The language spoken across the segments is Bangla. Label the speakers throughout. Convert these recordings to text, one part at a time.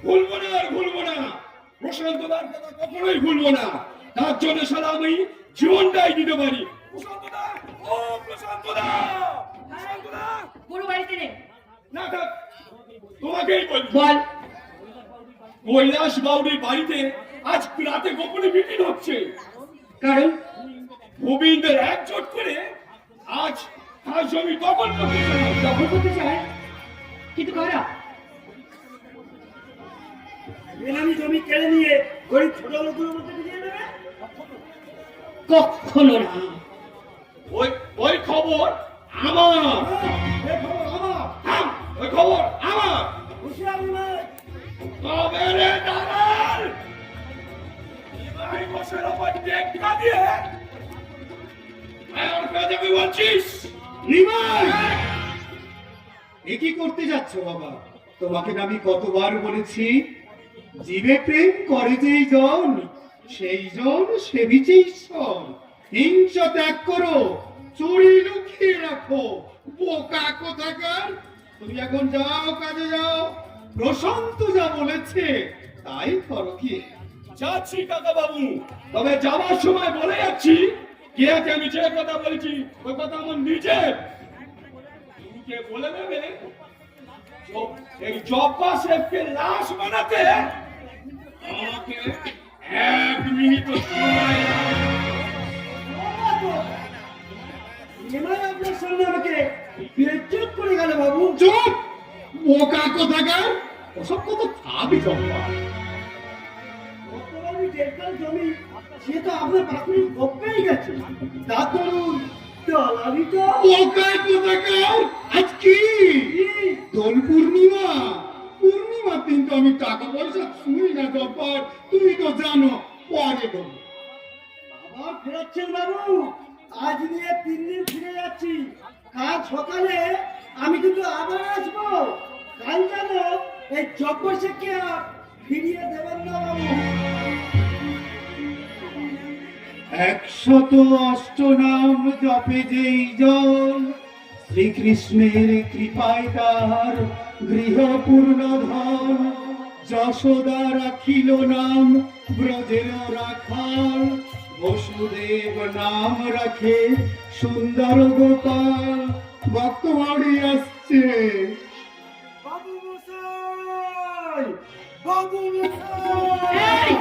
Speaker 1: ভুলবো না আর ভুলবো না, প্রশান্তদার কথা কখনোই ভুলবো না। তার জন্য সারা আমি জীবনটাই দিতে পারি। প্রশান্তদা, ও প্রশান্তদা, প্রশান্তদা,
Speaker 2: পুরো বাড়িতে নেই।
Speaker 1: না থাক, তোমাকেই বলবো।
Speaker 2: বল।
Speaker 1: কৈলাস বাউরির বাড়িতে আজ রাতে গোপনে মিটিং হচ্ছে।
Speaker 2: কারণ
Speaker 1: গোবিন্দের একজোট করে আজ তার জমি দখল করতে চায়।
Speaker 2: দখল করতে চায়, কিন্তু কারা?
Speaker 3: বেনামি জমি কেড়ে নিয়ে গরিব ছোট লোকগুলোর মধ্যে দিয়ে দেবে?
Speaker 2: কখনো না।
Speaker 1: ওই খবর আমার।
Speaker 3: এই খবর আমার।
Speaker 1: হ্যাঁ, ওই খবর আমার।
Speaker 3: হুঁশিয়ারি নয়।
Speaker 1: তবে রে দালাল, এবারে বসের ওপর টেক্কা দিয়ে আর বেজাবি বলছিস?
Speaker 4: নিমাই, এ কি করতে যাচ্ছ বাবা? তোমাকে আমি কতবার বলেছি, জীবে প্রেম করে যেই জন, সেই জন সেবিছে ঈশ্বর। হিংসা ত্যাগ করো, চুরি লুকিয়ে রাখো। বোকা কোথাকার! তুমি এখন যাও, কাজে যাও। প্রশান্ত যা বলেছে তাই করো। কি
Speaker 1: যাচ্ছি কাকা বাবু, তবে যাওয়ার সময় বলে যাচ্ছি, কে আমি যে কথা বলেছি ওই কথা আমার নিজের। তুমি কে বলে দেবে এই জব্বা শেখকে লাশ বানাতে আমাকে 1 মিনিট সময়
Speaker 3: নিমাই আপনার সামনে আমাকে বেইজ্জত করে গেল বাবু।
Speaker 4: চুপ! বোকা কোথাকার! ওসব কত ভাবি জব্বা।
Speaker 3: বর্তমানে দেড় জমি সে তো আপনার বাকুড়ি গপ্পেই গেছে। তা ধরুন দলালি তো।
Speaker 4: বোকা কোথাকার! আজ কি দোল পূর্ণিমা? পূর্ণিমার দিন তো আমি টাকা পয়সা ছুঁই না জব্বার, তুমি তো জানো। পরে দেবো।
Speaker 3: আবার ফেরাচ্ছেন বাবু? আজ নিয়ে 3 দিন ফিরে যাচ্ছি। কাল সকালে আমি কিন্তু আবার আসবো। কাল যেন এই জব্বরকে আর ফিরিয়ে দেবেন না বাবু।
Speaker 4: 108 নাম জপে যেই জন, শ্রীকৃষ্ণের কৃপায় তার গৃহপূর্ণ ধন। যশোদা রাখিল নাম ব্রজের রাখাল, বসুদেব নাম রাখে সুন্দর গোপাল। বর্তমানে আসছে
Speaker 3: বাবু মশাই, বাবু
Speaker 2: এই,
Speaker 3: মশাই।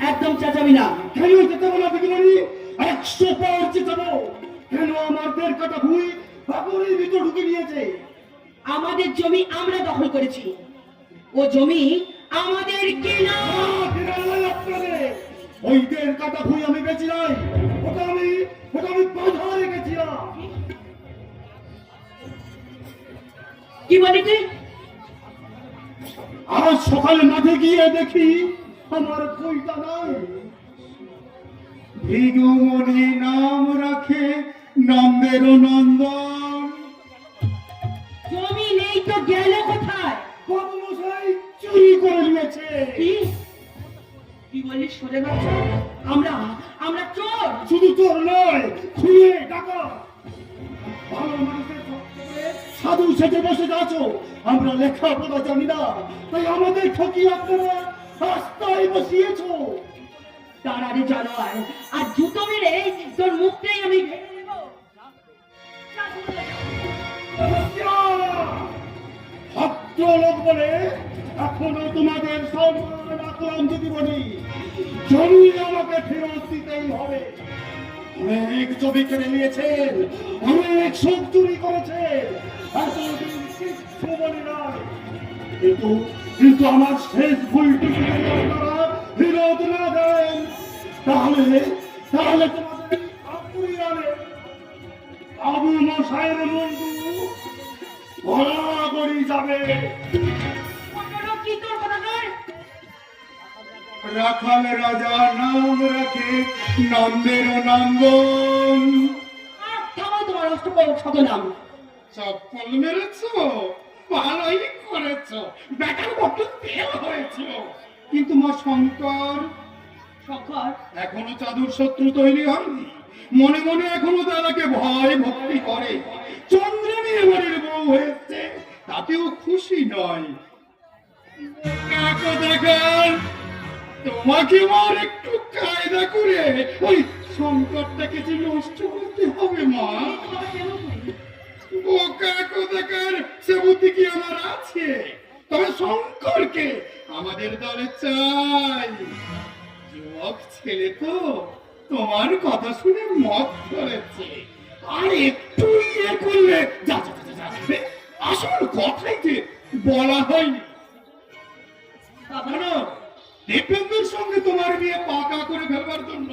Speaker 2: একদম চেঁচাবি না।
Speaker 4: কেন যেতে বলা বিজ্ঞানী? 100 পার যেতাবো। কেন আমাদের কাটা ভুই বাবুরের ভিতর ঢুকে নিয়েছে?
Speaker 2: আমাদের জমি আমরা দখল করেছি, ও জমি আমাদের কেনা।
Speaker 4: আপনাদের ওইদের কাটা ভুই আমি বেঁচে নাই। ওটা আমি বাধা রেখেছিলাম।
Speaker 2: কি বলি তুই?
Speaker 4: আজ সকালে মাঠে গিয়ে দেখি আমার বইটা নাই। ভিগুমণি নাম রাখে নন্দের নন্দন।
Speaker 2: জমি নেই তো গেল কোথায়?
Speaker 4: বাবু মশাই চুরি করে নিয়েছে।
Speaker 2: কি কি বলিস সোজা বাচ্চা? আমরা আমরা চোর।
Speaker 4: শুধু চোর নয়, খুঁড়ে টাকা। ভালো মানুষের সাধু সেজে বসে আছো। আমরা লেখাপড়া জানি না, তাই আমাদের ঠকিয়ে আপনারা রাস্তায় বসিয়েছো।
Speaker 2: তারারে জানোয়ার, আর জুতো মেরে তোর মুখটাই আমি ভেঙে দেব।
Speaker 4: ভদ্রলোক বলে এখনো তোমাদের সম্মান আক্রমণ যদি বলি, জমি আমাকে ফেরত দিতেই হবে। অনেক জমি কেড়ে নিয়েছেন, অনেক সুদ চুরি করেছেন, এতদিন কিচ্ছু বলি নাই। কিন্তু আমার শেষ ভুলটুকু যদি আপনারা ফেরত না দেন, তাহলে তোমাদের আবু মশাইয়ের বন্ধু গড়াগড়ি যাবে।
Speaker 2: কি তোর কথা নয়?
Speaker 4: রাখাল রাজা নাম রাখে নন্দের নন্দন।
Speaker 2: থামাও তোমার শত নাম।
Speaker 4: চপ্পল মেরেছ, ভালোই করেছ। বেটার বড্ড তেল হয়েছিল। কিন্তু মা শঙ্কর এখনো চাদুর শত্রু তৈরি হয়নি। মনে মনে এখনো তারাকে ভয় ভক্তি করে। চন্দ্রানী এবারের বউ হয়েছে, তাতেও খুশি নয়। কাকু দেখান, তোমাকে আমার একটু কায়দা করে ওই সংকটটাকে যে নষ্ট করতে হবে মা। বোকা কোথাকার, সে বুদ্ধি কি আমার আছে? তবে শঙ্করকে আমাদের দলে চাই। যুবক ছেলে তো তোমার কথা শুনে মত ধরেছে, আর একটু ইয়ে করলে যা যা যা যা, আসল কথাই যে বলা হয়নি। জানো, দীপেন্দ্রের সঙ্গে তোমার বিয়ে পাকা করে ফেলবার জন্য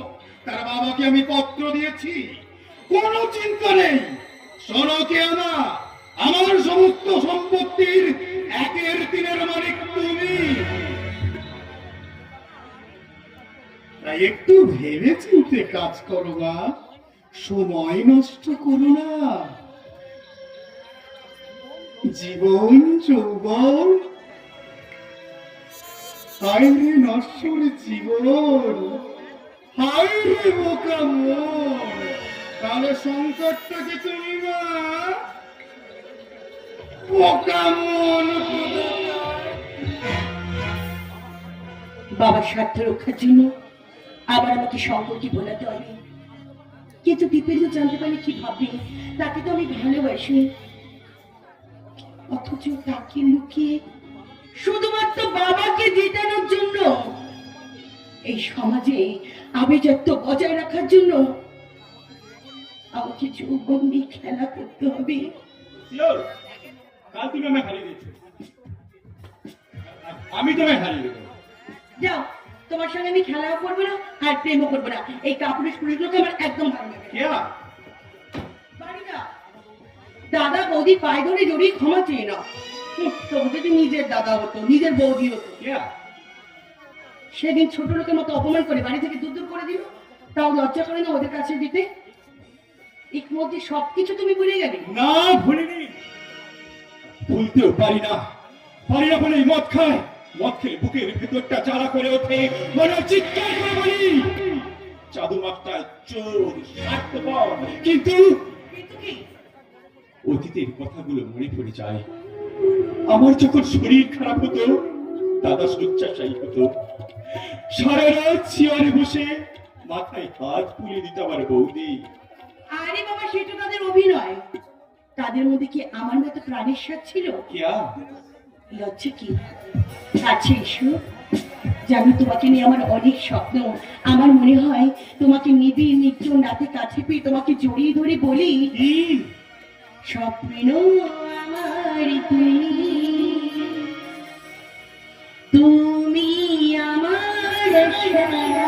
Speaker 4: তার বাবাকে আমি পত্র দিয়েছি। কোনো চিন্তা নেই, শোনো কে আমার সমস্ত সম্পত্তির 1/3 মালিক তুমি। তাই একটু ভেবে চিন্তে কাজ করো না, সময় নষ্ট করো না। জীবন যৌবন, হায় রে নশ্বর জীবন, হায় রে বোকা মন। তাহলে সংকটটাকে তুমি না বোকা মন।
Speaker 2: বাবার স্বার্থ রক্ষার জন্য আবার আমাকে সম্পত্তি বোলাতে হবে, কিন্তু দীপেন্দ্র জানতে পারলে কি ভাববে? তাকে তো আমি ভালোবাসি, অথচ তাকে লুকিয়ে শুধুমাত্র বাবাকে জিতানোর জন্য, এই সমাজে আভিজাত্য বজায় রাখার জন্য আমাকে যৌবন নিয়ে খেলা করতে হবে।
Speaker 1: কাল তুমি আমায় হারিয়ে দিয়েছো, আমি তোমায় হারিয়ে দেবো।
Speaker 2: যাও, তোমার সঙ্গে আমি খেলাও করবো না আর প্রেমও করবো না। এই কাপুরুষ পুরুষগুলোকে আমার একদম ভালো লাগে না। বাড়ি যাও, দাদা বৌদি পায়ে ধরে জড়িয়ে ক্ষমা চেয়ে নাও। তবু যদি নিজের দাদা হতো, নিজের বৌদি হতো। সেদিন ছোট লোকের মতো অপমান করে বাড়ি থেকে দূর দূর করে দিল, তাও লজ্জা করে না ওদের কাছে দিতে? এর মধ্যে সবকিছু তুমি ভুলে গেলে।
Speaker 1: না, ভুলিনি, ভুলতেও পারি না। পারি না বলেই মদ খায়, মদ খেলে বুকের ভেতরটা জ্বালা করে ওঠে, মনে চিৎকার করে বলি জাদু মাস্টার চোর স্বার্থপর। কিন্তু অতীতের কথাগুলো মনে পড়ে যায়। আমার যখন শরীর খারাপ হতো, দাদা শয্যাশায়ী হতো, সারা রাত চেয়ারে বসে মাথায় হাত বুলিয়ে দিত আমার বৌদি।
Speaker 2: আরে বাবা, সেটা তাদের অভিনয়। তাদের মধ্যে কি আমার মতো প্রাণের স্বাদ ছিল? লজ্জা কি আছে? এসো, জানি তোমাকে নিয়ে আমার অনেক স্বপ্ন। আমার মনে হয় তোমাকে নিবিড় নির্জন রাতে কাছে পেয়ে তোমাকে জড়িয়ে ধরে বলি, স্বপ্ন আমার তুমি আমার সারা,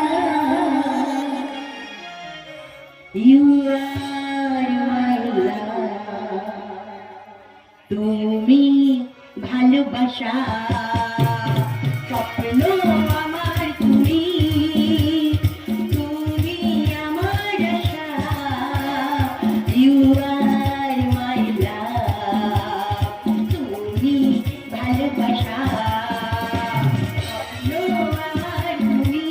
Speaker 2: you are my love, তুমি ভালোবাসা, স্বপ্ন আমার তুমি, তুমি আমার আশা, you are my love, তুমি ভালোবাসা, স্বপ্ন আমার তুমি।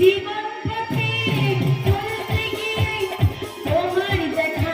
Speaker 2: জীবন পথে চলতে গিয়ে তোমার দেখা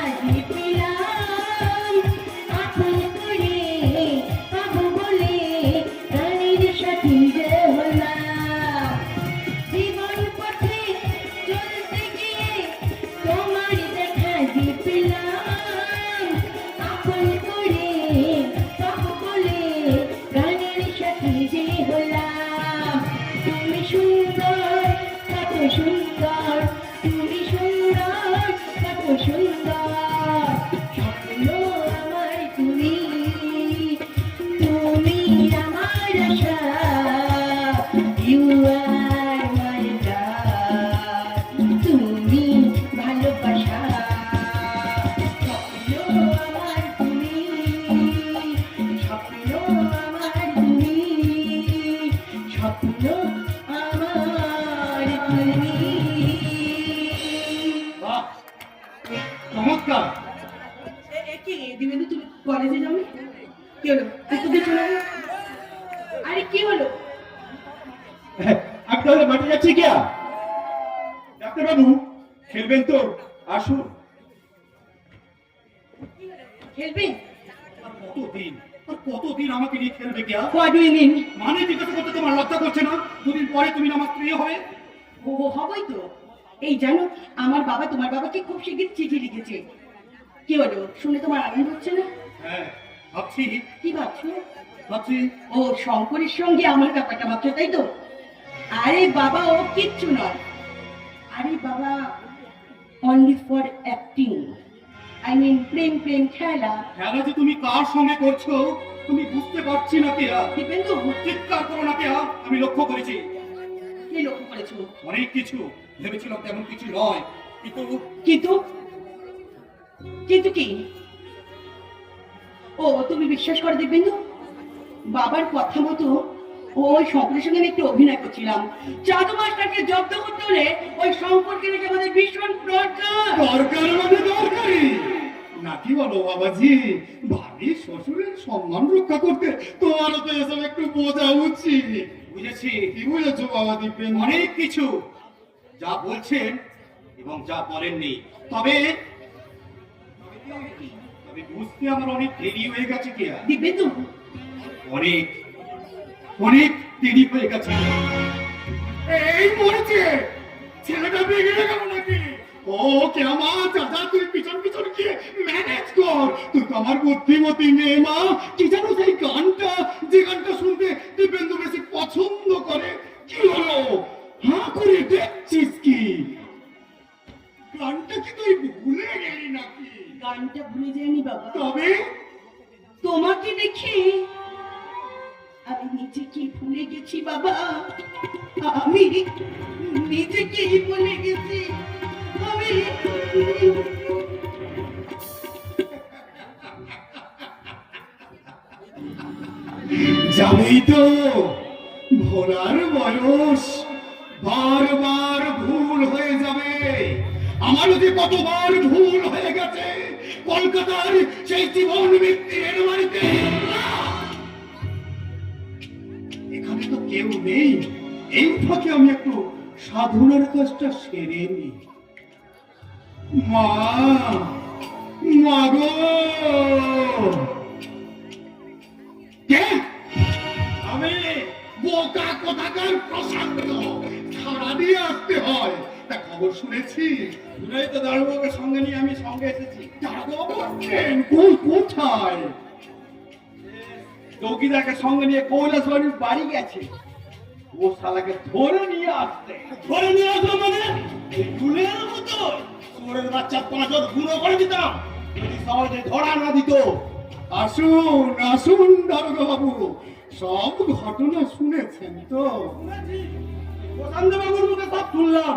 Speaker 4: চমৎকার।
Speaker 2: কি দিবেন্দু, তুমি কলেজে যাও? কি হলো, তোদের চলে গেল? আরে কি হলো?
Speaker 1: আমি তাহলে মাঠে যাচ্ছি কিয়া ডাক্তারবাবু, খেলবেন তো? আসুন।
Speaker 2: খেলবে?
Speaker 4: কতদিন আমাকে নিয়ে খেলবে কে?
Speaker 2: What do you mean?
Speaker 4: মানে জিজ্ঞাসা করতে তোমার লজ্জা করছে না? দুদিন পরে তুমি আমার স্ত্রী হবে।
Speaker 2: ও হবই তো। এই জানো, আমার বাবা তোমার বাবাকে খুব শিগগির চিঠি লিখেছে। কি হলো, শুনে তোমার আনন্দ হচ্ছে না?
Speaker 4: হ্যাঁ, ভাবছি
Speaker 2: কি ভাবছো?
Speaker 4: ভাবছি
Speaker 2: ও শঙ্করের সঙ্গে আমার ব্যাপারটা ভাবছো, তাই তো? আরে বাবা, ও কিচ্ছু নয়। আরে বাবা only for acting, I mean প্রেম প্রেম খেলা।
Speaker 4: খেলা যে তুমি কার সঙ্গে করছো তুমি বুঝতে পারছি না কেয়া।
Speaker 2: দিবেন্দু,
Speaker 4: চিৎকার করো না কেয়া, আমি লক্ষ্য করেছি।
Speaker 2: কি লক্ষ্য করেছো?
Speaker 4: অনেক কিছু ভেবেছিলাম, তেমন কিছু নয়, কিন্তু
Speaker 2: কিন্তু কিন্তু কি? ও তুমি বিশ্বাস করে দিবেন্দু, বাবার কথা মতো ওই শঙ্করের সঙ্গে আমি একটু অভিনয় করছিলাম। জাদু মাস্টারকে জব্দ করতে হলে ওই শঙ্করকে রেখে আমাদের ভীষণ দরকার।
Speaker 4: দরকার মানে দরকারি নাকি বলো বাবাজি? ভাবি শ্বশুরের সম্মান রক্ষা করতে তোমারও তো এসব একটু বোঝা উচিত। বুঝেছি। কি বুঝেছো বাবা দিব্যেন? অনেক কিছু যা বলছেন এবং যা বলেননি, তবে তবে বুঝতে আমার অনেক দেরি হয়ে গেছে কি?
Speaker 2: দিবেন্দু,
Speaker 4: অনেক অনেক দেরি হয়ে গেছে। এই মরেছে ছেলেটা বেরিয়ে গেল নাকি? ও কেমা দাদা, তুই পিছন পিছন গিয়ে ম্যানেজ কর। তুই তো আমার বুদ্ধিমতী মেয়ে মা। কি জানো সেই গানটা, যে গানটা শুনতে দিব্যেন্দু বেশি পছন্দ করে? কি হলো, হাঁ করে দেখছিস কি? গানটা কি তুই ভুলে গেলি নাকি?
Speaker 2: গানটা ভুলে যায়নি বাবা,
Speaker 4: তবে
Speaker 2: তোমাকে দেখে আমি নিজেকে ভুলে গেছি বাবা। আমি নিজেকেই ভুলে গেছি। আমি
Speaker 4: জানি তো ভোলার বয়স, বারবার ভুল হয়ে যাবে। আমারও যে কতবার ভুল হয়ে গেছে কলকাতার সেই জীবন মৃত্যুর বাড়িতে। এখানে তো কেউ নেই, এই ফাঁকে আমি একটু সাধনার কাজটা সেরে নি। মা, মা গো, কে? আমি বোকা কোথাকার প্রশান্ত, ছাড়া দিয়ে আসতে হয়। তা খবর শুনেছি?
Speaker 1: শুনেই তো দারুবাবুকে সঙ্গে নিয়ে আমি সঙ্গে এসেছি।
Speaker 4: দারোগা বলছেন? কই, কোথায়?
Speaker 1: চৌকিদারকে সঙ্গে নিয়ে কৈলাসবাড়ির বাড়ি গেছে। ও শালাকে ধরে নিয়ে আসতে।
Speaker 3: ধরে নিয়ে আসলো মানে? এই গুলের মতো চোরের বাচ্চা 5 গুঁড়ো করে দিতাম যদি সহজে ধরা না দিত।
Speaker 4: আসুন আসুন দারোগা বাবু, সব ঘটনা শুনেছেন তো?
Speaker 3: প্রশান্ত বাবুর মুখে সব শুনলাম।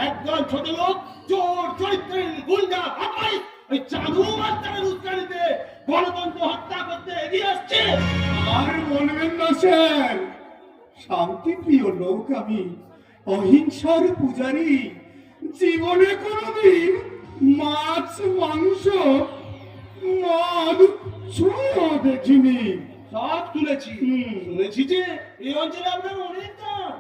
Speaker 3: একদল ছোট লোক চোর, চরিত্রহীন, গুন্ডা, ভাপাই ওই চাঁদু মাস্টারের উস্কানিতে গণতন্ত্র হত্যা করতে এগিয়ে আসছে।
Speaker 4: আর বলবেন না স্যার, শান্তি প্রিয় লোক আমি, অহিংসার পূজারী। জীবনে কোনোদিন মাছ, মাংস, মদ ছুঁয়েও দেখিনি।
Speaker 3: সব শুনেছি।
Speaker 4: হুম।
Speaker 3: শুনেছি যে এই অঞ্চলে আপনার অনেক দাম।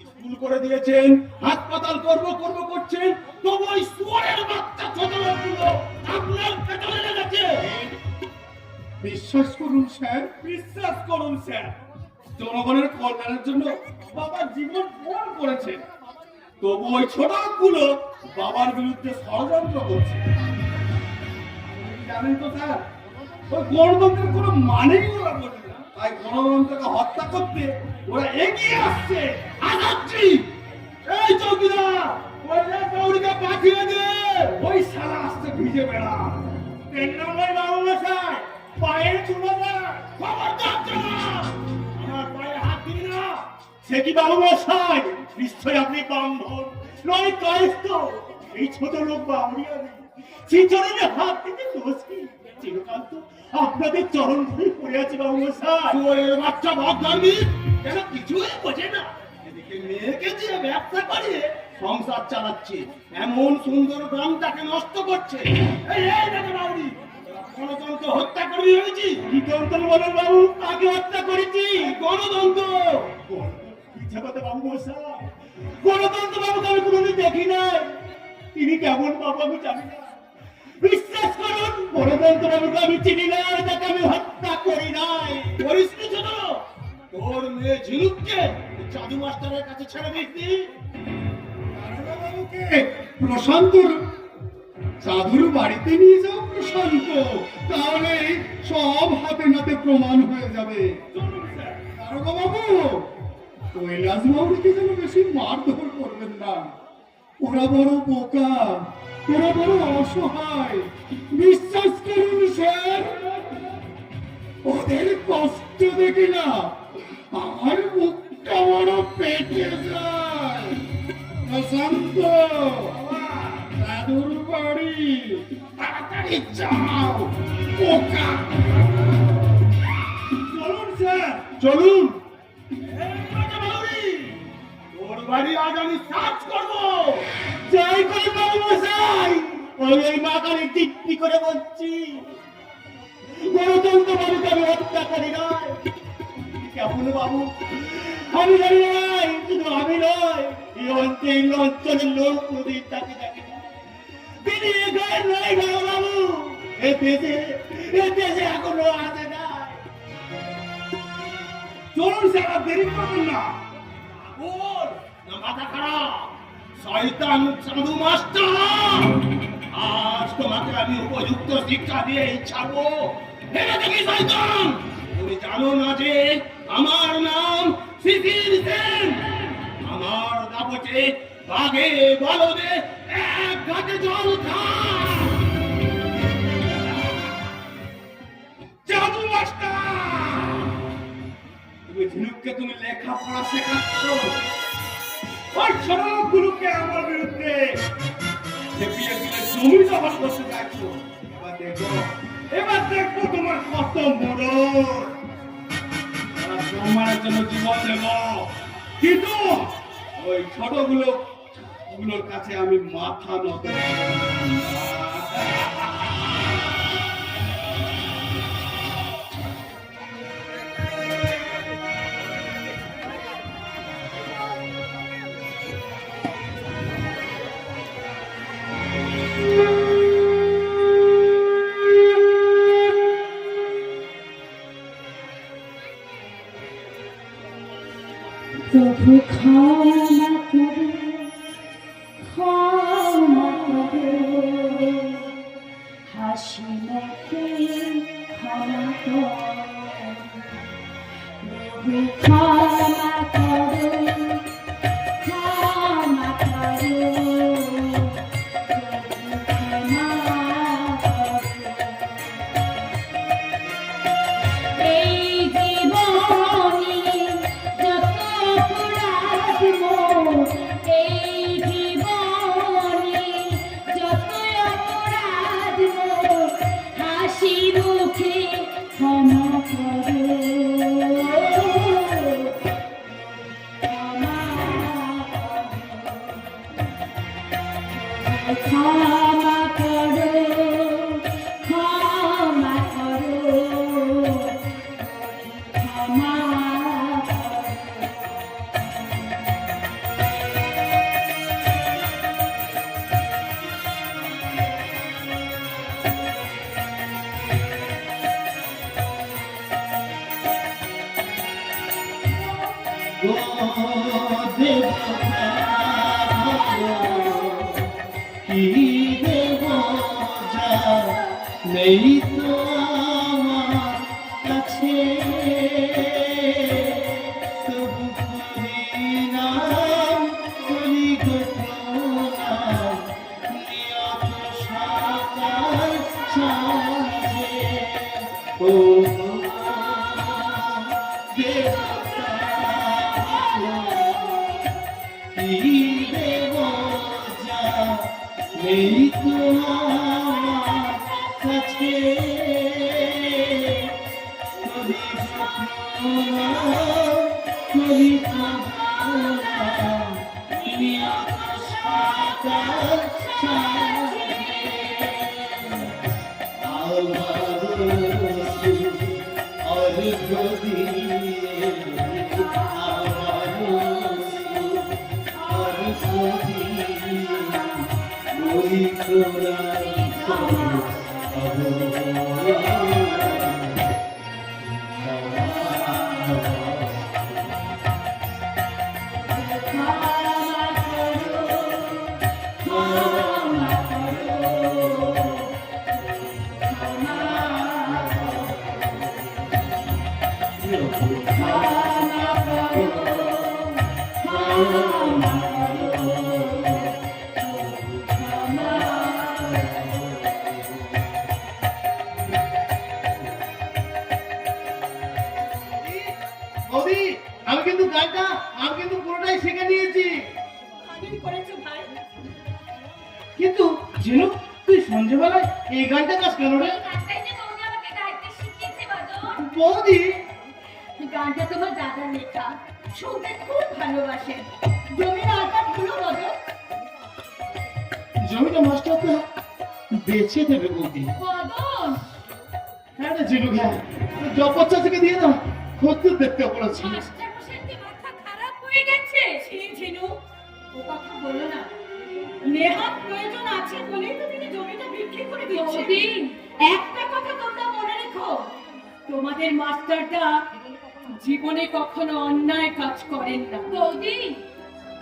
Speaker 3: স্কুল করে দিয়েছেন, হাসপাতাল করব করছেন, তবু ওই শুয়োরের বাচ্চা ছোট লোকগুলো আপনার পেছনে লেগেছে।
Speaker 4: বিশ্বাস করুন স্যার,
Speaker 3: বিশ্বাস করুন স্যার, জনগণের কল্যাণের জন্য বাবার জীবন পণ করেছেন, তবু ওই ছোট লোকগুলো বাবার বিরুদ্ধে ষড়যন্ত্র করছে। জানেন তো স্যার, ওই গণতন্ত্রের কোনো মানেই ওরা বোঝে না। তাই গণতন্ত্রকে হত্যা করতে ওরা এগিয়ে আসছে। আসাচ্ছি, এই চৌকিদার, ওই কাউরিকে পাঠিয়ে দে। ওই শালা আসতে ভিজে বেড়া। তেন্নাময় বাবু মশাই, পায়ে চুলো না, খবরদার জানা। আমার পায়ে হাত দিন না। সে কি বাবু মশাই, নিশ্চয় আপনি ব্রাহ্মণ নয় কায়স্থ। এই ছোট লোক বাউরিয়া নেই, সেই চরণে হাত দিতে দোষ কি? চিরকাল তো আপনাদের চরণ ধরে পড়ে আছে বাবু মশাই। চোরের বাচ্চা ভগধার্মিক, যেন কিছুই বোঝে না। এদিকে মেয়েকে দিয়ে ব্যবসা করে, সংসার চালাচ্ছে, এমন সুন্দর গ্রামটাকে নষ্ট করছে। এই দেখো বাবুজি, গণতন্ত্র হত্যা করে ভেবেছি। কি তন্ত্র বলেন বাবু? আগে হত্যা করেছি গণতন্ত্র। মিথ্যা কথা বাবু মশাই, গণতন্ত্র বাবুকে আমি কোনোদিন দেখি নাই। তিনি কেমন বাবু আমি জানি না। বিশ্বাস করুন, গণতন্ত্র বাবুকে আমি চিনি না, তাকে আমি হত্যা করি নাই। করিস নি ছোট? তোর মেয়ে ঝিনুককে জাদু মাস্টারের কাছে ছেড়ে দিসনি।
Speaker 4: বাবুকে প্রশান্তর সাধুর বাড়িতে নিয়ে যাও প্রশান্ত, তাহলে সব হাতে নাতে প্রমাণ হয়ে যাবে। দারোগা বাবু, কৈলাস বাবুকে যেন বেশি মারধর করবেন না। ওরা বড় বোকা, ওরা বড় অসহায়। বিশ্বাস করুন স্যার, ওদের কষ্ট দেখি না আমার মুখটা বড় পেটে যায়। প্রশান্ত, দাদুর বাড়ি তাড়াতাড়ি যাও বোকা।
Speaker 3: চলুন স্যার, চলুন। তোর বাড়ি আজ আমি সার্চ করবো। যাই করে বাবু মশাই, ওই মা কালী টিপ্পি করে বলছি, গণতন্ত্র বাবুকে আমি হত্যা করি নাই। কেমন বাবু আমি জানি নাই, শুধু আমি নয়, এই অঞ্চলের লোক নদীর তাকে দেখে না। তিনি এখানে নাই বাবু, এ দেশে এখনো আছে না। চলুন স্যার, আর দেরি করবেন না। ওর না মাথা খারাপ, শয়তান সাধু মাস্টার, আজ তোমাকে আমি উপযুক্ত শিক্ষা দিয়ে ছাড়বো। ভেবে দেখি শয়তান, তুমি জানো না যে আমার নাম শিশির সেন। আমার দাপটে বাঘে বলদে এক ঘাটে জল খায়। জাদু মাস্টার, তুমি ঝিনুককে তুমি লেখাপড়া শেখাচ্ছ, ওই সবগুলোকে আমার বিরুদ্ধে খেপিয়ে দিলে জমি দখল করতে চাইছো। এবার দেখবো তোমার কত মরণ। তোমার জন্য জীবন দেব, কিন্তু ওই ছোটগুলোর কাছে আমি মাথা নত।
Speaker 2: প্রভু ক্ষমা করো, ক্ষমা করো, হাসি মুখে ক্ষমা করো। প্রভু ক্ষমা করো, ক্ষমা করো, প্রভু ক্ষমা করো। এই জীবনে যত অপরাধ মোর, এই জীবনে যত অপরাধ মোর, হাসি মুখে ক্ষমা করো, ক্ষমা করো, ক্ষমা করো, ক্ষমা করো, ক্ষমা করো।
Speaker 3: নেই তো আমার কাছে, তবু করি নাম, করি ঘটনা, নিয়ত সকাল সাজে। ও দেবতা, কি দেব যা নেই তো আমার কাছে, করি ঘটনা, করি ঘটনা, নিয়ত
Speaker 4: বৌদি, আমি কিন্তু গানটা আমি কিন্তু পুরোটাই শিখে নিয়েছি।
Speaker 2: ভালোই করেছো ভাই।
Speaker 4: কিন্তু জিনু, তুই সন্ধ্যেবেলায় এই গানটা গাছ কেন রে? বৌদি,
Speaker 2: গানটা তোমার দাদার লেখা, শুনতে খুব ভালোবাসে। জমির আলটা ভুলো বলো।
Speaker 4: জমিটা মাস্টারকে বেচে দেবে বৌদি।
Speaker 2: বদন,
Speaker 4: হ্যাঁ রে জিনু, হ্যাঁ, জপচ্চা থেকে দিয়ে দাও, খদ্দের দেখতে বলেছি।
Speaker 2: মাস্টারমশাইয়ের কি মাথা খারাপ হয়ে গেছে? ঝিনু, ও কথা বলো না। নেহাত প্রয়োজন আছে বলেই তো তিনি জমিটা বিক্রি করে দিয়েছে। একটা কথা তোমরা মনে রেখো, তোমাদের মাস্টারটা জীবনে কখনো অন্যায় কাজ করেন না। বৌদি,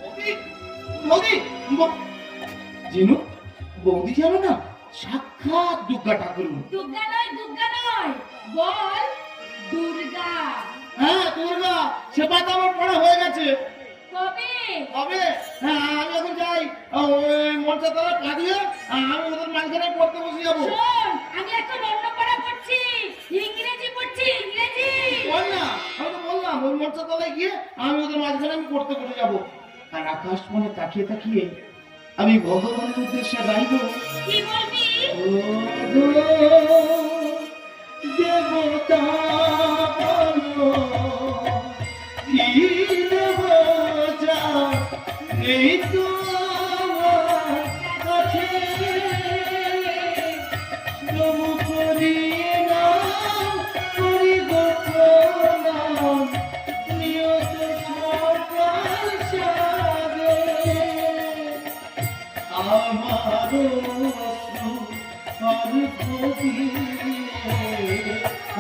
Speaker 4: বৌদি, বৌদি, জিনু, বৌদি জানো না, সাক্ষাৎ দুর্গা ঠাকুর।
Speaker 2: দুর্গা নয়, বল দুর্গা।
Speaker 4: হ্যাঁ, দুর্গা, সেটা তো আমার পড়া হয়ে গেছে।
Speaker 2: কবে?
Speaker 4: কবে? হ্যাঁ, আমি এখন যাই, ওই মঞ্চে তারা কাঁদিয়ে আমি ওদের মাঝখানে পড়তে বসে যাবো।
Speaker 2: শোন, আমি এখন অন্য পড়া পড়ছি, ইংরেজি পড়ছি, ইংরেজি।
Speaker 4: বল না, আমি তো বললাম ওই মঞ্চে তলায় গিয়ে আমি ওদের মাঝখানে আমি পড়তে বসে যাবো। আর আকাশ মনে তাকিয়ে তাকিয়ে আমি ভগবানের উদ্দেশ্যে গাইবো।
Speaker 2: কি বলবি?
Speaker 4: দেবতা বলো, কি দেবতা নেই তো আমার কাছে, তবু করি নাম, করি গো প্রণাম, নিয়ত সকাল সাগে আমারও অশ্রু আর ক্ষতি,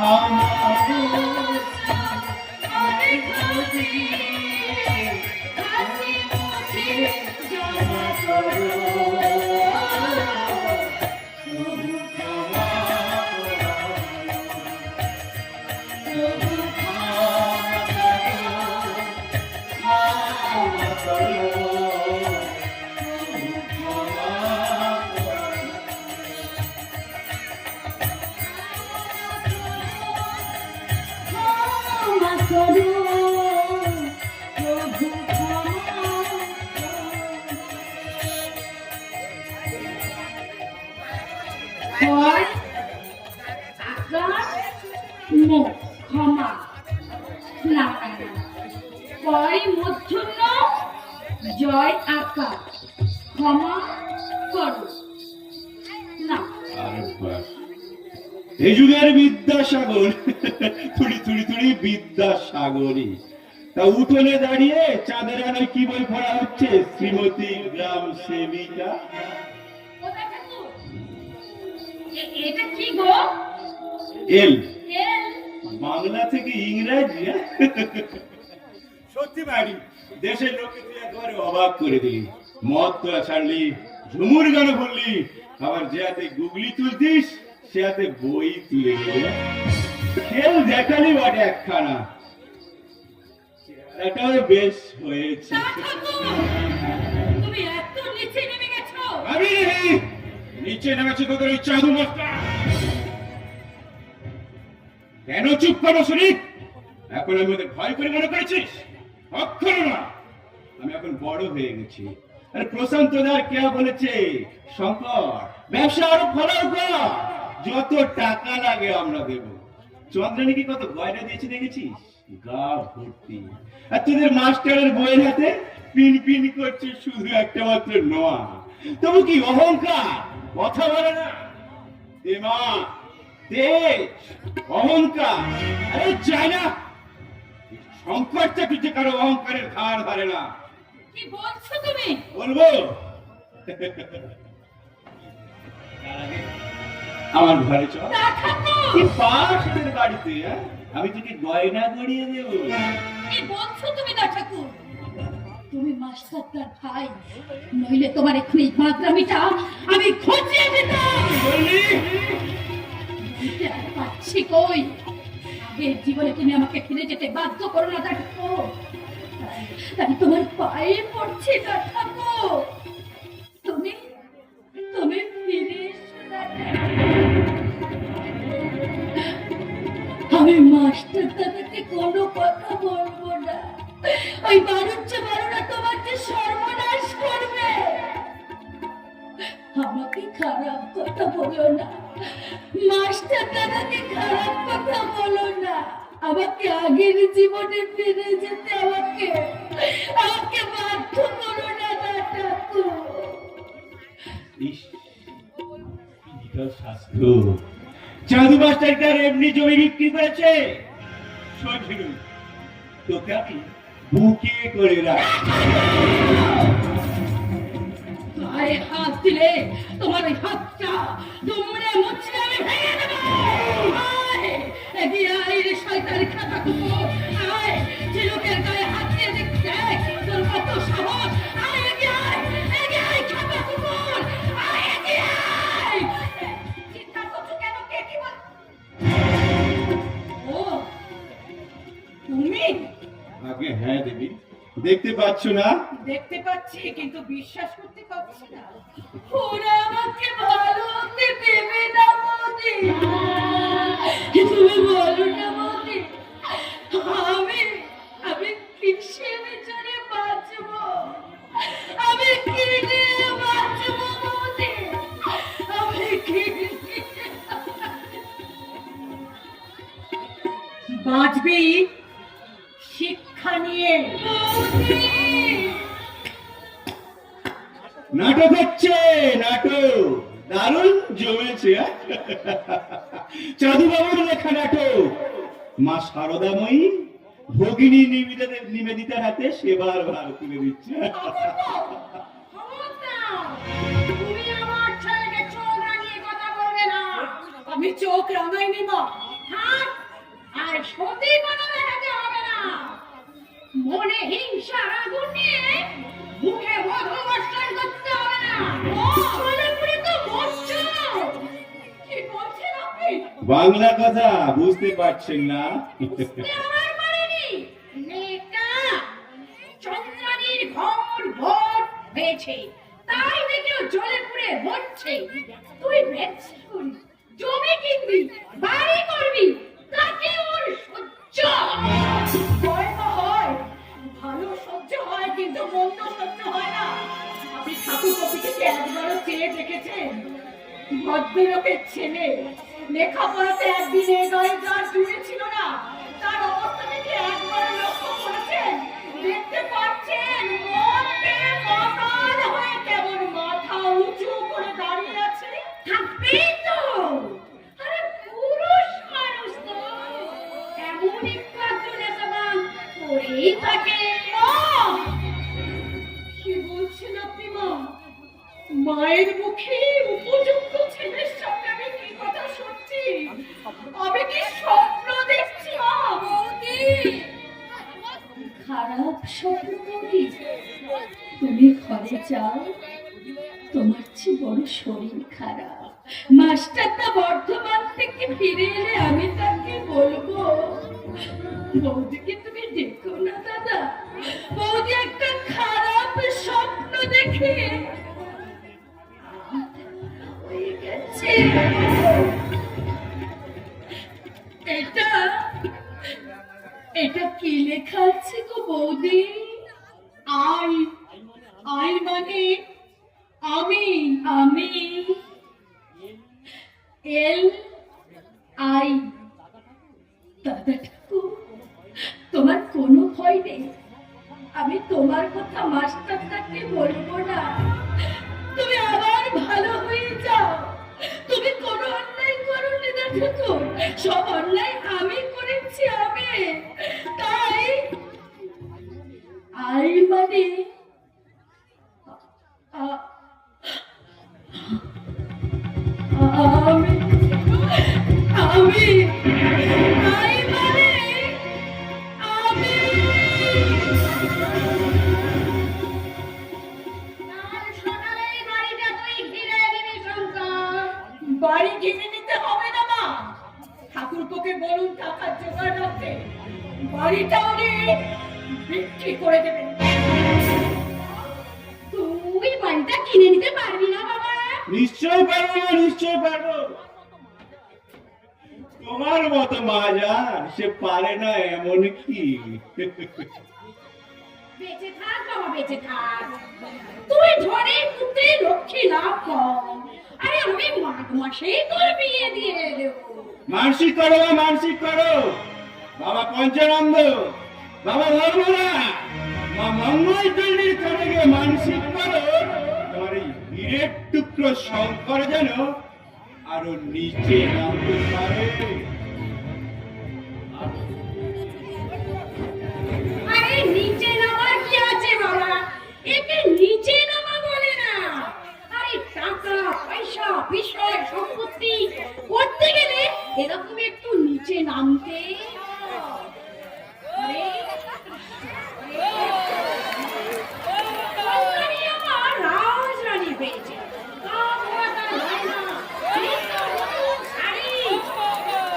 Speaker 4: আমারও
Speaker 2: অনেক খুশি, হাসি মুখে জমা করো। ক্ষমা করো, প্রভু ক্ষমা করো। হয় আকাশ, মুখ, ক্ষমা, লাগানো। কয় মূর্ধন্য, জয় আকাশ, ক্ষমা করো। না,
Speaker 1: আরে বাস, এই যুগের বিদ্যাসাগর, থুড়ি থুড়ি থুড়ি বিদ্যাসাগরী। তা উঠোনে দাঁড়িয়ে চাঁদের আলোয় কি বই পড়া হচ্ছে? শ্রীমতী গ্রাম সেবিকা।
Speaker 2: কোথায় ঠাকুর? এটা কি গো?
Speaker 1: এল
Speaker 2: এল?
Speaker 1: বাংলা থেকে ইংরেজি। সত্যি বাড়ি, দেশের লোককে তুই একেবারে অবাক করে দিলি। মদ তোলা ছাড়লি, ঝুমুর গান বললি, আবার যে হাতে গুগলি তুলতিস সে হাতে বই তুলে দিলি। খেল দেখালি বটে একখানা, চেহারাটাও বেশ হয়েছে।
Speaker 2: তা ঠাকুর, তুমি এত নিচে নেমে গেছো?
Speaker 1: আমি নিচে নেমেছি তোদের ওই চাঁদু মাস্টার। কেন চুপ করো শুনি? এখন আমি ওদের ভয় করে মনে করেছিস? অক্ষর না, আমি এখন বড় হয়ে গেছি। আরে প্রশান্ত দার কে বলেছে শঙ্কর ব্যবসা আরো ফলার কর, যত টাকা লাগে আমরা দেব। চন্দ্রানীকে কত গয়না দিয়েছি দেখেছিস? গা ভর্তি। আর তোদের মাস্টারের বইয়ের হাতে পিন পিন করছে শুধু একটা মাত্র নোয়া। তবু কি অহংকার, কথা বলে না? দে মা, দে, অহংকার। আরে চাই না, শঙ্কর চাকরিতে কারো অহংকারের ধার ধারে না।
Speaker 2: কি বলছো তুমি?
Speaker 1: বলবো? আমার ঘরে চল,
Speaker 2: না ঠাকুর,
Speaker 1: তুই পাশের বাড়িতে, হ্যাঁ? আমি তোকে গয়না গড়িয়ে দেবো।
Speaker 2: কি বলছো তুমি না ঠাকুর? তুমি মাস্টারটার ভাই, নইলে তোমার এক্ষুনি মাদ্রামিটা আমি খোঁজে দিতাম।
Speaker 1: বললি
Speaker 2: বুঝতে আর পারছি কই, আগের জীবনে তুমি আমাকে ফিরে যেতে বাধ্য করো না ঠাকুর। তাই তোমার পায়ে পড়ছি না ঠাকুর, তুমি তুমি ফিরে এসো না ঠাকুর। আমি মাস্টার দাদাকে কোনো কথা বলবো না, ওই বারুচ্চা বারোরা তোমার যে সর্বনাশ করবে। আমাকে খারাপ কথা বলো না, মাস্টার দাদাকে খারাপ কথা বলো না, আমাকে আগের জীবনে ফিরে যেতে আমাকে আমাকে বাধ্য করো না ঠাকুর।
Speaker 1: ইস, কি বিকট শাস্ত্র। চাঁদু মাস্টারটার এমনি জমি বিক্রি করেছে। শোন ফিরু, তোকে আমি বুকে করে রাখ।
Speaker 2: গায়ে হাত দিলে তোমার ওই হাতটা দুমড়ে মুচড়ে আমি ভেঙে দেবো। আয়, এগিয়ে আয় রে শয়তান খাতা কুকুর, আয়, যে লোকের গায়ে হাত দিয়ে দেখতে তোর কত সাহস। আয়, এগিয়ে আয় খাতা কুকুর, আয়, এগিয়ে আয়। চিন্তা করছো কেন? কে কি বল? ও, তুমি?
Speaker 1: আগে হ্যাঁ দেবী, দেখতে পাচ্ছ না?
Speaker 2: দেখতে পাচ্ছি কিন্তু বিশ্বাস করতে পারছি না। ওরা আমাকে ভালো হতে দেবে না মোদি। তুমি বলো না মোদি, আমি আমি কিসের জন্য বাঁচবো? আমি কি নিয়ে বাঁচবো মোদি? আমি কি বাঁচবি? শিক্ষা নিয়ে।
Speaker 1: নাটক হচ্ছে, নাটক দারুণ জমেছে। চাঁদু বাবুর লেখা নাটক। মা শারদাময়ী ভগিনী নিবেদিতার হাতে সেবার ভার তুলে দিচ্ছে।
Speaker 2: তুমি আমার ছেলেকে চোখ রাঙিয়ে কথা বলবে না। আমি চোখ রাঙাইনি মা। হাত আর সতী কোনো দেখাতে হবে না। মনে হিংসার আগুন নিয়ে মুখে মধুমস্থান করতে হবে না। চলে পুরে তো মরছো। কি বলছেন আপনি?
Speaker 1: বাংলা কথা বুঝতে পারছেন না?
Speaker 2: আমার পারেনি। নেকা চন্দ্রানীর ঘর ভোট হয়েছে, তাই দেখেও জ্বলে পুড়ে মরছে। তুই ব্যবসা করিস, জমি কিনবি, বাড়ি করবি, তাকে ওর সহ্য হয় না। হয় ভালো সহ্য হয়, কিন্তু মন্দ সহ্য হয় না। আপনি ঠাকুর কপিকে একবারও চেয়ে দেখেছেন? ভদ্রলোকের ছেলে লেখাপড়াতে একদিন এ গায়ে যার জুড়ে ছিল না, তার অবস্থা থেকে একবারও লক্ষ্য করেছেন? দেখতে পাচ্ছেন মনকে মাতাল হয়ে কেমন মাথা উঁচু করে দাঁড়িয়ে আছে? থাকবেই তো। আরে পুরুষ মানুষ তো এমন একটু আধটু নেশাবান করেই থাকে। কি বলছেন আপনি মা? মায়ের মুখে উপযুক্ত ছেলের সঙ্গে আমি কি কথা শুনছি? আমি কি স্বপ্ন দেখছি মা? বৌদি, খারাপ স্বপ্ন বৌদি। তুমি ঘরে যাও, তোমার চেয়ে বড় শরীর খারাপ। মাস্টারটা বর্ধমান থেকে ফিরে এলে আমি তাকে বলবো। বৌদিকে তুমি দেখো না দাদা, বৌদি একটা খারাপ স্বপ্ন দেখে হয়ে গেছে। এটা এটা কি লেখা আছে গো বৌদি? আই, আই মানে আমি, আমি। L I. দাদা ঠাকুর, তোমার কোনো ভয় নেই। আমি তোমার কথা মাস্টারটাকে বলবো না। তুমি আবার ভালো হয়ে যাও। তুমি কোনো অন্যায় করোনি না ঠাকুর, সব অন্যায় আমি করেছি। আমি তাই আই মানে আমি বাড়ি কিনে নিতে হবে না মা, ঠাকুরপোকে বলুন টাকার জোগাড় রাখতে, বাড়িটা উনি বিক্রি করে দেবেন। তুই বাড়িটা কিনে নিতে পারবি না বাবা?
Speaker 1: নিশ্চয় পারবো, নিশ্চয় পারবো। তোমার মতো মহাজান সে পারে না এমন কি?
Speaker 2: বেঁচে থাক বাবা, বেঁচে থাক। তুই ধরে পুত্রে লক্ষ্মী লাভ কর, আরে আমি মাঘ মাসেই তোর বিয়ে দিয়ে দেবো।
Speaker 1: মানসিক করো, মানসিক করো। বাবা পঞ্চানন্দ, বাবা ধর্মরা, মা মঙ্গল চণ্ডীর কাছে গিয়ে মানসিক করো তোমার এই হীরের টুকরো শঙ্কর যেন আরো নিচে নামতে পারে।
Speaker 2: আরে নিচে নামার কি আছে বাবা, একে নিচে নামা বলে না। আরে টাকা পয়সা বিষয় সম্পত্তি করতে গেলে এরকম একটু নিচে নামতে হয়। আরে আমার রাজরানী পেয়েছে, কামরাটা গয়না, তিনটা নতুন শাড়ি,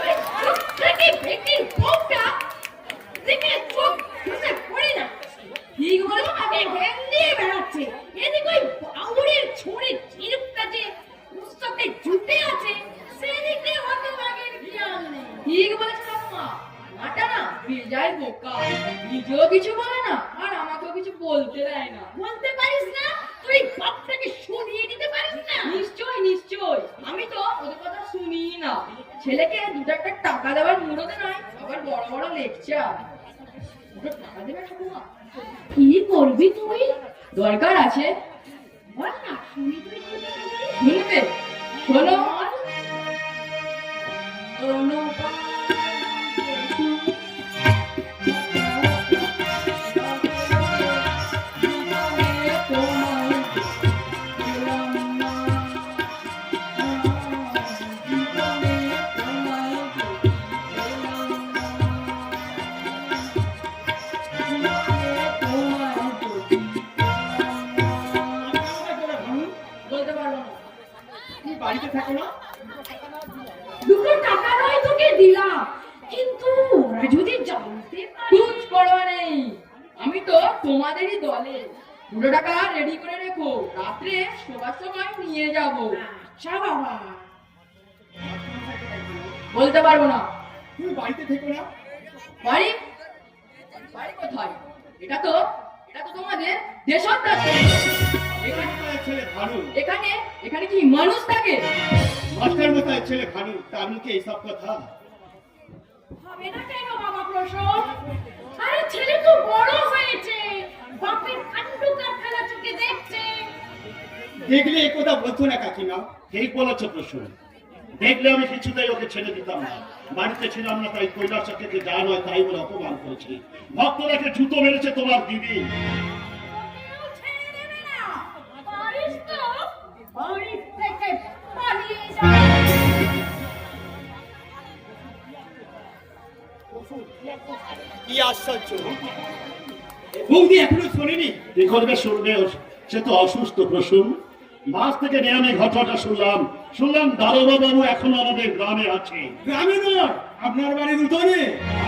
Speaker 2: ওই চোখ থেকে বেটির বউটা দেখে চোখ ঘুষে পড়ে না, ঠিক বলে আমাকে জ্ঞান দিয়ে বেড়াচ্ছে। এদিকে ওই বাউরের ছোড়ে ঝিরুকটা যে পুস্তকে জুটে আছে, সেদিকে হতভাগের খেয়াল নেই।
Speaker 5: ঠিক বলেছ মা, মাটা না বেজায় বোকা, নিজেও কিছু বলে না আর আমাকেও কিছু বলতে দেয় না।
Speaker 2: বলতে পারিস না? তুই বাপটাকে শুনিয়ে দিতে পারিস না?
Speaker 5: নিশ্চয় নিশ্চয়, আমি তো ওদের কথা শুনি না। ছেলেকে দুটো একটা টাকা দেওয়ার মুরতে নয়, আবার বড় বড় লেকচার। ওকে টাকা দেবে ঠাকুমা?
Speaker 2: কি করবি তুই?
Speaker 5: দরকার আছে,
Speaker 2: বল না, শুনি তুই কি করবি?
Speaker 5: শুনবে? শোনো। বলতে পারবো না।
Speaker 1: তুমি বাড়িতে থাকো না?
Speaker 2: দুটো টাকা নয় তোকে দিলাম, কিন্তু ওরা যদি জানতে পারে।
Speaker 5: কুছ পরোয়া নেই, আমি তো তোমাদেরই দলে। দুটো টাকা রেডি করে রেখো, রাত্রে শোবার সময় নিয়ে যাব।
Speaker 2: আচ্ছা বাবা।
Speaker 5: বলতে পারবো না।
Speaker 1: তুমি বাড়িতে থেকো না?
Speaker 5: বাড়ি? বাড়ি কোথায়? এটা তো তোমাদের দেশত্যাগ।
Speaker 1: এখানে তো এক ছেলে ভানু,
Speaker 5: এখানে এখানে কি মানুষ থাকে?
Speaker 1: মাস্টার মতো এক ছেলে ভানু, তার মুখে এইসব কথা।
Speaker 2: হবে না কেন বাবা প্রসন্ন? আরে ছেলে তো বড় হয়েছে, বাপের কাণ্ড কারখানা চোখে দেখছে।
Speaker 1: দেখলে এ কথা বলতো না কাকিমা।
Speaker 6: ঠিক বলেছ প্রশ্ন। দেখলে আমি কিছুতেই ওকে ছেড়ে দিতাম না। বাড়িতে ছিলাম না তাই কৈলাস চক্রকে যা নয় তাই বলে অপমান করেছি। ভক্তরাকে জুতো মেরেছে তোমার দিদি।
Speaker 2: কেউ ছেড়ে দেবে না। পারিস তো বাড়ি থেকে পালিয়ে যা।
Speaker 1: কি আশ্চর্য, বৌদি এখনো শোনেনি?
Speaker 6: কি করবে শুনবে? সে তো অসুস্থ প্রসূন। মাস থেকে নিয়ে ঘটনাটা শুনলাম দারোগা বাবু এখনো আমাদের গ্রামে আছে।
Speaker 1: গ্রামে নয়, আপনার বাড়ির উঠোনে।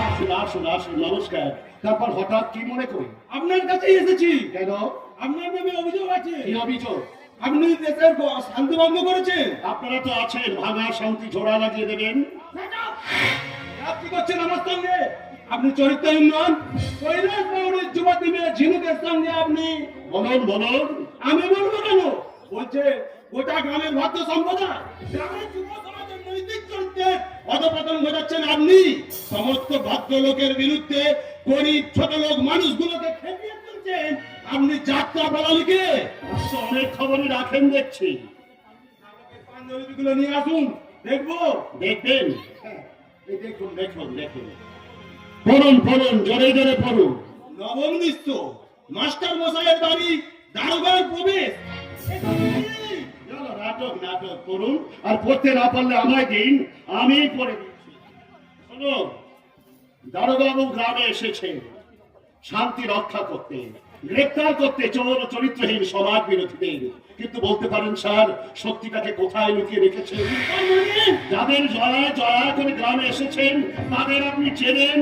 Speaker 6: আসুন আসুন আসুন, নমস্কার। তারপর হঠাৎ কি মনে করি?
Speaker 1: আপনার কাছেই এসেছি।
Speaker 6: কেন?
Speaker 1: আপনার নামে অভিযোগ আছে।
Speaker 6: কি অভিযোগ?
Speaker 1: আপনি দেশের শান্তি ভঙ্গ করেছেন।
Speaker 6: আপনারা তো আছেন, ভাঙা শান্তি ঝোড়া লাগিয়ে দেবেন।
Speaker 1: কি করছেন আমার সঙ্গে? আপনি চরিত্রহীন নন। কৈলাস বাউরের যুবতী মেয়ে ঝিনুকের সঙ্গে আপনি।
Speaker 6: বলুন।
Speaker 1: আমি বলবো কেন? বলছে গোটা গ্রামের ভদ্র সম্প্রদায়, গ্রামের যুব সমাজের নৈতিক চরিত্রের অধপতন ঘটাচ্ছেন আপনি। সমস্ত ভদ্রলোকের বিরুদ্ধে গরিব ছোট লোক মানুষগুলোকে খেপিয়ে তুলছেন আপনি। যাত্রা বলালিকে
Speaker 6: তো অনেক খবরই রাখেন দেখছি।
Speaker 1: পাঞ্জাবিগুলো নিয়ে আসুন, দেখবো।
Speaker 6: দেখবেন? এই দেখুন। পড়ুন, জোরে জোরে পড়ুন।
Speaker 1: নবম দৃশ্য, মাস্টার মশাইয়ের বাড়ি, দারোগার প্রবেশ।
Speaker 6: চলো, নাটক করুন। আর পড়তে না পারলে আমায় দিন, আমি পড়ে দিচ্ছি। শোনো, দারোগাবু গ্রামে এসেছে শান্তি রক্ষা করতে। গ্রেপ্তার করতে চোর ও চরিত্রহীন সমাজ বিরোধীদের। কিন্তু বলতে পারেন স্যার, শক্তিটাকে কোথায় লুকিয়ে রেখেছেন? যাদের জয়া জয়া করে গ্রামে এসেছেন তাদের আপনি চেনেন?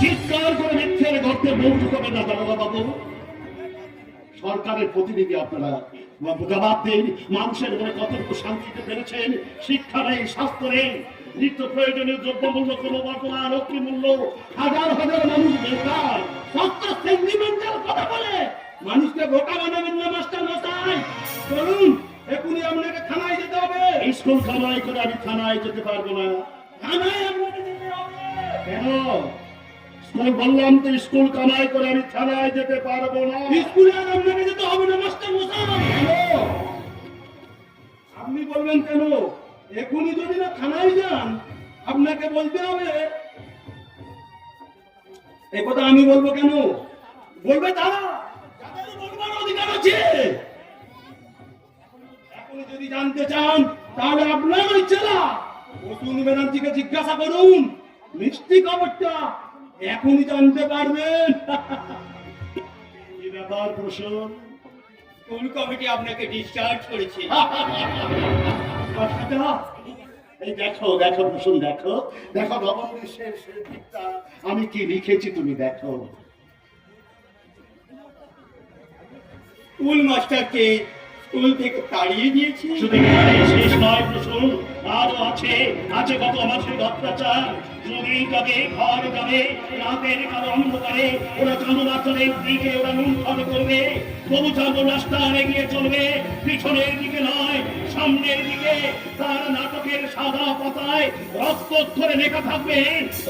Speaker 6: চিৎকার করে মিথ্যের গর্তে মুখ ঢুকাবেন না দারোগা বাবু। সরকারের প্রতিনিধি আপনারা, জবাব দিন, মানুষের মনে কতটুকু শান্তিতে পেরেছেন? শিক্ষা নেই, স্বাস্থ্য নেই, নিত্য প্রয়োজনীয় দ্রব্যমূল্য ক্রমবর্ধমান, অগ্নিমূল্য, হাজার হাজার মানুষ বেকার।
Speaker 1: সত্য সেন্টিমেন্টাল কথা বলে মানুষকে বোকা বানাবেন না মাস্টার মশাই। চলুন, এখনই আপনাকে থানায় যেতে হবে।
Speaker 6: স্কুল কামাই করে আমি থানায় যেতে পারবো না।
Speaker 1: থানায় আপনাকে যেতে হবে।
Speaker 6: কেন? স্কুল বললাম তো, স্কুল কামাই করে আমি থানায় যেতে পারবো না।
Speaker 1: স্কুলে আর আপনাকে যেতে হবে না মাস্টার মশাই। কেন? আপনি বলবেন কেন? এখনই যদি না থানায় যান, আপনাকে বলতে হবে। এই কথা আমি বলবো কেন? বলবে তারা যাদের বলবার অধিকার আছে। এখনই যদি জানতে চান তাহলে আপনার ওই ছেলা অতুল ব্যানার্জিকে জিজ্ঞাসা করুন, মিষ্টি খবরটা এখনই জানতে পারবেন।
Speaker 6: কি ব্যাপার প্রসন্ন?
Speaker 1: স্কুল কমিটি আপনাকে ডিসচার্জ করেছে।
Speaker 6: কথাটা এই দেখো, দেখো প্রসন্ন, দেখো দেখো নবমের শেষ দিকটা আমি কি লিখেছি তুমি দেখো।
Speaker 1: স্কুল মাস্টারকে স্কুল থেকে তাড়িয়ে দিয়েছে।
Speaker 6: শুধু এখানে শেষ নয় প্রসন্ন, আরো আছে, আছে কত মানুষের অত্যাচার। যুগে যুগে ঘর যাবে, রাতের কালো অন্ধকারে ওরা জনবাচনের দিকে ওরা লুণ্ঠন করবে। তবু যাবো রাস্তা এগিয়ে চলবে, পিছনের দিকে নয় সামনের দিকে। তার নাটকের সাদা পাতায় রক্তক্ষরে লেখা থাকবে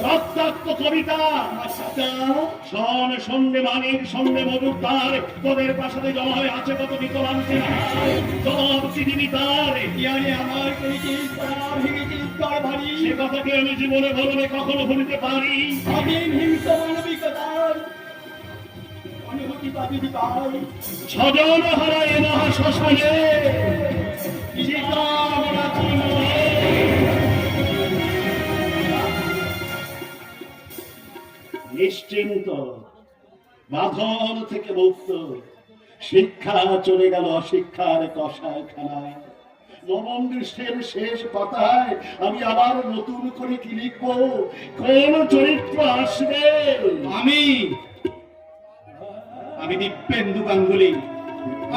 Speaker 6: রক্তাক্ত কবিতা। শোন, সন্ধ্যে মানিক, সন্ধ্যে মজুরদার, তোদের প্রাসাদে জমা হয়ে আছে কত বিকলাঙ্গী। জবাব পৃথিবী তার।
Speaker 1: ইয়ারে আমার করেছিস, তার ভেঙেছিস কার ভারী।
Speaker 6: সে কথাকে আমি জীবনে বলবে কখনো ভুলতে পারি।
Speaker 1: স্বাধীন হিংস মানবিকতার অনুভূতি পাবি পাই।
Speaker 6: ছজন হারায় মহাশ্মশানে সীতার রাখি মনে। নিশ্চিন্ত, বাঁধন থেকে মুক্ত, শিক্ষা চলে গেল অশিক্ষার কষায়খানায়। নবম দৃশ্যের শেষ পাতায় আমি আবার নতুন করে কি লিখবো? কোন চরিত্র আসবে?
Speaker 1: আমি দিব্যেন্দু গাঙ্গুলি,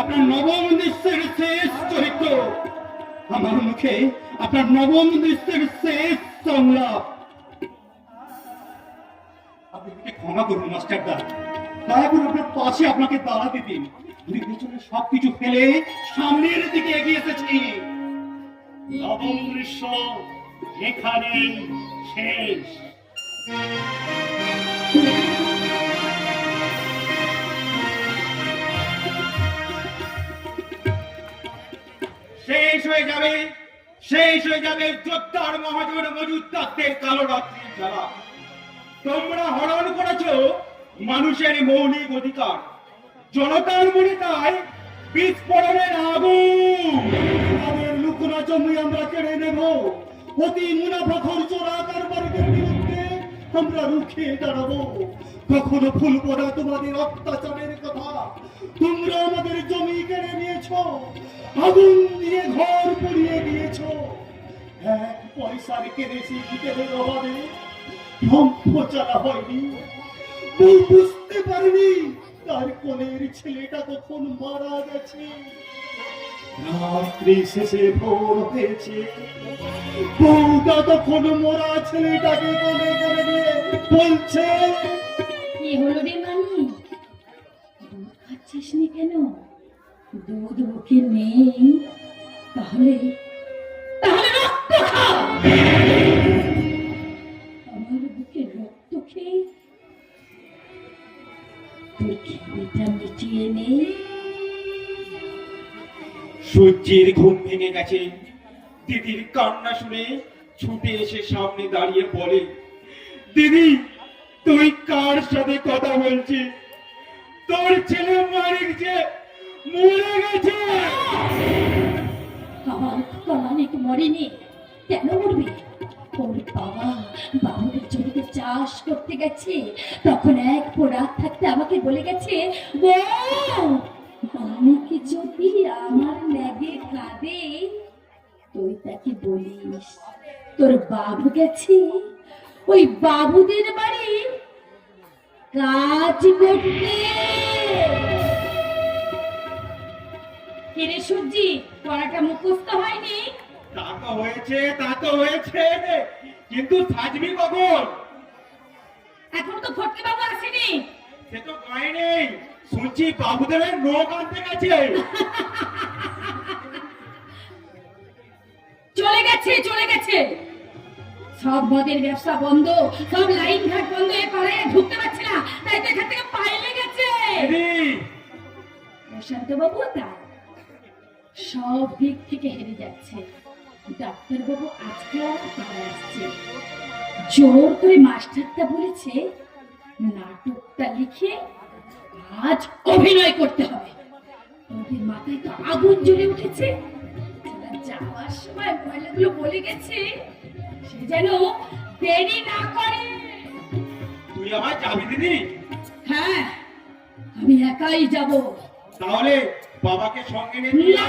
Speaker 1: আপনার নবম দৃশ্যের শেষ চরিত্র। আমার মুখে আপনার নবম দৃশ্যের শেষ সংলাপ। আপনি ক্ষমা করুন মাস্টারদা, দয়া করে আপনার পাশে আপনাকে দাঁড়াতে দিন। আমি পিছনে সবকিছু ফেলে সামনের দিকে এগিয়ে এসেছি।
Speaker 6: নবম দৃশ্য এখানেই শেষ।
Speaker 1: শেষ হয়ে যাবে, শেষ হয়ে যাবে যোদ্ধার মহাজন মজুদ্দারদের কালো রাত্রির জ্বালা। তোমরা হরণ করেছো মানুষের মৌলিক অধিকার। জনতার মনে তাই বিস্ফোরণের আগুন। আমাদের লুকোনা জমি আমরা কেড়ে নেব। অতি মুনাফাখোর চোরা কারবারিদের বিরুদ্ধে আমরা রুখে দাঁড়াবো। কখনো ভুলবো না তোমাদের অত্যাচারের কথা। তোমরা আমাদের জমি কেড়ে নিয়েছো, আগুন দিয়ে ঘর পুড়িয়ে দিয়েছো। এক পয়সার কেড়েছি তেলের অভাবে ধ্বংস চালা হয়নি। বউ বুঝতে পারেনি তার কোলের ছেলেটা তখন মারা গেছে। রাত্রি শেষে ভোর হয়েছে, বউটা তখন মরা ছেলেটাকে কোলে করে নিয়ে বলছে,
Speaker 2: কি হলো রে মানি, দুধ খাচ্ছিস নি কেন? দুধ মুখে নেই, তাহলে তাহলে রক্ত খা। আমার বুকে রক্ত খেয়ে তোর খিদেটা মিটিয়ে নেই।
Speaker 1: সূর্যের ঘুম ভেঙে গেছে। দিদির কান্না শুনে ছুটে এসে সামনে দাঁড়িয়ে বলে, দিদি তুই কার সাথে কথা বলছিস? তোর ছেলে মানিক যে মরে গেছে।
Speaker 2: আমার মানিক মরেনি, কেন মরবে? ওর বাবা বাবুদের জমিতে চাষ করতে গেছে, তখন এক রাত থাকতে আমাকে বলে গেছে, বউ মানিকে যদি আমার লেগে কাঁদে তুই তাকে বলিস তোর বাবু গেছে ওই বাবুদের বাড়ি কাজ করতে। কিরে সূর্যি, পড়াটা মুখস্থ হয়নি?
Speaker 1: তা তো হয়েছে, কিন্তু সাজবি কখন?
Speaker 2: এখন তো ফটকে বাবু আসেনি।
Speaker 1: সে তো গায়ে নেই, শুনছি বাবুদেবের নখ আনতে গেছে।
Speaker 2: চলে গেছে। সব মদের ব্যবসা বন্ধ, সব লাইন ঘাট বন্ধ, এ পাড়ায় ঢুকতে পারছে না, তাই তো এখান থেকে পাইলে গেছে। প্রশান্ত বাবু তাই সব দিক থেকে হেরে যাচ্ছে। ডাক্তার বাবু আজকে আর পাড়ায় আসছে, জোর করে মাস্টারটা বলেছে নাটকটা লিখে আজ অভিনয় করতে হবে। ওদের মাথায় তো আগুন জ্বলে উঠেছে। ওরা যাওয়ার সময় মহিলাগুলো বলে গেছে সে যেন দেরি না করে।
Speaker 1: তুই আবার যাবি দিদি?
Speaker 2: হ্যাঁ, আমি একাই যাব।
Speaker 1: তাহলে বাবাকে সঙ্গে নিয়ে
Speaker 2: না,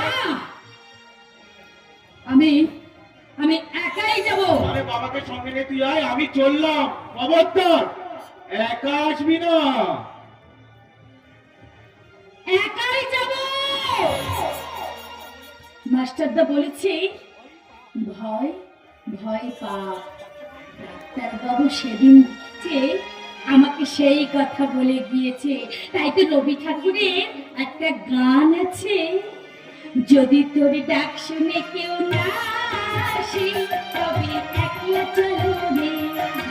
Speaker 2: আমি একাই যাব।
Speaker 1: তাহলে বাবাকে সঙ্গে নিয়ে তুই আয়, আমি চললাম। খবরদার একা আসবি না।
Speaker 2: একাই যাব। মাস্টারদা বলেছে ভয় ভয় পাপ। ডাক্তার বাবু সেদিন যে আমাকে সেই কথা বলে গিয়েছে, তাই তো রবি ঠাকুরের একটা গান আছে, যদি তোর ডাক শুনে কেউ না আসে তবে একলা চলো রে,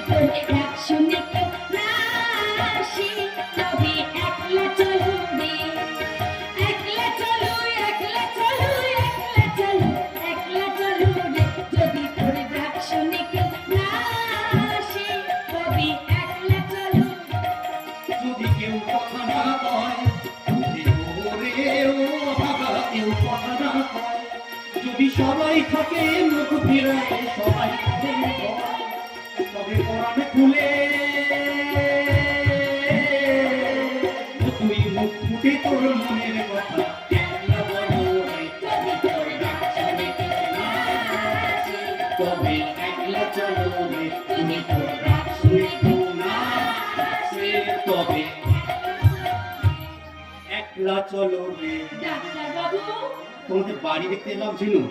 Speaker 2: তোর ডাক শুনে কেউ না আসে তবে একলা চলো রে, একলা চলো একলা চলো একলা চলো একলা চলো রে, যদি তোর ডাক শুনে কেউ না আসে তবে একলা চলো।
Speaker 4: যদি কেউ কথা না কয়, কেউ কথা না কয়, যদি সবাই থাকে মুখ ফিরায় সবাই তবে কোরআন খুলে তুই মুখ ফুটে তোর মনের কথা একলা বলো রে, যদি তোর ডাক শুনে কেউ না আসে, তবে একলা চলো রে, তুমি তোর ডাক শুনে কেউ না আসে, তবে একলা চলো রে।
Speaker 2: ডাক্তার বাবু,
Speaker 4: তোমাদের বাড়ি দেখতে এলাম ঝিনু।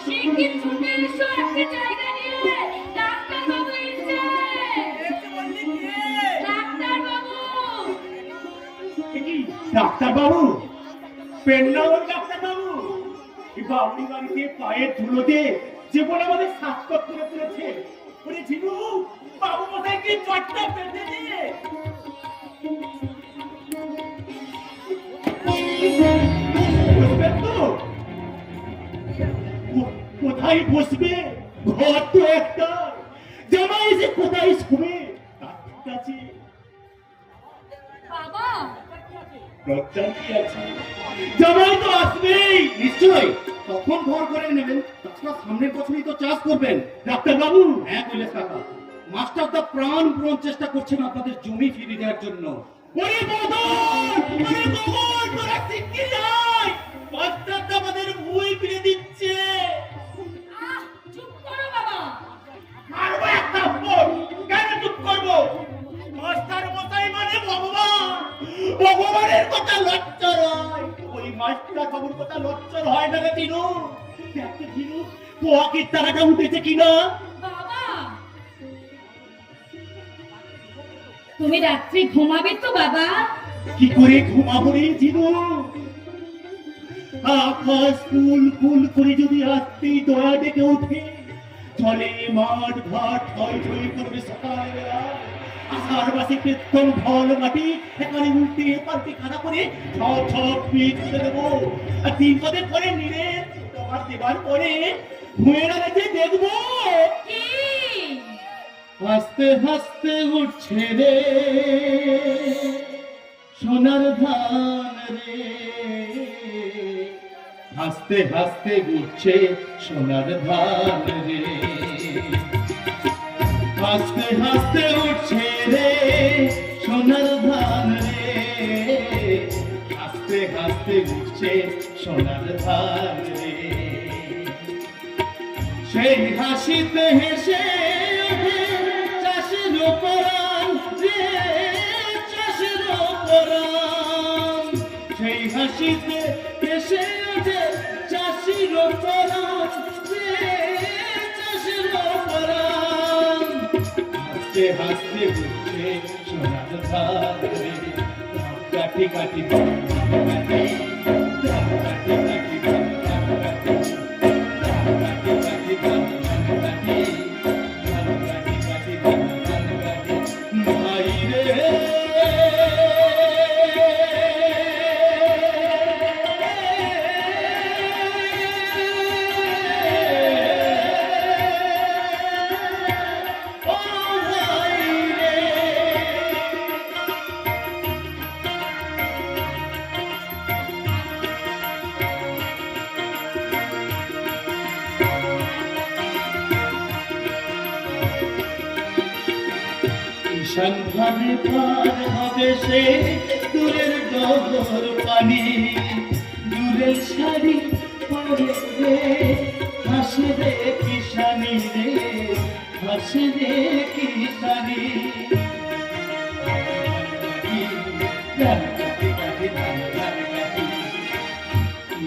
Speaker 2: শিগগির ছুটে এসো একটা জায়গা নিয়ে। ডাক্তার বাবু এসেছে। ডাক্তার বাবু।
Speaker 6: ডাক্তার বাবু, পেন্নাও ডাক্তার বাবু, এই বাবুরি বাড়িতে পায়ের ধুলোতে যে বলে আমাদের স্বাস্থ্য করে তুলেছে। ওরে ঝিনু, বাবু কোথায় কি চটটা পেতে দিয়ে বসবে তো? কোথায় বসবে? ঘর তো একটা, জামাই যে কোথায় শোবে তার ঠিক আছে।
Speaker 2: বাবা,
Speaker 6: লজ্জার কি আছে? জামাই তো আসবেই
Speaker 4: নিশ্চয়ই, তখন ঘর করে নেবেন। তাছাড়া সামনের বছরই তো চাষ করবেন।
Speaker 6: ডাক্তার বাবু।
Speaker 4: হ্যাঁ কৈলাস কাকা, মাস্টার দা প্রাণপণ চেষ্টা করছেন আপনাদের জমি ফিরিয়ে দেওয়ার জন্য।
Speaker 6: ওরে বদন, ওরে বদন, তোরা শিগগির আয়, মাস্টারটা আমাদের বই ফিরে দিচ্ছে।
Speaker 2: আহ, চুপ করো বাবা।
Speaker 6: মারবো একটা ফোন, কেন চুপ করবো? মাস্টার মশাই মানে ভগবান, ভগবানের কথা লজ্জা হয়, ওই মাস্টার বাবুর কথা লজ্জা হয় না রে তিনু। দেখতে তিনু, পোয়াকির তারাটা উঠেছে কিনা।
Speaker 2: বাবা, তুমি রাত্রে ঘুমাবে তো বাবা?
Speaker 6: কি করে ঘুমাবো রে জিনু? আকাশ ফুল ফুল করে যদি রাত্রি দয়া ডেকে ওঠে, চলে মাঠ ঘাট ছয় ছয় করবে সকালবেলা। আষাঢ় মাসে কীর্তন ঢল মাটি এখানে উল্টে পাল্টে খাড়া করে ছপ ছপ পিঠ তুলে দেবো। আর 3 পদের পরে নিরে তোমার দেবার পরে ঘুমের আগে দেখবো
Speaker 2: কি?
Speaker 6: হাসতে হাসতে উঠছে রে সোনার ধান রে,
Speaker 4: হাসতে হাসতে ঘুরছে সোনার ধান রে, হাসতে হাসতে উঠছে রে সোনার ধান রে, হাসতে হাসতে উঠছে সোনার ধান রে। সেই হাসিতে হেসে ওঠে চাষির পরাণ রে, চাষির পরাণ। সেই হাসিতে হেসে ওঠে চাষির পরাণ রে, চাষির পরাণ। হাসতে হাসতে উঠছে সোনার ধান রে, কাটি কাটি কাটি ঈশান ভাবে পার হবে সে দূরের ডগর পানি, দূরের শাড়ি পরে রে হাসে রে কিষানি রে, হাসে রে কিষানি।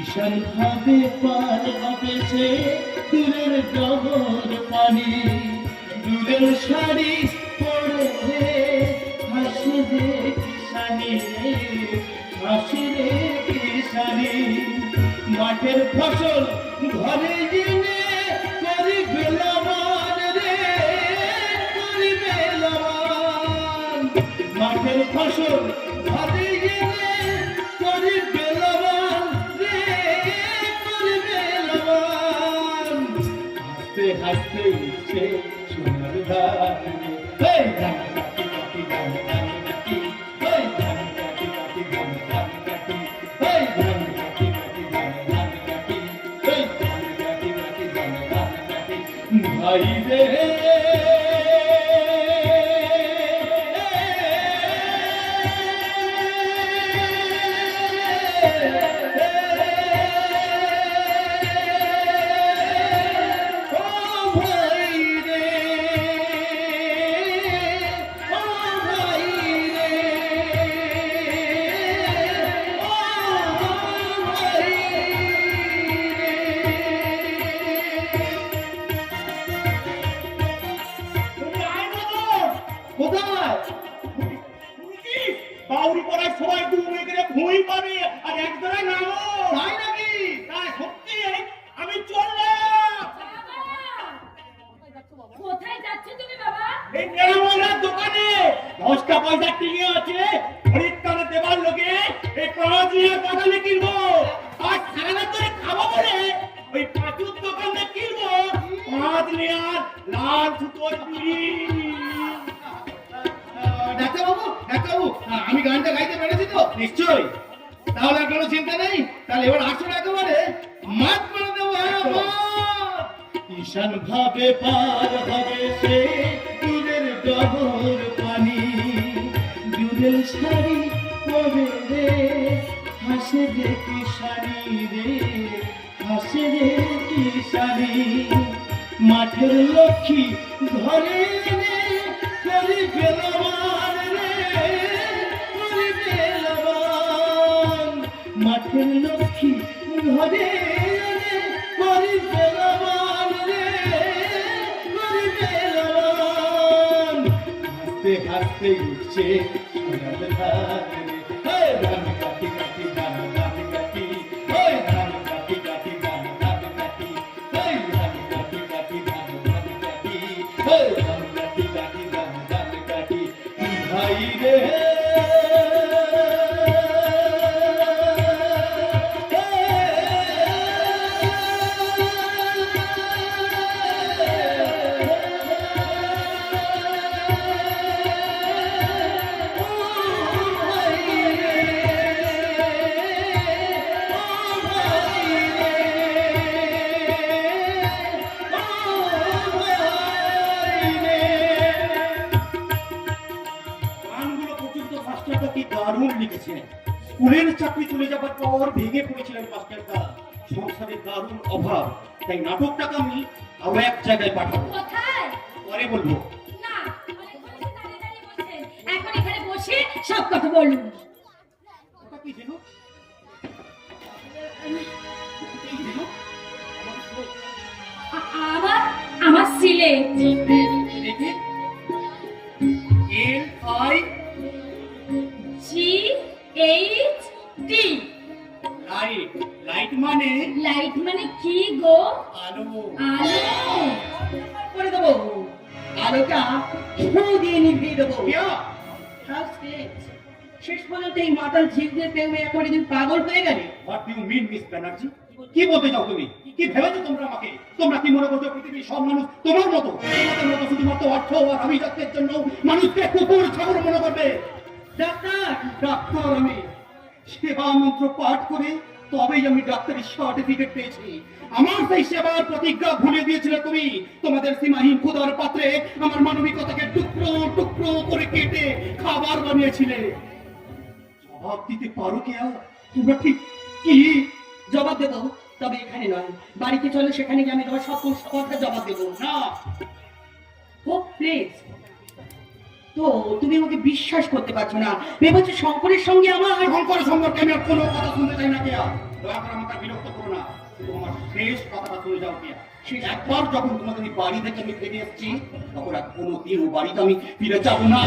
Speaker 4: ঈশান ভাবে পার হবে সে দূরের ডগর পানি, দূরের শাড়ি পরে রে হাসি রে কিষানি রে, হাসি রে কিষানি। মাঠের ফসল ঘরে এনে করি বেলামান রে, করি বেলামান। মাঠের ফসল ঘরে এনে করি বেলামান রে, করি বেলামান। হাসতে হাসতে উঠছে সোনার ধান রে, এই ধান কাটি কাটি ধান ধান কাটি, এই ধান কাটি কাটি ধান ধান কাটি, এই ধান কাটি কাটি ধান ধান কাটি, এই ধান কাটি কাটি ধান ধান কাটি। ভাই রে কোথায়?
Speaker 6: বাউরি পড়ার সবাই দু মেঘে ভুঁই পাবে আর এক ধরে নামো।
Speaker 4: তাই নাকি?
Speaker 6: তাই সত্যি আমি চললাম।
Speaker 5: কোথায় যাচ্ছ তুমি বাবা?
Speaker 6: এই মেরামলার দোকানে 10টা পয়সা টিকে আছে, খরিদ কানে দেবার লোকে এই পাঁচ নিয়ে বাগানে কিনবো, আর সারা ধরে খাবো বলে ওই পাঁচুর দোকানে কিনবো পাঁচ নেয়ার লাল সুতোর বিড়ি।
Speaker 4: ডাক্তারবাবু, ডাক্তারবাবু, আমি গানটা গাইতে পেরেছি তো? নিশ্চয়ই। তাহলে আর কোনো চিন্তা নেই, তাহলে এবার আসলে একেবারে মাত করে দেবো। হ্যাঁ, মাত। ঈশান ভাবে পার হবে সে দূরের ডগর পানি, দূরের শাড়ি পরে রে হাসে রে কিষানি রে, হাসে রে কিষানি। মাঠের লক্ষ্মী ঘরে এনে করি বেলামান রে, করি বেলামান। মাঠের লক্ষ্মী ঘরে এনে করি বেলামান রে, করি বেলামান। হাসতে হাসতে উঠছে সোনার ধান রে, এই ধান কাটি কাটি ধান ধান কাটি, এই ধান কাটি কাটি ধান ধান কাটি, এই ধান কাটি কাটি ধান ধান কাটি, এই ধান কাটি কাটি ধান ধান কাটি। ভাই রে
Speaker 6: করেছেন। স্কুলের চাকরি চলে যাবার পর ভেঙে পড়েছিলেন মাস্টারদা, সংসারের দারুণ অভাব, তাই নাটকটাকে আমি আরো এক জায়গায় পাঠাবো।
Speaker 7: কোথায়?
Speaker 6: পরে বলবো।
Speaker 7: না, অনেকক্ষণ ধরে দাঁড়িয়ে দাঁড়িয়ে বলছেন। এখন এখানে বসে সব কথা বলুন।
Speaker 6: ওটা কি যেন?
Speaker 7: আমার আমার সিলেট।
Speaker 6: দেখি LI
Speaker 7: GHT।
Speaker 6: লাইট। লাইট মানে
Speaker 7: লাইট মানে কি গো?
Speaker 6: আলো।
Speaker 7: আলো।
Speaker 2: করে দেবো আলোটা ফু দিয়ে নিভিয়ে দেবো।
Speaker 6: কিয়া?
Speaker 2: শেষ পর্যন্ত এই মাতাল ঝিঁকদের প্রেমে এখন এদিন পাগল হয়ে গেলে।
Speaker 6: What do you mean, Miss Banerjee? কি বলতে চাও তুমি? কি ভেবেছো তোমরা আমাকে? তোমরা কি মনে করছো পৃথিবীর সব মানুষ তোমার মতো? তোমাদের মতো শুধুমাত্র অর্থ আর আভিজাত্যের জন্য মানুষকে কুকুর ছাগল মনে করবে?
Speaker 2: ডাক্তার
Speaker 6: ডাক্তার আমি সেবা মন্ত্র পাঠ করে তবেই আমি ডাক্তারি সার্টিফিকেট পেয়েছি। আমার সেই সেবার প্রতিজ্ঞা ভুলে দিয়েছিলে তুমি। তোমাদের সীমাহীন ক্ষুধার পাত্রে আমার মানবিকতাকে টুকরো টুকরো করে কেটে খাবার বানিয়েছিলে। জবাব দিতে পারো কি আর? তোমরা ঠিক কি
Speaker 2: জবাব দেবো, তবে এখানে নয়, বাড়িতে চলো, সেখানে গিয়ে আমি তোমার সব কথা জবাব দেবো।
Speaker 6: না?
Speaker 2: ও প্লিজ। তো তুমি আমাকে বিশ্বাস করতে পারছো না, ভেবেছো শঙ্করের সঙ্গে আমার
Speaker 6: শঙ্কর সম্পর্কে আমি আর কোনো কথা শুনতে চাই না কেয়া। দয়া করে আমাকে বিরক্ত করো না। তোমার শেষ কথাটা শুনে যাও কেয়া। সেই একবার যখন তোমাদের এই বাড়ি থেকে আমি ফিরে এসেছি, তখন আর কোনোদিনও বাড়িতে আমি ফিরে যাবো না।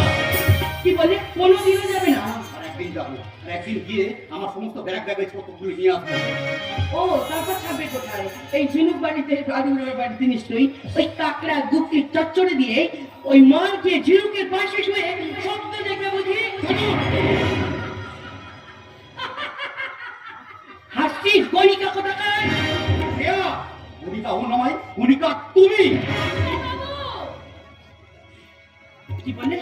Speaker 2: কি বলে কোনোদিনও যাবে না?
Speaker 6: আর একদিন যাবো, আর একদিন গিয়ে আমার সমস্ত ব্যাগ ব্যাগেজ পত্রগুলো নিয়ে আসবো।
Speaker 2: ও তারপর থাকবে কোথায়? এই ঝিনুক বাড়িতে, রাজুর বাড়িতে নিশ্চয়ই ওই কাকড়া গুপ্তির চচ্চড়ে দিয়ে ওই মারকে ঝিনুকের পাশে শুয়ে শব্দ দেখবে বুঝি? হাসছিস গণিকা কোথাকার?
Speaker 6: কেয়া? গণিকা ও নয়, গণিকা তুমি।
Speaker 2: কি বলে?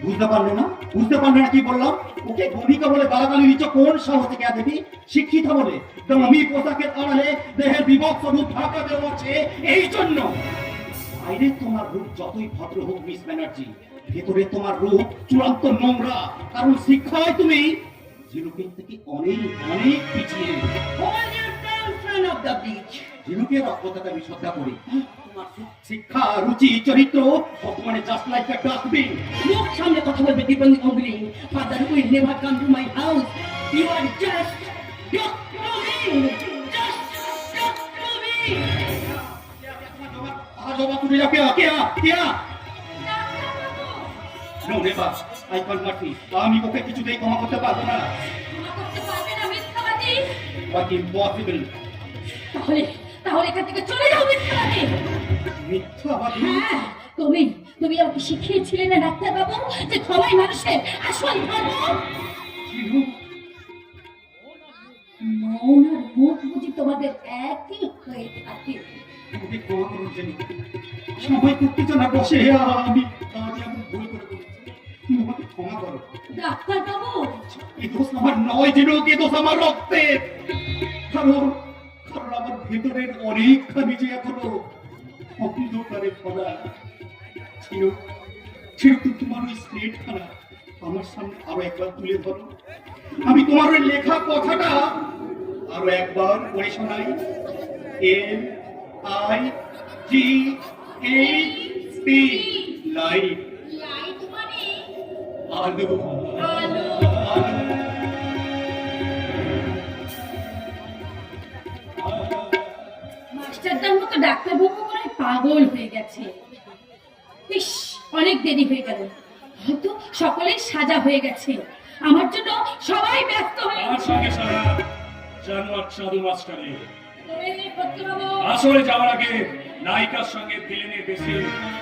Speaker 6: বুঝতে পারলে না? বুঝতে পারলে না কি বললাম? ওকে গণিকা বলে গালাগালি দিচ্ছ কোন সাহসে কেয়া দেবী? শিক্ষিতা বলে দামি পোশাকের আড়ালে দেহের বিভক্ত রূপ ঢাকা দেওয়া হচ্ছে এই জন্য। বাইরে তোমার রূপ যতই ভদ্র হোক মিস ব্যানার্জি, ভেতরে তোমার রূপ চূড়ান্ত নোংরা। কারণ শিক্ষায় তুমি ঝিনুকের থেকে অনেক অনেক পিছিয়ে।
Speaker 2: Hold your tongue, son of the bitch!
Speaker 6: ঝিনুকের অজ্ঞতাকে আমি শ্রদ্ধা করি। তোমার শিক্ষা, রুচি, চরিত্র বর্তমানে জাস্ট লাইক আ ডাস্টবিন।
Speaker 2: মুখ সামনে কথা বলবে দীপন অগ্নি। Father will never come to my house. You are just duck to me. Just duck to me.
Speaker 6: জবাব তুলে যাও কেয়া? কেয়া? কেয়া?
Speaker 7: ডাক্তারবাবু,
Speaker 6: No, never. I can't not be. আমি ওকে কিছুতেই ক্ষমা করতে পারবো না।
Speaker 7: ক্ষমা করতে পারবে না মিথ্যাবাদী?
Speaker 6: But impossible.
Speaker 7: তাহলে তাহলে এখান থেকে চলে যাও মিথ্যাবাদী।
Speaker 6: মিথ্যাবাদী?
Speaker 7: হ্যাঁ, তুমি তুমি আমাকে শিখিয়েছিলে না ডাক্তারবাবু যে ক্ষমাই মানুষের আসল ধর্ম।
Speaker 6: ঝিনুক,
Speaker 7: মৌন আর মুখ বুঝি তোমাদের একই হয়ে থাকে।
Speaker 6: আমাকে ক্ষমা করুন জেনি। সময় উত্তেজনা বসে আমি এমন ভুল করে ফেলেছি। তুমি আমাকে ক্ষমা করো।
Speaker 7: ডাক্তারবাবু,
Speaker 6: এই দোষ আমার নয় ঝিনুক, এই দোষ আমার রক্তের। কারণ কারণ আমার ভেতরের অনেকখানি যে এখনো অন্ধকারে ভরা। ঝিনুক, ঝিনুক, তোমার ওই স্লেট খানা আমার সামনে আরো একবার তুলে ধরো। আমি তোমার ওই লেখা কথাটা আরো একবার পড়ে শোনাই। LIGHT, light.
Speaker 7: লাইট মানে
Speaker 6: আলো।
Speaker 7: আলো। মাস্টারদার মতো ডাক্তারবাবু মনে হয় পাগল হয়ে গেছে। ইস, অনেক দেরি হয়ে গেল, হয়তো সকলেই সাজা হয়ে গেছে। আমার জন্য সবাই ব্যস্ত হয়ে
Speaker 6: তার সঙ্গে সারা জানোয়ার সাধু মাস্টারে
Speaker 7: বাবু,
Speaker 6: আসলে যাওয়ার আগে নায়িকার সঙ্গে ভিলেনের বেশি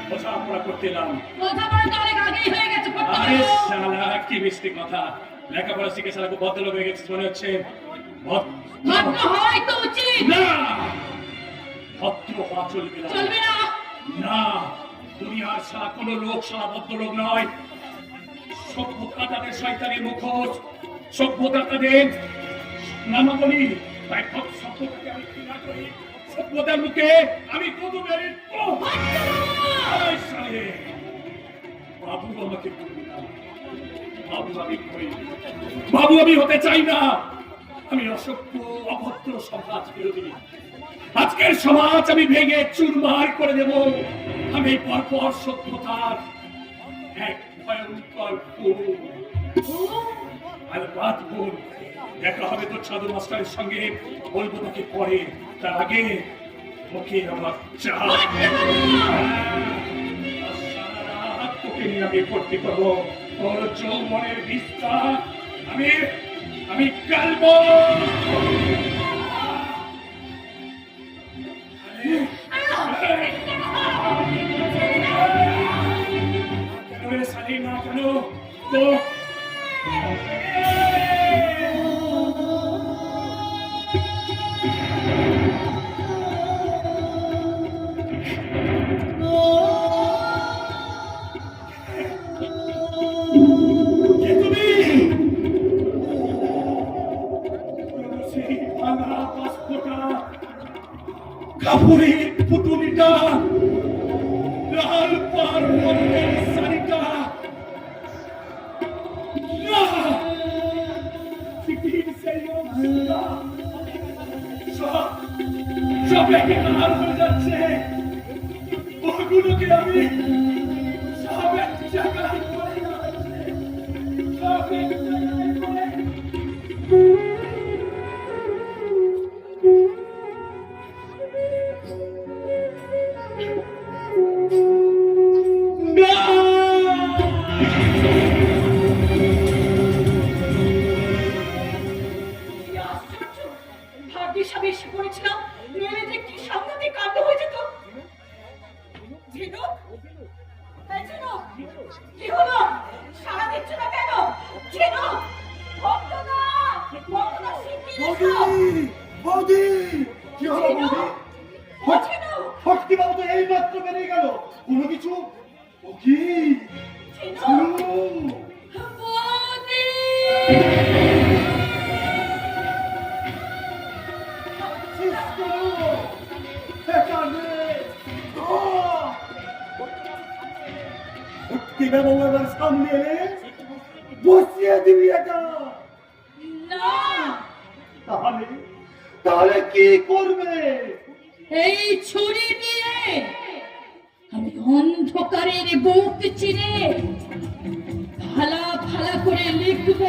Speaker 6: বোঝাপড়া করতে এলাম।
Speaker 7: বোঝাপড়া তো অনেক আগেই হয়ে গেছে।
Speaker 6: আরে শালা, কি মিষ্টি কথা। লেখাপড়া শিখে সারা খুব ভদ্রলোক হয়ে গেছিস মনে হচ্ছে।
Speaker 7: ভদ্র হওয়াই তো উচিত।
Speaker 6: না, ভদ্র হওয়া চলবে না।
Speaker 7: চলবে না?
Speaker 6: না, দুনিয়ার সারা কোনো লোক সারা ভদ্রলোক নয়। সভ্যতা তাদের শয়তানের মুখোশ, সভ্যতা তাদের নামাবলী। তাই সভ্যতাকে আমি ঘৃণা করি। সভ্যতার মুখে আমি কত বেড়ে বাবু আমাকে বলবি না।
Speaker 1: বাবু আমি হতে চাই না। আমি অসভ্য অভদ্র সমাজ বিরোধী। আজকের সমাজ আমি ভেঙে চুরমার করে দেব। আমি পরপর সভ্যতার এক ভয়ঙ্কর ফুল। আর বাদপুর দেখা হবে তোর সাধু মাস্টারের সঙ্গে, বলবো তাকে পরে, তার আগে ওকে আমার তোকে নিয়ে আমি ভর্তি করবো তোর যৌবনের বিস্তা। আমি কালবো। কেন সালি না কেন তো কাপুরের পুতুলিটা, লাল পার্বতের শাড়িটা, সব একে লাল হয়ে যাচ্ছে। ওগুলোকে আমি সব এক জায়গায় করে সব এক জায়গায় করে
Speaker 3: বৌদি কি হলো বৌদি? ভক্তি বাবু তো এই মাত্র বেরিয়ে গেল, কোনো কিছু ও কি সামনে এলে বসিয়ে দিবি এটা। তাহলে তাহলে কি করবে?
Speaker 7: এই ছুরি দিয়ে আমি অন্ধকারের বুক চিরে ভালা ভালা করে লিখব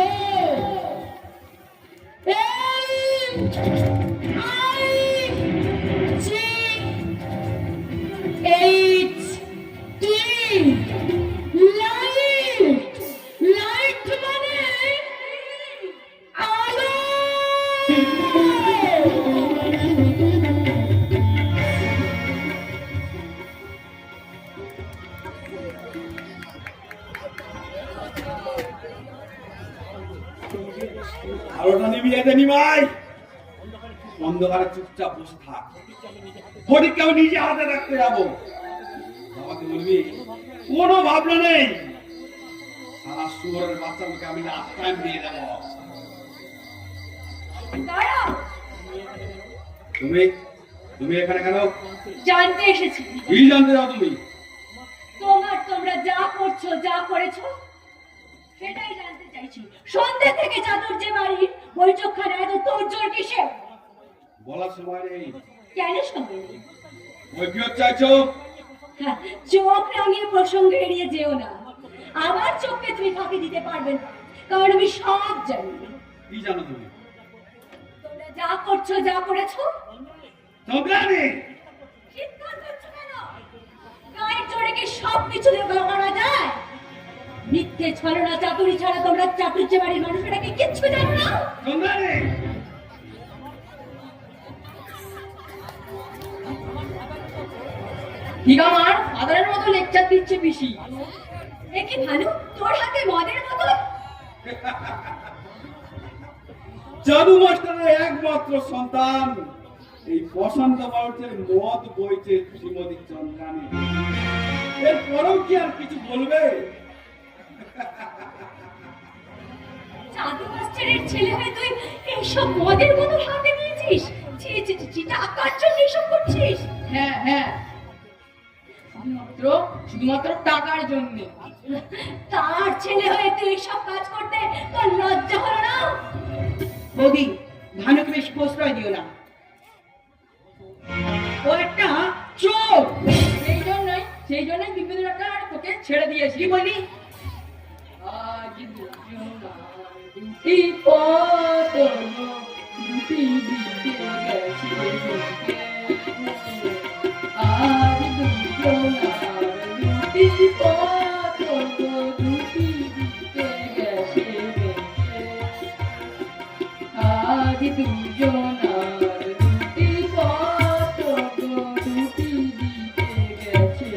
Speaker 7: লাইট মানে আলো।
Speaker 1: আলোটা নিভিয়ে দে নিমাই। অন্ধকারে চুপচাপ বসে থাক। ফটিককে আমি নিজে হাতে রাখতে যাবো। আমাকে বলবি কোনো ভাবনা নেই, সারা শুয়োরের বাচ্চাকে আমি লাস্ট টাইম দিয়ে দেবো। তুমি এখানে কেন?
Speaker 7: জানতে এসেছি।
Speaker 1: কি জানতে যাও তুমি?
Speaker 7: তোমরা যা করছো, যা করেছো সেটাই জানতে চাইছি। সন্ধ্যে থেকে চাদর যে বাড়ি বৈঠকখানে এত তোড়জোড় কিসে?
Speaker 1: বলার সময় নেই।
Speaker 7: কেন সঙ্গে নেই?
Speaker 1: ওই কি চাইছো?
Speaker 7: হ্যাঁ, চোখ রাঙিয়ে প্রসঙ্গ এড়িয়ে যেও না। আমার চোখকে তুমি ফাঁকি দিতে পারবে না, কারণ আমি সব জানি।
Speaker 1: কি জানো তুমি?
Speaker 7: তোমরা যা করছো, যা করেছো চিৎকার করছো কেন? গায়ের জোরে কি সব কিছু দিয়ে করা যায়? মিথ্যে ছলনা চাতুরি ছাড়া তোমরা চাতুর্য বাড়ির মানুষেরা কি কিচ্ছু জানো না?
Speaker 5: ঠিক আমার আদরের মতো লেকচার দিচ্ছে পিসি।
Speaker 7: এ কি ভানু, তোর হাতে মদের মতো?
Speaker 1: জাদু মাস্টারের একমাত্র সন্তান এই বসন্ত বাড়িতে মদ বইছে শ্রীমতী চন্দ্রানী। এরপরেও কি আর কিছু বলবে?
Speaker 7: জাদু মাস্টারের ছেলে হয়ে তুই এইসব মদের মতো হাতে নিয়েছিস? ছি ছি ছি, টাকার জন্য এসব করছিস?
Speaker 5: হ্যাঁ হ্যাঁ, শুধুমাত্র টাকার জন্য।
Speaker 7: তার ছেলে হয়ে তুই সব কাজ করতে তোর লজ্জা হলো না?
Speaker 2: বৌদি, ভানুকে বেশি প্রশ্রয় দিও না, ও একটা চোর।
Speaker 5: সেই জন্যই বিপিন ডাক্তার তোকে ছেড়ে দিয়েছি।
Speaker 2: কি বললি?
Speaker 5: আজ দুজনা দুটি পথ দুটি দিকে গেছে, আজ দুজনা দুটি পথ দুটি দিকে গেছে, আজ দুজনা দুটি পথ দুটি দিকে গেছে।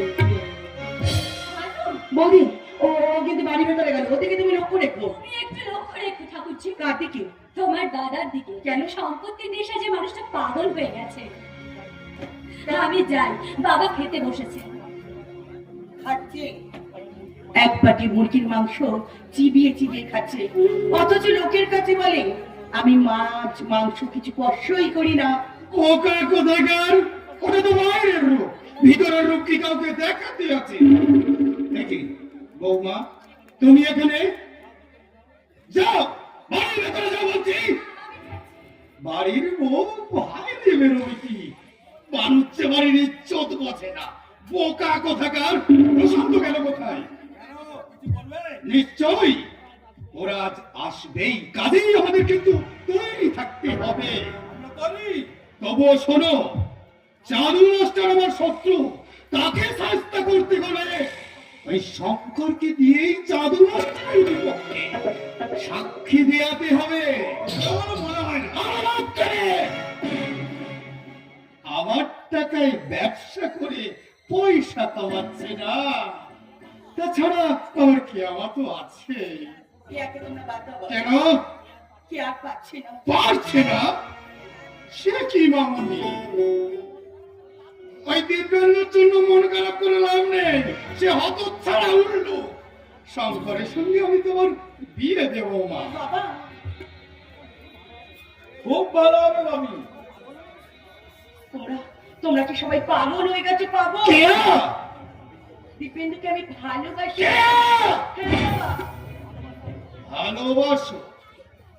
Speaker 2: বৌদি, ও কিন্তু বাড়ির ভেতরে গেল, ওদিকে তুমি লক্ষ্য রেখো।
Speaker 7: তুমি একটু লক্ষ্য রেখো ঠাকুরজি।
Speaker 2: কার দিকে?
Speaker 7: তোমার দাদার দিকে। কেন? সম্পত্তির নেশা যে মানুষটা পাগল হয়ে গেছে। তা আমি যাই, বাবা খেতে বসেছে।
Speaker 2: এক বাটি মুরগির মাংস চিবিয়ে চিবিয়ে খাচ্ছে, অথচ লোকের কাছে বলে আমি মাছ মাংস কিছু স্পর্শই করি না।
Speaker 4: ওকা কোথাকার, ওটা তো বাইরের রূপ, ভিতরের রূপ কি কাউকে দেখাতে আছে? দেখি বৌমা, তুমি এখানে যাও, বাড়ির ভেতরে যাও বলছি। বাড়ির বউ বাইরে বেরোবে কি? বানুচ্ছে বাড়ির ইজ্জত বসে না, বোকা কোথাকার। প্রশান্ত গেল কোথায়? নিশ্চয়ই ওরা আজ আসবেই, কাজেই আমাদের কিন্তু তৈরি থাকতে হবে। তবুও শোনো, চাঁদু মাস্টার আমার শত্রু, তাকে শাস্তা করতে গেলে ওই শঙ্করকে দিয়েই চাঁদু মাস্টারের বিপক্ষে সাক্ষী দেয়াতে হবে। আমার মনে হয় না আমার টাকায় ব্যবসা করে পয়সা কামাচ্ছে না, তাছাড়া আমার কি আমার তো আছে। কেন
Speaker 2: কি আর পাচ্ছি না?
Speaker 4: পারছে না? সে কি মামুনি? ওই দিব্যের জন্য মন খারাপ করে লাভ নেই, সে হতচ্ছাড়া উল্টো। শঙ্করের সঙ্গে আমি তোমার বিয়ে দেব মা।
Speaker 2: বাবা,
Speaker 1: খুব ভালো হবে মামি।
Speaker 2: তোমরা কি সবাই পাগল হয়ে গেছে? পাগল?
Speaker 4: কেয়া?
Speaker 2: দীপেন্দুকে আমি ভালোবাসি।
Speaker 4: কেয়া?
Speaker 2: হ্যাঁ বাবা।
Speaker 4: ভালোবাসো?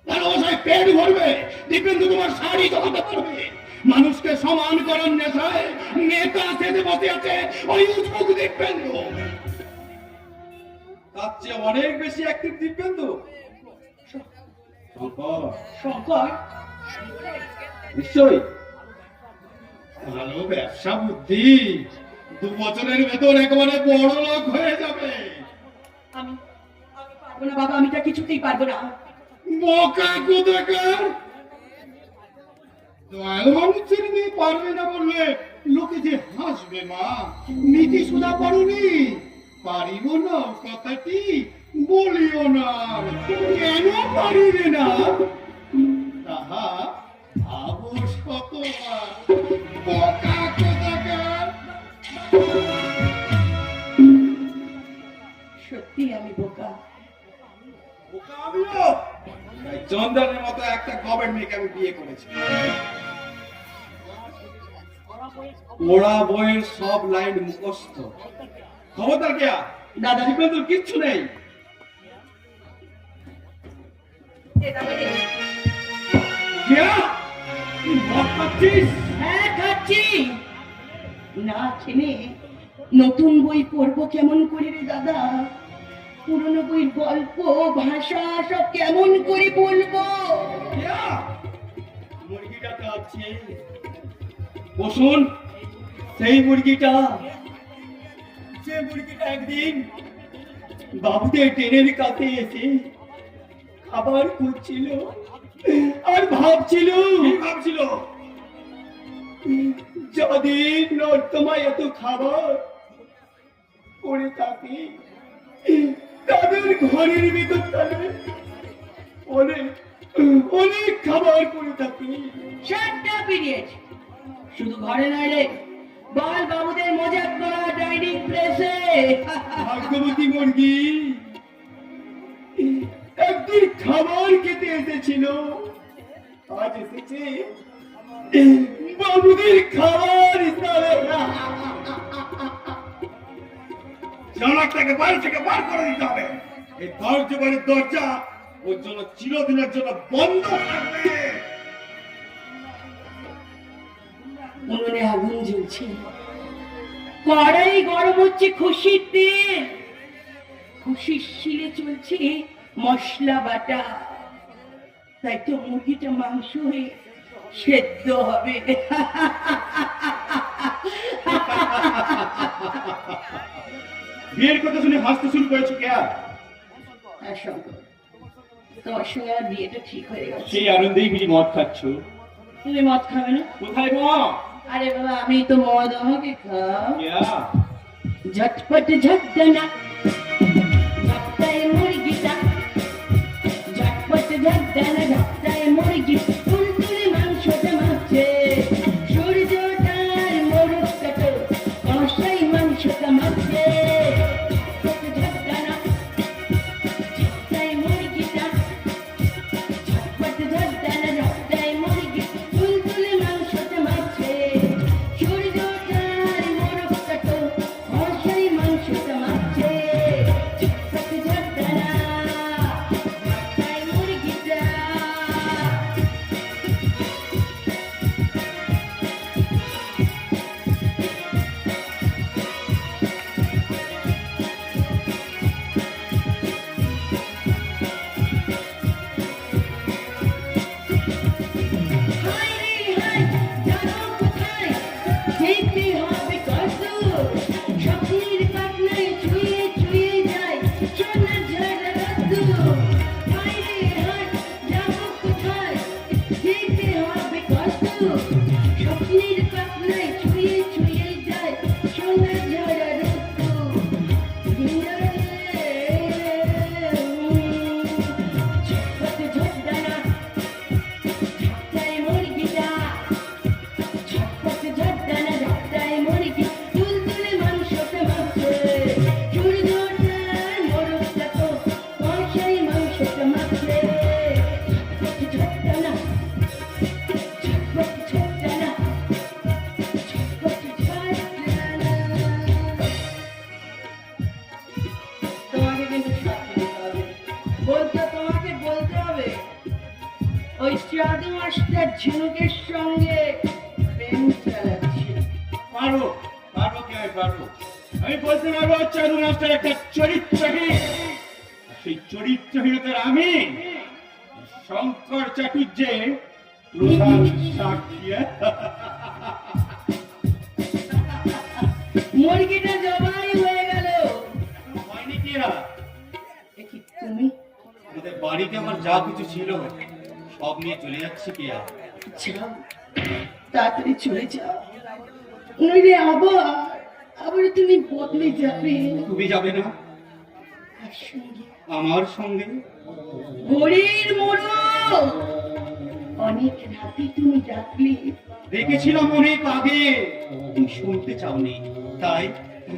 Speaker 4: ভালোবাসায় পেট ভরবে, দীপেন্দু তোমার শাড়ি জমাতে পারবে। মানুষকে সমান করার নেশায় নেতা সেজে বসে আছে ওই উৎসুক দীপেন্দু।
Speaker 1: তার চেয়ে অনেক বেশি অ্যাক্টিভ দিব্যেন্দু।
Speaker 2: শঙ্কর,
Speaker 1: নিশ্চয়ই
Speaker 4: ভালো ব্যবসা বুদ্ধি, 2 বছরের ভেতর একেবারে বড় লোক হয়ে যাবে।
Speaker 2: আমি পারবো না বাবা, আমি তা কিছুতেই পারবো না।
Speaker 4: বোকা কোথাকার, দয়াল মানুষের মেয়ে পারবে না বললে লোকে যে হাসবে মা। নীতি সুধা পারোনি, পারিব না কথাটি বলিও না। কেন পারিবে না তাহা আবশ কতবার। বোকা কোথাকার।
Speaker 2: সত্যি আমি বোকা।
Speaker 1: বোকা আমিও। তাই চন্দনের মতো একটা গবের মেয়েকে আমি বিয়ে করেছি। ওরা বইয়ের সব লাইন মুখস্থ। খবরদার কেয়া,
Speaker 2: দাদা,
Speaker 1: দিব্যেন্দুর কিচ্ছু নেই। কেয়া, তুই মদ খাচ্ছিস?
Speaker 2: হ্যাঁ খাচ্ছি। না খেলে নতুন বই পড়বো কেমন করে রে দাদা? পুরনো বইয়ের গল্প ভাষা সব কেমন করে বলবো?
Speaker 1: কেয়া, মুরগিটা খাচ্ছে। বসুন, সেই মুরগিটা, যে মুরগিটা একদিন বাবুদের ট্রেনের কাছে এসে খাবার খুঁজছিল আর ভাবছিল যাদের নর্দমায় এত খাবার পড়ে থাকে তাদের ঘরের ভিতর তাহলে অনেক অনেক খাবার পড়ে থাকে।
Speaker 2: চারটা পিরিয়ড শুধু ঘরে নয় রে, বল বাবুদের মজা করা ডাইনিং প্লেসে।
Speaker 1: ভাগ্যবতী মুরগি একদিন খাবার খেতে এসেছিল, আজ এসেছে বাবুদের খাবার হিসাবে। জানাটাকে বাড়ি থেকে বার করে দিতে হবে। এই বাড়ির দরজা ওর জন্য চিরদিনের জন্য বন্ধ থাকবে।
Speaker 2: উনুনে আগুন জ্বলছে, কড়াই গরম হচ্ছে খুশির তেল, খুশির শিলে চলছে মশলা বাটা, তাই তো মুরগিটা মাংস হয়ে সেদ্ধ হবে।
Speaker 1: বিয়ের কথা শুনে হাসতে শুরু করেছো কে?
Speaker 2: হ্যাঁ শঙ্কর, তোমার সঙ্গে আমার বিয়েটা ঠিক হয়ে গেছে।
Speaker 1: সেই আনন্দেই বুঝি মদ খাচ্ছ?
Speaker 2: তুমি মদ খাবে না?
Speaker 1: কোথায় মদ?
Speaker 2: আরে বাবা, আমি তো মদ, আমাকে খাও।
Speaker 1: কেয়া?
Speaker 2: ঝটপট ঝটনা ঝটকায় মুরগিটা, ঝটপট ঝটনা ঝটকায় মুরগি, তুলতুলে মাংসটা মাখছে, সূর্যটার মোরগ কাটো কষাই মাংসটা মাখছে। ঝটপট ঝটনা ঝটকায় মুরগিটা, ঝটপট ঝটনা ঝটকায় মুরগি, তুলতুলে মাংসটা মাখছে, সূর্যটার মোরগ কাটো কষাই মাংসটা মাখছে। ঝটপট ঝটনা ঝটকায় মুরগিটা। হায় রে হায়, জানো কোথায় যেতে হবে কত, স্বপ্নের পাখনায় ছুঁয়ে ছুঁয়ে যায় সোনার ঝাড়া রোদ্দুর। হায় রে হায়, জানো কোথায় যেতে হবে কত, স্বপ্নের পাখনায় ছুঁয়ে ছুঁয়ে যায় সোনার ঝাড়া রোদ্দুর। ঝটপট ঝটনা ঝটকায় মুরগিটা, ঝটপট ঝটনা ঝটকায় মুরগি, তুলতুলে মাংসটা মাখছে, সূর্যটার মোরগটা তো কষাই মাংসটা মাখছে। ঝটপট ঝটনা ঝটপট ঝটনা ঝটপট ঝটনা। তোমাকে কিন্তু সাথে নিতে হবে, তোমাকে বলতে হবে ওই সাধু মাস্টার ঝিনুকের সঙ্গে প্রেম চালাচ্ছে।
Speaker 1: পারো পারো কে? আমি পারবো, আমি বলতে পারবো চারু মাস্টার একটা চরিত্রহীন। আর সেই চরিত্রহীনতার আমি শঙ্কর চাটুর্যে প্রধান সাক্ষী।
Speaker 2: মুরগিটা জবাই হয়ে গেল।
Speaker 1: হয়নি কিয়া?
Speaker 2: এ কি তুমি?
Speaker 1: আমাদের বাড়িতে আমার যা কিছু ছিল সব নিয়ে চলে যাচ্ছে কিয়া।
Speaker 2: যাও, তাড়াতাড়ি চলে যাও, নইলে আবার তুমি বদলে যাবে।
Speaker 1: তুমি যাবে না
Speaker 2: আর সঙ্গে
Speaker 1: আমার সঙ্গে?
Speaker 2: গরির মোড়ক অনেক রাতে তুমি ডাকলে,
Speaker 1: দেখেছিলাম অনেক আগে, তুমি শুনতে চাওনি, তাই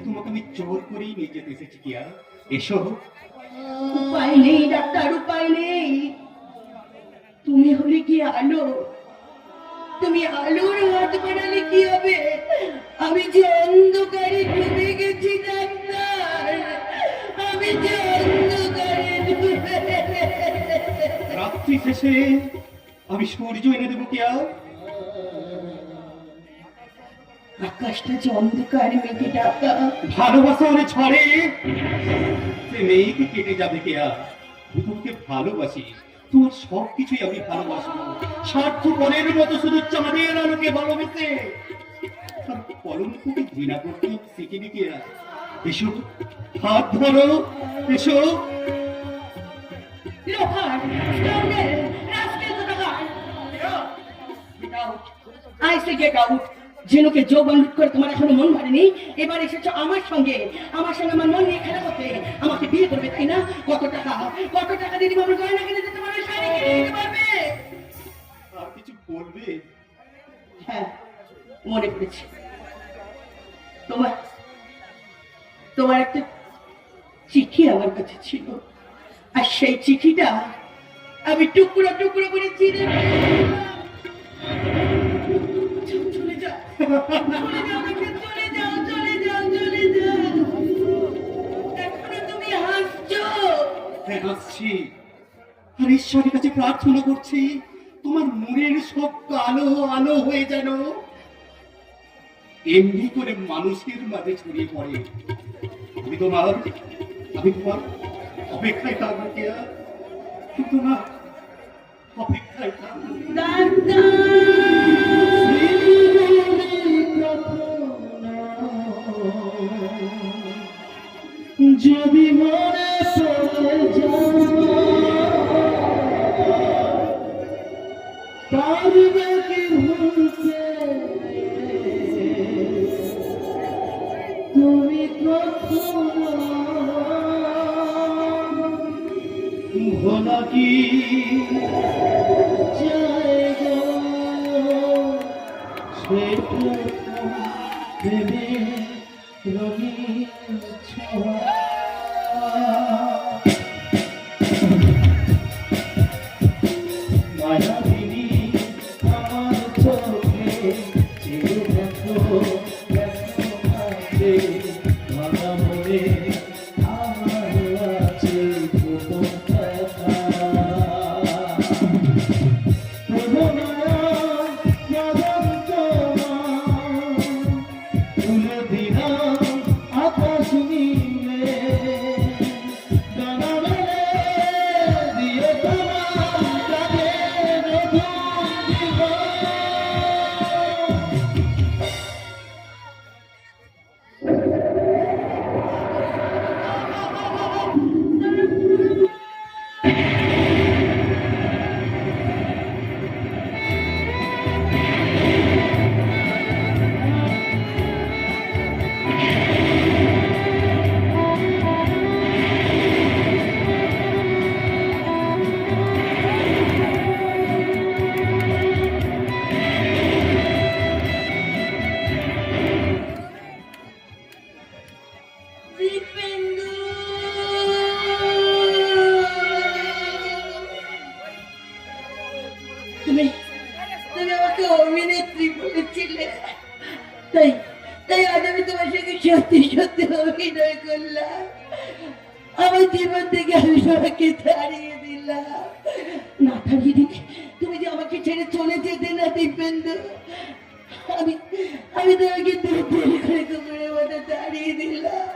Speaker 1: তোমাকে আমি জোর করেই নিয়ে যেতে এসেছি কিয়া। এসো।
Speaker 2: উপায় নেই ডাক্তার, উপায় নেই। তুমি হলে কি আলো, তুমি আলোর হাত বাড়ালে কি হবে? আমি যে অন্ধকারে ডুবে গেছি ডাক্তার, আমি যে অন্ধকারে ডুবে।
Speaker 1: রাত্রি শেষে আমি সূর্য এনে দেবো কিয়া।
Speaker 2: আকাশটা যে অন্ধকার মেঘে ঢাকা,
Speaker 1: ভালোবাসা অনেক ছড়ে, সে মেয়েকে কেটে যাবে কেয়া। আমি তোমাকে ভালোবাসি, তোমার সবকিছুই আমি ভালোবাসবো। স্বার্থপরের মতো শুধু চাঁদের আলোকে ভালোবেসে কলঙ্ককে ঘৃণা করতে শিখিনি কেয়া। এসো, হাত ধরো, এসো।
Speaker 2: লোহার স্কাউন্ডার, রাস্কেল কোথাকার। Get out! I say get out! ঝিনুকে যৌবন লুট করে তোমার এখনো মন ভরেনি, এবার এসেছো আমার সঙ্গে আমার মন নিয়ে খেলা করতে। আমাকে বিয়ে করবে তাই না? কত টাকা দিদি বাবুর গয়না কিনে দিতে পারবে, শাড়ি কিনে দিতে পারবে?
Speaker 1: আর কিছু বলবে?
Speaker 2: হ্যাঁ, মনে পড়েছে, তোমার একটা চিঠি আমার কাছে ছিল, আর সেই চিঠিটা আমি টুকরো টুকরো করে চিড়ে চলে যাও, চলে যাও, চলে যাও, চলে যাও, চলে যাও।
Speaker 4: মনে হাসছি আর ঈশ্বরের কাছে প্রার্থনা করছি তোমার মনের সব কালো আলো হয়ে যেন এমনি করে মানুষের মাঝে ছড়িয়ে পড়ে। আমি তোমার অপেক্ষায় থাকবো কেয়া, তোমার অপেক্ষায় থাকবো।
Speaker 3: যদি মনে পড়ে পারবে কি ভুলতে তুমি কখনো ভোলা কি জায়গা সেটা ভেবে রঙিন ছোঁয়া মায়াবিনী আমার চোখে চির দেখো দেখো আছে ভাঙা মনে আমার আছে গোপন কথা তুলে দিলাম আকাশ নীলে ডানা মেলে দিয়ে তোমার কাছে নতুন জীবন। তুমি তুমি আমাকে অভিনেত্রী বলেছিলে, তাই তাই আজ আমি তোমার সঙ্গে সত্যি সত্যি অভিনয় করলাম। আমার জীবন থেকে আমি তোমাকে তাড়িয়ে দিলাম। না তাড়িয়ে দিলে তুমি যে আমাকে ছেড়ে চলে যেতে না দিব্যেন্দু, আমি আমি তোমাকে দূর করে কুকুরের মতো তাড়িয়ে দিলাম।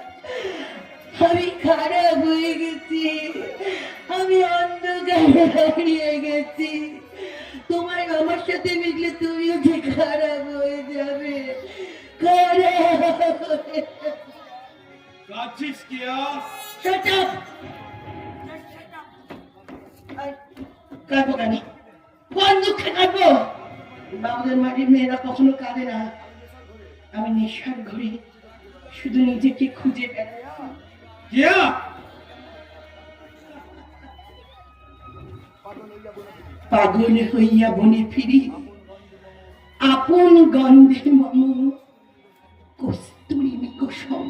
Speaker 3: আমি খারাপ হয়ে গেছি, আমি অন্ধকারে হারিয়ে গেছি। তোমার আমার সাথে মিশলে তুমিও যে খারাপ হয়ে যাবে, খারাপ হয়ে
Speaker 1: কাঁদছিস কিয়া?
Speaker 3: Shut up! কাঁদবো কেন? কোন দুঃখে কাঁদবো? বাবুদের মাটির মেয়েরা কখনো কাঁদে না। আমি নেশার ঘরে শুধু নিজেকে খুঁজে বেড়াই।
Speaker 1: কিয়া?
Speaker 3: পাগল হইয়া বনে ফিরি, আপন গন্ধে মম কস্তুরী নিকষম।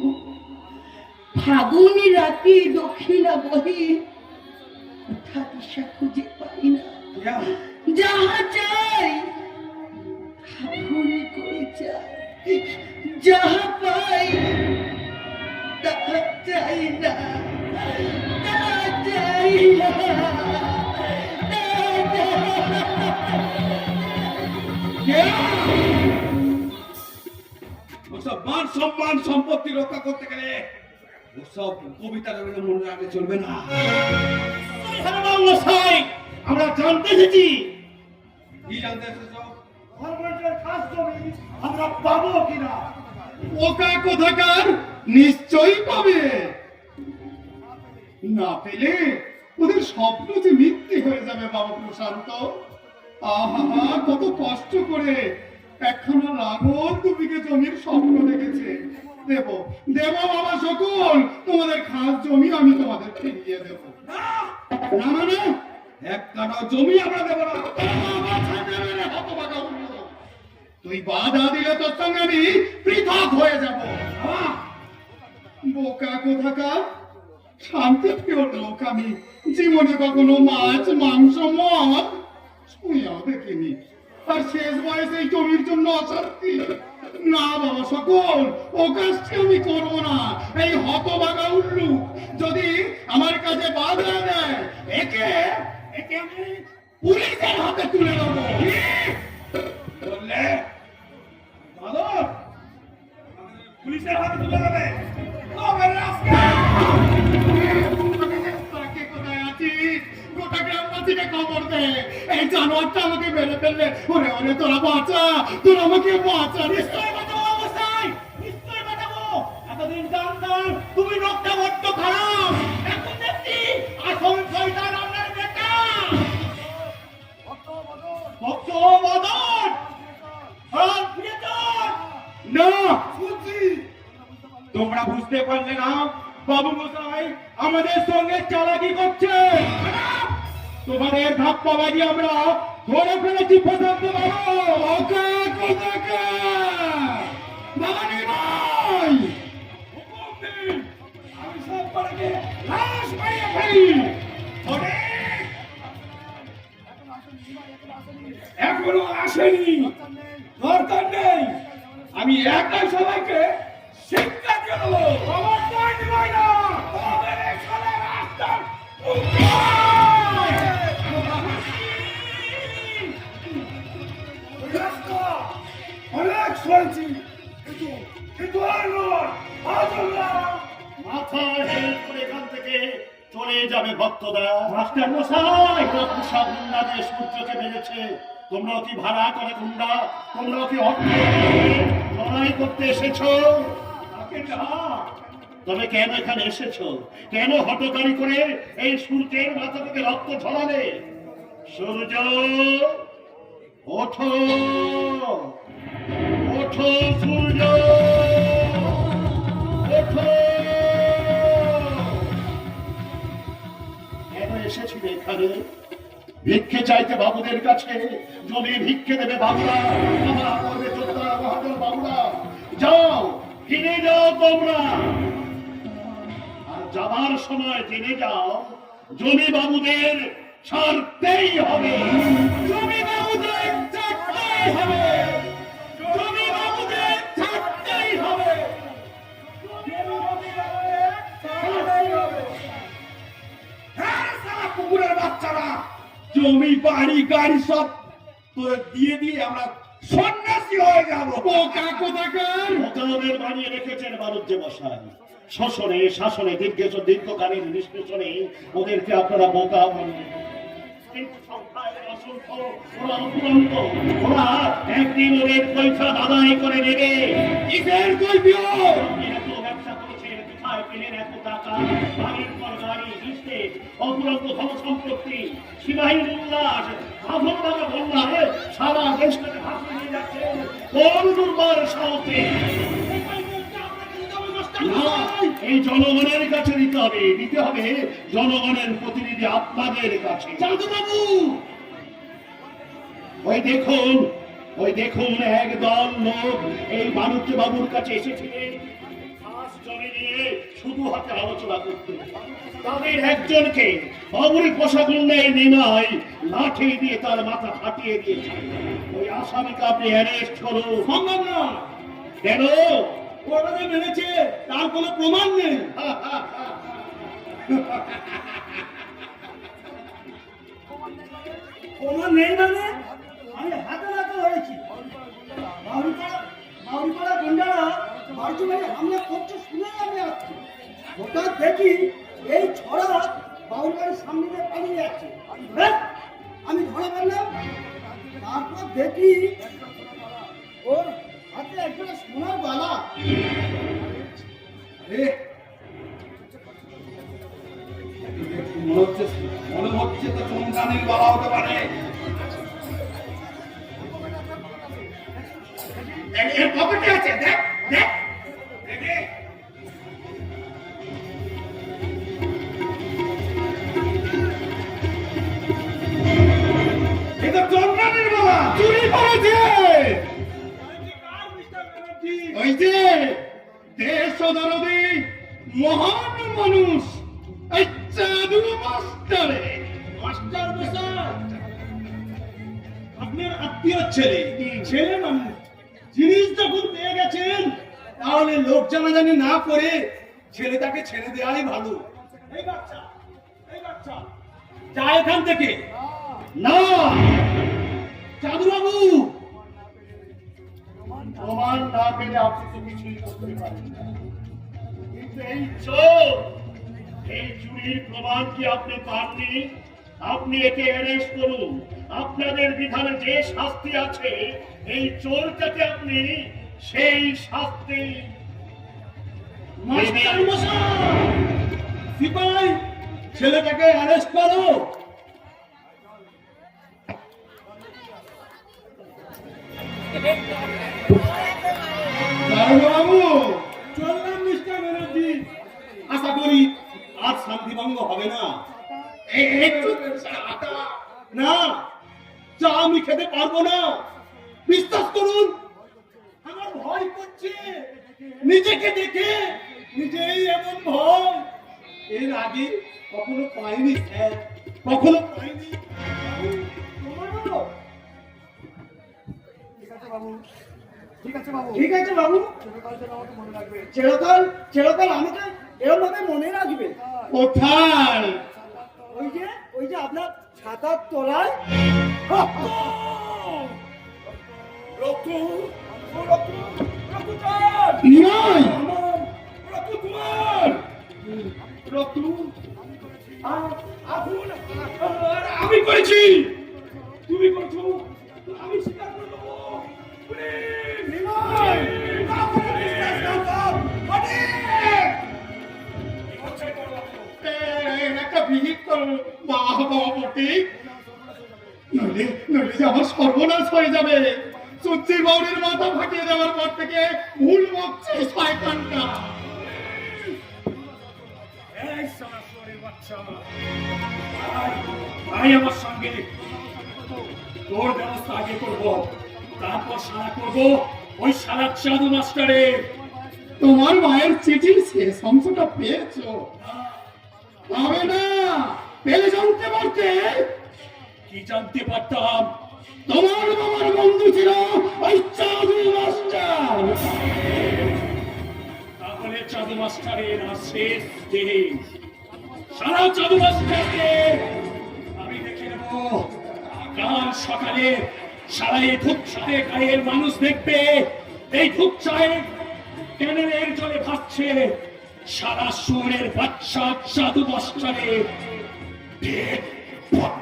Speaker 3: ফাগুনি রাতে দক্ষিণা বহে, কোথা দিশা খুঁজে পাই না।
Speaker 1: কিয়া?
Speaker 3: যাহা চাই তাহা ভুল করে চাই, যাহা পাই তাহা চাই না, তাহা চাই না, তাহা চাই না।
Speaker 1: কিয়া? ওসব মান সম্মান সম্পত্তি রক্ষা করতে গেলে ওসব কবিতা মনে রাখলে চলবে না।
Speaker 6: আমরা জানতে এসেছি
Speaker 1: কি জানতে এসেছ?
Speaker 6: গভর্নমেন্টের খাস জমি আমরা পাবো কিনা।
Speaker 4: ওকা কোথাকার নিশ্চয়ই পাবে, না পেলে ওদের স্বপ্ন যে মিথ্যে হয়ে যাবে। বাবা প্রশান্ত, আহা কত কষ্ট করে একখানা লাগোর দুবিঘে জমির স্বপ্ন দেখেছে। দেব দেব বাবা সকল, তোমাদের খাস জমি আমি তোমাদের ফিরিয়ে দেব। না মানে
Speaker 1: এক কাটা জমি আমরা দেবো না।
Speaker 4: তুই বাধা দিলে তোর সঙ্গে আমি পৃথক হয়ে যাব। বোকা কোথাকার, শান্তি প্রিয় লোক আমি, জীবনে কখনো মাছ মাংস মদ ছুঁয়াও দেখিনি। আর শেষ বয়সে এই জমির জন্য অশান্তি। না বাবা সকল, ও কাজটি আমি করবো না। এই হতভাগা উল্লু যদি আমার কাছে বাধা দেয়, একে একে আমি পুলিশের হাতে তুলে দেবো।
Speaker 1: বললে বাদর পুলিশের হাতে তুলে দেবে? তবে রাস্তায়
Speaker 4: তাকে কোথায় আছিস? গোটা গ্রামবাসীকে খবর দে, এই জানোয়ারটা আমাকে মেরে ফেললে। ওরে ওরে, তোরা বাঁচা, তোরা আমাকে বাঁচা।
Speaker 6: নিশ্চয় বাঁচাবো অবস্থায়, নিশ্চয় বাঁচাবো। এতদিন জানতাম তুমি লোকটা বড্ড খারাপ, এখন দেখছি আসল শয়তান আপনার বেটা। ভক্ত মদন, হাত ফিরে যান।
Speaker 1: না শুনছি, তোমরা বুঝতে পারলে না বাবু মশাই আমাদের সঙ্গে চালাকি করছে। তোমাদের ধাপ্পাবাজি আমরা ধরে ফেলেছি প্রশান্ত বাবু। ওকে কোথাকে বাগানে নয়, হুকুম দিন, আমি সব পাড়াকে লাশ মারিয়ে ফেলি। অনেক এখনো আসেনি, দরকার নেই, আমি একাই সবাইকে শিক্ষা দিয়ে দেবো। খবরদার নিবাই না, তবে এই শালা রাস্তার অনেক শুনেছি, কিন্তু আর নয়, আজ আমরা
Speaker 6: মাথায় হেল্প করে এখান থেকে চলে যাবে ভক্তদা। মাস্টার মশাই, পোশাক গুন্ডাদের সূর্যকে মেরেছে। তোমরা কি ভাড়া করে গুন্ডা? তোমরা কি অর্থ লড়াই করতে এসেছো? তাকে না। তবে কেন এখানে এসেছো? কেন হটকারি করে এই সূর্যের মাথা থেকে রক্ত ঝরালে? সূর্য ওঠো, ওঠো সূর্য, ওঠো। কেন এসেছিলে এখানে? ভিক্ষে চাইতে বাবুদের কাছে? জমি ভিক্ষে দেবে বাবুরা, আমার করবে যোদ্ধা বাহাদুর বাবুরা। যাও, কিনে যাও তোমরা। আর যাবার সময় জেনে যাও, জমি বাবুদের ছাড়তেই হবে। জমি বাবুদের ছাড়তেই হবে। জমি বাবুদের ছাড়তেই হবে।
Speaker 1: হ্যাঁ শালা কুকুরের বাচ্চারা, জমি বাড়ি গাড়ি সব তোর দিয়ে দিয়ে আমরা সন্ন্যাসী হয়ে যাবো।
Speaker 4: বোকা কোথাকার!
Speaker 6: মোকাবের বানিয়ে রেখেছেন বাণিজ্য মশাই। শোষণে শাসনে দীর্ঘকালীন নিষ্পেষণে ওদেরকে আপনারা বোকা বানিয়ে কিন্তু সংখ্যায় অসংখ্য, ওরা অপুরন্ত। ওরা একদিন ওদের পয়সা আদায় করে নেবে।
Speaker 1: কিসের কৈফিয়ত?
Speaker 6: এত ব্যবসা করেছেন, কোথায় পেলেন এত টাকা? বাড়ির পর বাড়ি, বিস্টেট, অপুরন্ত ধন সম্পত্তি, সীমাহীন উল্লাস, ভাবন টাকা বন্যায় সারা দেশটাকে ভাসিয়ে নিয়ে যাচ্ছেন কোন দুর্বার সাহসে? এই জনগণের কাছে দিতে হবে, দিতে হবে জনগণের প্রতিনিধি আপনাদের কাছে।
Speaker 4: বাবু,
Speaker 6: ওই দেখুন একদল লোক এই বাণিজ্য বাবুর কাছে এসেছিলেন খাস জমি নিয়ে শুধু হাতে আলোচনা করতে। তাদের একজনকে বাবুর পোশাকুন্ডায় নিমাই লাঠি দিয়ে তার মাথা ফাটিয়ে দিয়েছে। ওই আসামিকে আপনি অ্যারেস্ট করুন।
Speaker 1: সম্ভব না,
Speaker 6: কেন?
Speaker 1: ওরা যে মেরেছে তার কোনো প্রমাণ নেই।
Speaker 3: প্রমাণ নেই মানে? আমি হাতে হাতে হয়েছি। বাউরিপাড়া গুন্ডারা বাড়িতে বাড়ি হামলা করছে শুনে আমি আসছি। হঠাৎ দেখি এই ছড়া বাউরিপাড়ার সামনে দিয়ে পালিয়ে যাচ্ছে। হ্যাঁ, আমি ধরা পড়লাম। তারপর দেখি ওর হাতে একটা সোনার বালা।
Speaker 1: মনে হচ্ছে তো চমকানির বাবা হতে পারে। এর পকেটে আছে, দেখ দেখ দেখে। এটা চমকানির বাবা চুরি করেছে।
Speaker 4: ওই যে দেশ দরদি মহান মানুষ, এই চাঁদু মাস্টারে।
Speaker 1: মাস্টার মশাই, আপনার আত্মীয় ছেলে, ছেলে মানুষ,
Speaker 4: জিনিস যখন পেয়ে গেছেন তাহলে লোক জানাজানি না করে ছেলেটাকে ছেড়ে দেওয়াই ভালো। এই বাচ্চা, যা এখান থেকে। না জাদুবাবু, প্রমাণ না পেলে আপনি তো কিছুই করতে পারেন না।
Speaker 6: কিন্তু এই চোর, এই চুরির প্রমাণ কি আপনি পাননি? আপনি একে অ্যারেস্ট করুন। আপনাদের বিধানে যে শাস্তি আছে, এই চোরটাকে আপনি সেই শাস্তি
Speaker 4: মাস্টার মশাই, সিপাই, ছেলেটাকে অ্যারেস্ট করো। বাবু, চললাম মিস্টার ব্যানার্জি। আশা করি আজ শান্তিভঙ্গ হবে না। একটু না, চা আমি খেতে পারবো না। বিশ্বাস করুন, আমার ভয় করছে। নিজেকে দেখে নিজেই এমন ভয়। এর আগে কখনো পাইনি স্যার, কখনো পাইনি।
Speaker 3: ঠিক আছে বাবু, চিরকাল আমাকে এরকম ভাবে মনে রাখবে।
Speaker 4: কোথায়?
Speaker 3: ওই যে আপনার ছাতার তলায়।
Speaker 4: নয়,
Speaker 1: আমি করেছি, তুমি করছো, আমি স্বীকার করে নেবো।
Speaker 4: একটা বিহিত বাবা বটে, নইলে যে আমার সর্বনাশ হয়ে যাবে। সত্যি বাউরের মাথা ফাটিয়ে দেওয়ার পর থেকে ভুল বকছে শয়তানটা।
Speaker 1: এই সরাসরি বাচ্চা, আয় আমার সঙ্গে। তোর ব্যবস্থা আগে করবো, তারপর সারা করবো ওই সারা চাঁদু মাস্টারে।
Speaker 4: তোমার মায়ের চিঠির শেষ অংশটা পেয়েছো? পাবে না, পেলে জানতে পারতে।
Speaker 1: কি জানতে পারতাম?
Speaker 4: তোমার বাবার বন্ধু ছিল ওই চাঁদু মাস্টার।
Speaker 1: তাহলে চাঁদু মাস্টারের আর শেষ দিন। সারা চাঁদু মাস্টারকে আমি দেখে নেব। কাল সকালে সারা এই ধূপচায়ে গায়ের মানুষ দেখবে, এই ধূপচায়ে ক্যানেলের জলে ভাসছে সারা সুরের বাচ্চা চাঁদু মাস্টারের পেট ভরা।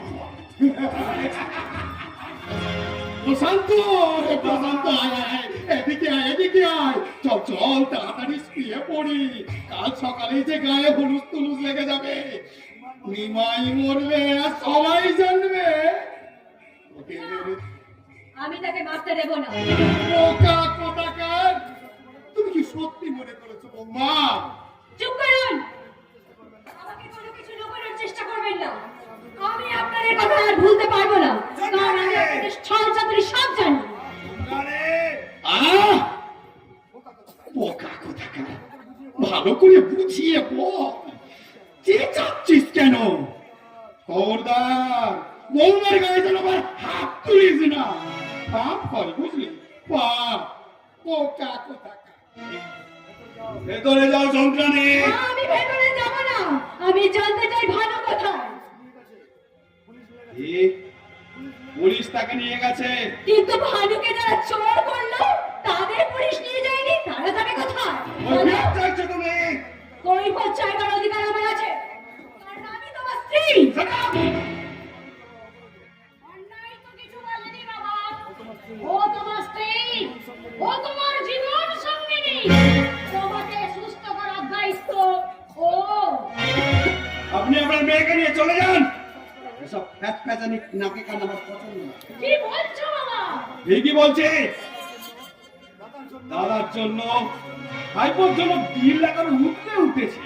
Speaker 4: প্রশান্ত, প্রশান্ত, এদিকে আয়, এদিকে আয়। চল চল, তাড়াতাড়ি শুয়ে পড়ি। কাল সকালে যে গায়ে হলুদ তুলুস লেগে যাবে। নিমাই মরবে আর সবাই জানবে।
Speaker 7: আমি তাকে মারতে দেব না।
Speaker 4: বোকা কোথাকার, তুমি কি সত্যি মনে করেছো বৌমা?
Speaker 7: চুপ করুন, আমাকে কোনো কিছু লুকানোর চেষ্টা করবেন না। আমি আপনাদের কথা আর ভুলতে পারবো না, কারণ আমি আপনাদের ছল চাতুরি সব জানি।
Speaker 4: আহ, বোকা কোথাকার, ভালো করে বুঝিয়ে বল। চেঁচাচ্ছিস কেন? খবরদার, বৌমার গায়ে যেন আবার হাত তুলিস না। পাপ হয় বুঝলি, পাপ। বোকা কোথাকার। ভেতরে যাও যন্ত্রণী।
Speaker 7: আমি ভেতরে যাব না, আমি জানতে চাই ভালো কোথায়।
Speaker 1: পুলিশ তাকে নিয়ে গেছে।
Speaker 7: কিন্তু ভানুকে যারা চোর করলো তাদের পুলিশ নিয়ে যায়নি, তারা যাবে কোথায়?
Speaker 4: চাইছো তুমি?
Speaker 7: কৈফত চাইবার অধিকার আমার আছে, কারণ আমি তোমার স্ত্রী। অন্যায় তো কিছু বলেনি বাবা, ও তোমার স্ত্রী, ও তোমার জীবন সঙ্গিনী, তোমাকে সুস্থ করার দায়িত্ব ও।
Speaker 1: আপনি আপনার মেয়েকে নিয়ে চলে যান।
Speaker 4: এসব প্যাঁচানি নাকে কান আমার পছন্দ না।
Speaker 7: কি বলছো বাবা?
Speaker 1: ঠিকই বলছে। দাদার জন্য, ভাইপোর জন্য বিল লাগানো উঠতে উঠেছে।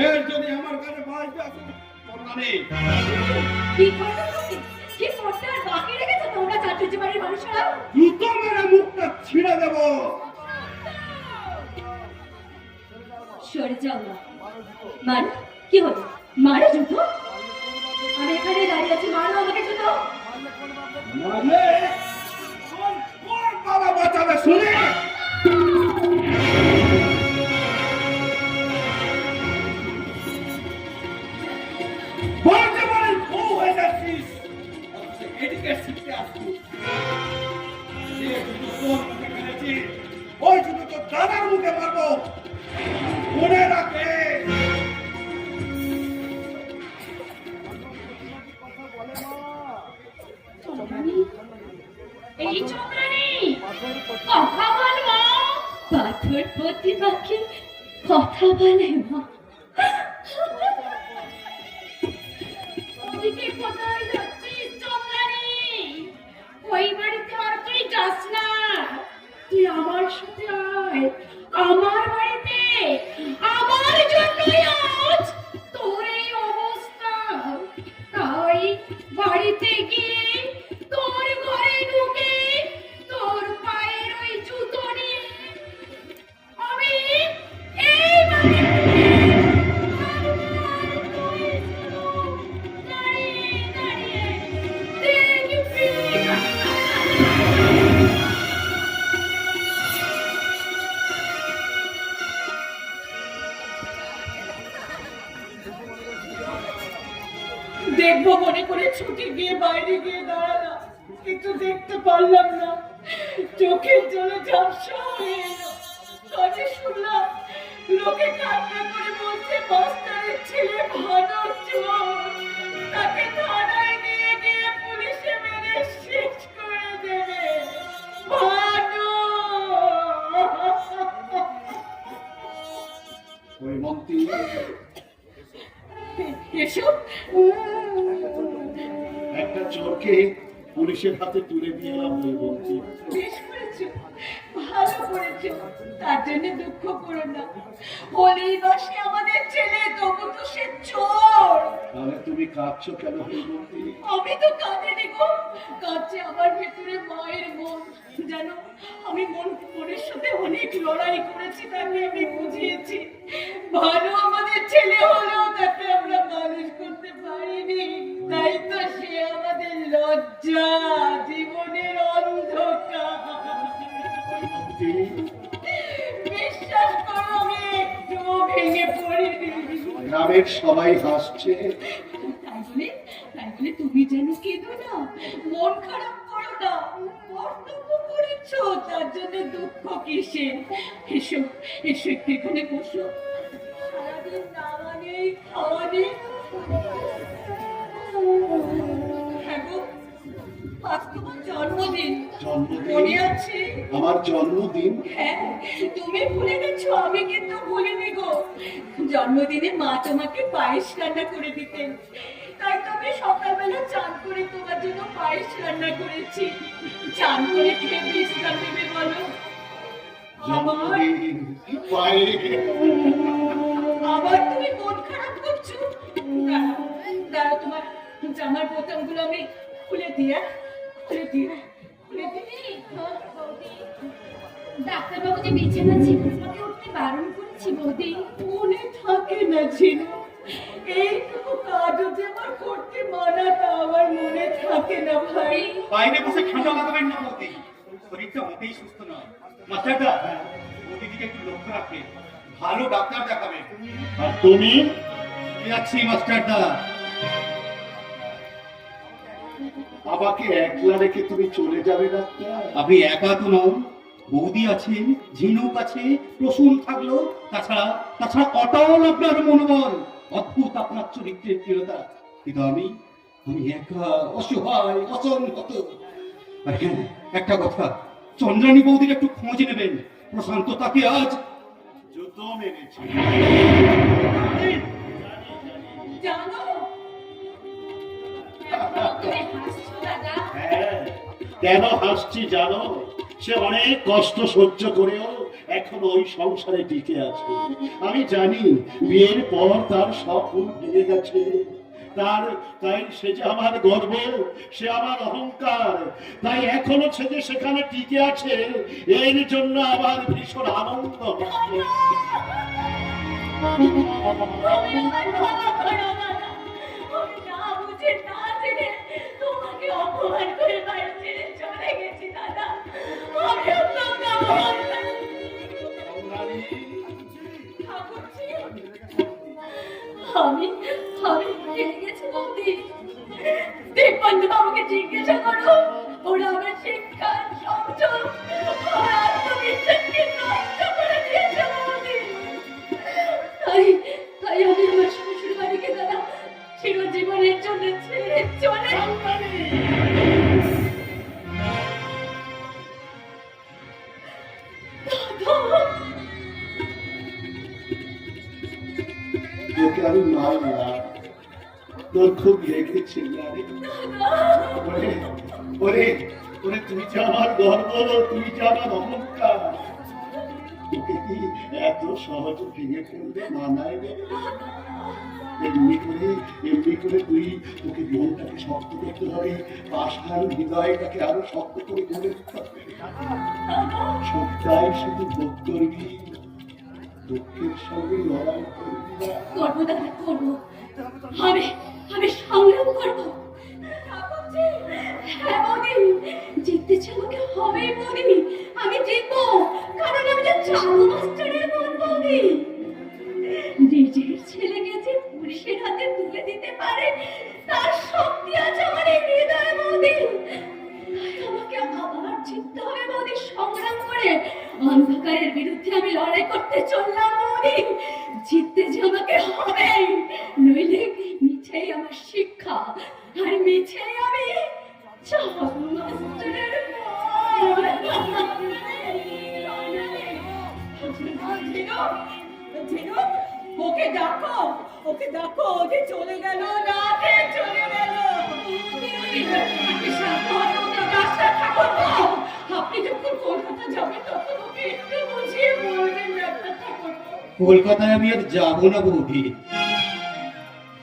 Speaker 1: এর যদি আমার কাছে বাঁচবে আসলে নেই।
Speaker 7: কি করছো তুমি? কি করতে আর বাকি রেখেছো তোমরা চাটুর্য বাড়ির মানুষেরা?
Speaker 1: জুতো মেরে মুখটা ছিঁড়ে দেব।
Speaker 7: সরে যাও না। মারো, কি হলো? মারো জুতো। আমি এখানে দাঁড়িয়ে আছি, মারো আমাকে জুতো।
Speaker 1: মারলে কারা বাঁচাবে শুনে? বলতে বলেন বউ হয়ে যাচ্ছিস, এদিকে শিখতে আসছিস। যে জুতো তোর মুখে ফেলেছি, ওই জুতো তোর দাদার মুখে মারবো, মনে রাখে।
Speaker 7: এই চন্দ্রানী কথা বল মা। পাথর প্রতি পাখি কথা বলে মা। ওদিকে কোথায় যাচ্ছিস চন্দ্রানী? ওই বাড়িতে আর তুই যাস না, তুই আমার সাথে আয় আমার বাড়িতে। আমার জন্যই আজ তোর এই অবস্থা। তাই বাড়িতে গিয়ে তোর ঘরে ঢুকে তোর পায়ের ওই জুতো নিয়ে আমি এই বাড়িতে দাঁড়িয়ে দাঁড়িয়ে দেখবি। দেখবো মনে করে ছুটে গিয়ে বাইরে গিয়ে দাঁড়ালাম, কিন্তু দেখতে পারলাম না। চোখের জলে ঝাপসা হয়ে এলো। কানে শুনলাম লোকে কান্না করে বলছে মাস্টারের ছেলে ভালো চোর, তাকে থানায় নিয়ে গিয়ে পুলিশে মেরে শেষ করে দেবে। ভালো
Speaker 1: ওই মন্ত্রী
Speaker 7: এসব
Speaker 6: একটা চোরকে পুলিশের হাতে তুলে দিয়ে এলাম ওই বলছি।
Speaker 7: বেশ করেছো, ভালো করেছো, তার জন্য দুঃখ করো না। বলেই বাসে আমাদের ছেলে, তবু তো সে চোর।
Speaker 6: তাহলে তুমি কাঁদছো কেন ওই বলছি?
Speaker 7: আমি তো কাঁদিনি গো, কাঁদছে আমার ভেতরে মায়ের মন। জানো, আমি মনের সাথে অনেক লড়াই করেছি, তাকে আমি বুঝিয়েছি। ভালো আমাদের ছেলে হলেও তাকে আমরা মানুষ করতে পারিনি, তাই তো সে আমাদের লজ্জা, জীবনের অন্ধকার। বিশ্বাস করো, আমি একটু ভেঙে পড়িনি।
Speaker 6: গ্রামের সবাই হাসছে।
Speaker 7: তাই বলে তুমি যেন কেঁদো না, মন খারাপ করো না। কর্তব্য করেছো, তার জন্য দুঃখ কিসের? এসো এসো, একটু এখানে বসো। সারাদিন নাওয়া নেই, খাওয়া নেই। হ্যাঁ গো, আজ তোমার জন্মদিন, মনে আছে?
Speaker 6: আমার জন্মদিন?
Speaker 7: হ্যাঁ, তুমি ভুলে গেছো, আমি কিন্তু ভুলিনি গো। জন্মদিনে মা তোমাকে পায়েস রান্না করে দিতেন, তাই তো আমি সকালবেলা চান করে তোমার জন্য পায়েস রান্না করেছি। চান করে খেয়ে বিশ্রাম নেবে বলো। আবার আবার তুমি মন খারাপ করছো? দাঁড়াও দাঁড়াও, তোমার জামার বোতামগুলো আমি খুলে দিয়ে খুলে দিয়ে খুলে দিই। ডাক্তারবাবু যে বিছানা ছিল, তোমাকে উঠতে বারণ করেছি বৌদি। মনে থাকে না ছিল, এইটুকু কাজও যে আমার করতে মানা, তা আমার মনে থাকে না ভাই।
Speaker 4: বাইরে বসে ঠান্ডা লাগাবেন না বৌদি, শরীরটা মোটেই সুস্থ নয়। মাস্টারদা, বৌদিদিকে একটু লক্ষ্য রাখবেন, ভালো ডাক্তার দেখাবেন।
Speaker 6: আর তুমি?
Speaker 4: যাচ্ছি মাস্টারদা।
Speaker 6: আমাকে একলা রেখে তুমি চলে যাবে ডাক্তার?
Speaker 4: আপনি একা তো নন, বৌদি আছেন, ঝিনুক আছে, রসুন থাকলো, তাছাড়া অটল আপনার মনোবল, অদ্ভুত আপনার চরিত্রের দৃঢ়তা। কিন্তু আমি একা, অসহায়, অসংহত। আর হ্যাঁ, একটা কথা, চন্দ্রানী বৌদির একটু খোঁজ নেবেন। প্রশান্ত তাকে আজ
Speaker 6: জুতো মেরেছে।
Speaker 7: জানো, তুমি হাসছো দাদা?
Speaker 6: হ্যাঁ, কেন হাসছি জানো? সে অনেক কষ্ট সহ্য করেও এখন ওই সংসারে টিকে আছে। আমি জানি বিয়ের পর তার সব ফুল ভেঙে গেছে, তাই সে যে আমার গর্ব, সে আমার অহংকার। তাই এখনো সে যে সেখানে টিকে আছে, এর জন্য আমার ভীষণ আনন্দ হচ্ছে।
Speaker 7: তুমি আমার ক্ষমা করো দাদা, আমি না বুঝে না জেনে তোমাকে অপমান করে বাড়ি ছেড়ে চলে গেছি দাদা। আমি ঠাকুরজি, আমি আমি হেরে গেছি বৌদি। দীপবন্ধু বাবুকে জিজ্ঞাসা করো, ওরা আমার শিক্ষা, সংযম আর আত্মবিশ্বাসকে নষ্ট করে দিয়েছে বৌদি। তাই তাই আমি আমার শ্বশুর বাড়িকে তারা চিরজীবনের জন্য ছেড়ে চলে
Speaker 4: তোকে আমি মারলাম, তোর খুব লেগেছিল আরে। ওরে ওরে ওরে, তুই যে আমার গর্ব, তুই যে আমার অহংকার, তোকে কি এত সহজে ভেঙে ফেলতে মানায় রে? এমনি করে তুই তোকে মনটাকে শক্ত করতে হবে, পাষাণ হৃদয়টাকে আরো শক্ত করে ধরে দিতে হবে। সত্যি শুধু ভোগ করবি, দুঃখের সঙ্গে লড়াই করবি না।
Speaker 7: করবো দাদা, করবো। আমি আমি সংগ্রাম করবো। হ্যাঁ বৌদি, জিততে আমাকে হবে বৌদি। আমি জিতবো, কারণ আমি যে চালু মাস্টারের বোন বৌদি। নিজের ছেলেকে যে পুলিশের হাতে তুলে দিতে পারে, তার শক্তি আছে আমার এই হৃদয়ে বৌদি। তাই আমাকে আবার জিততে হবে বৌদি, সংগ্রাম করে। অন্ধকারের বিরুদ্ধে আমি লড়াই করতে চললাম বৌদি। জিততে যে আমাকে হবে, নইলে মিছেই আমার শিক্ষা, আর মিছেই আমি চালু মাস্টারের ওকে ডাকো, ওকে ডাকো, ওকে চলে গেল, রাতে চলে গেল। আপনি যখন কলকাতা যাবেন তখন ওকে একটু বুঝিয়ে বলবেন ডাক্তার ঠাকুরপো।
Speaker 4: কলকাতায় আমি আর যাবো না বৌদি।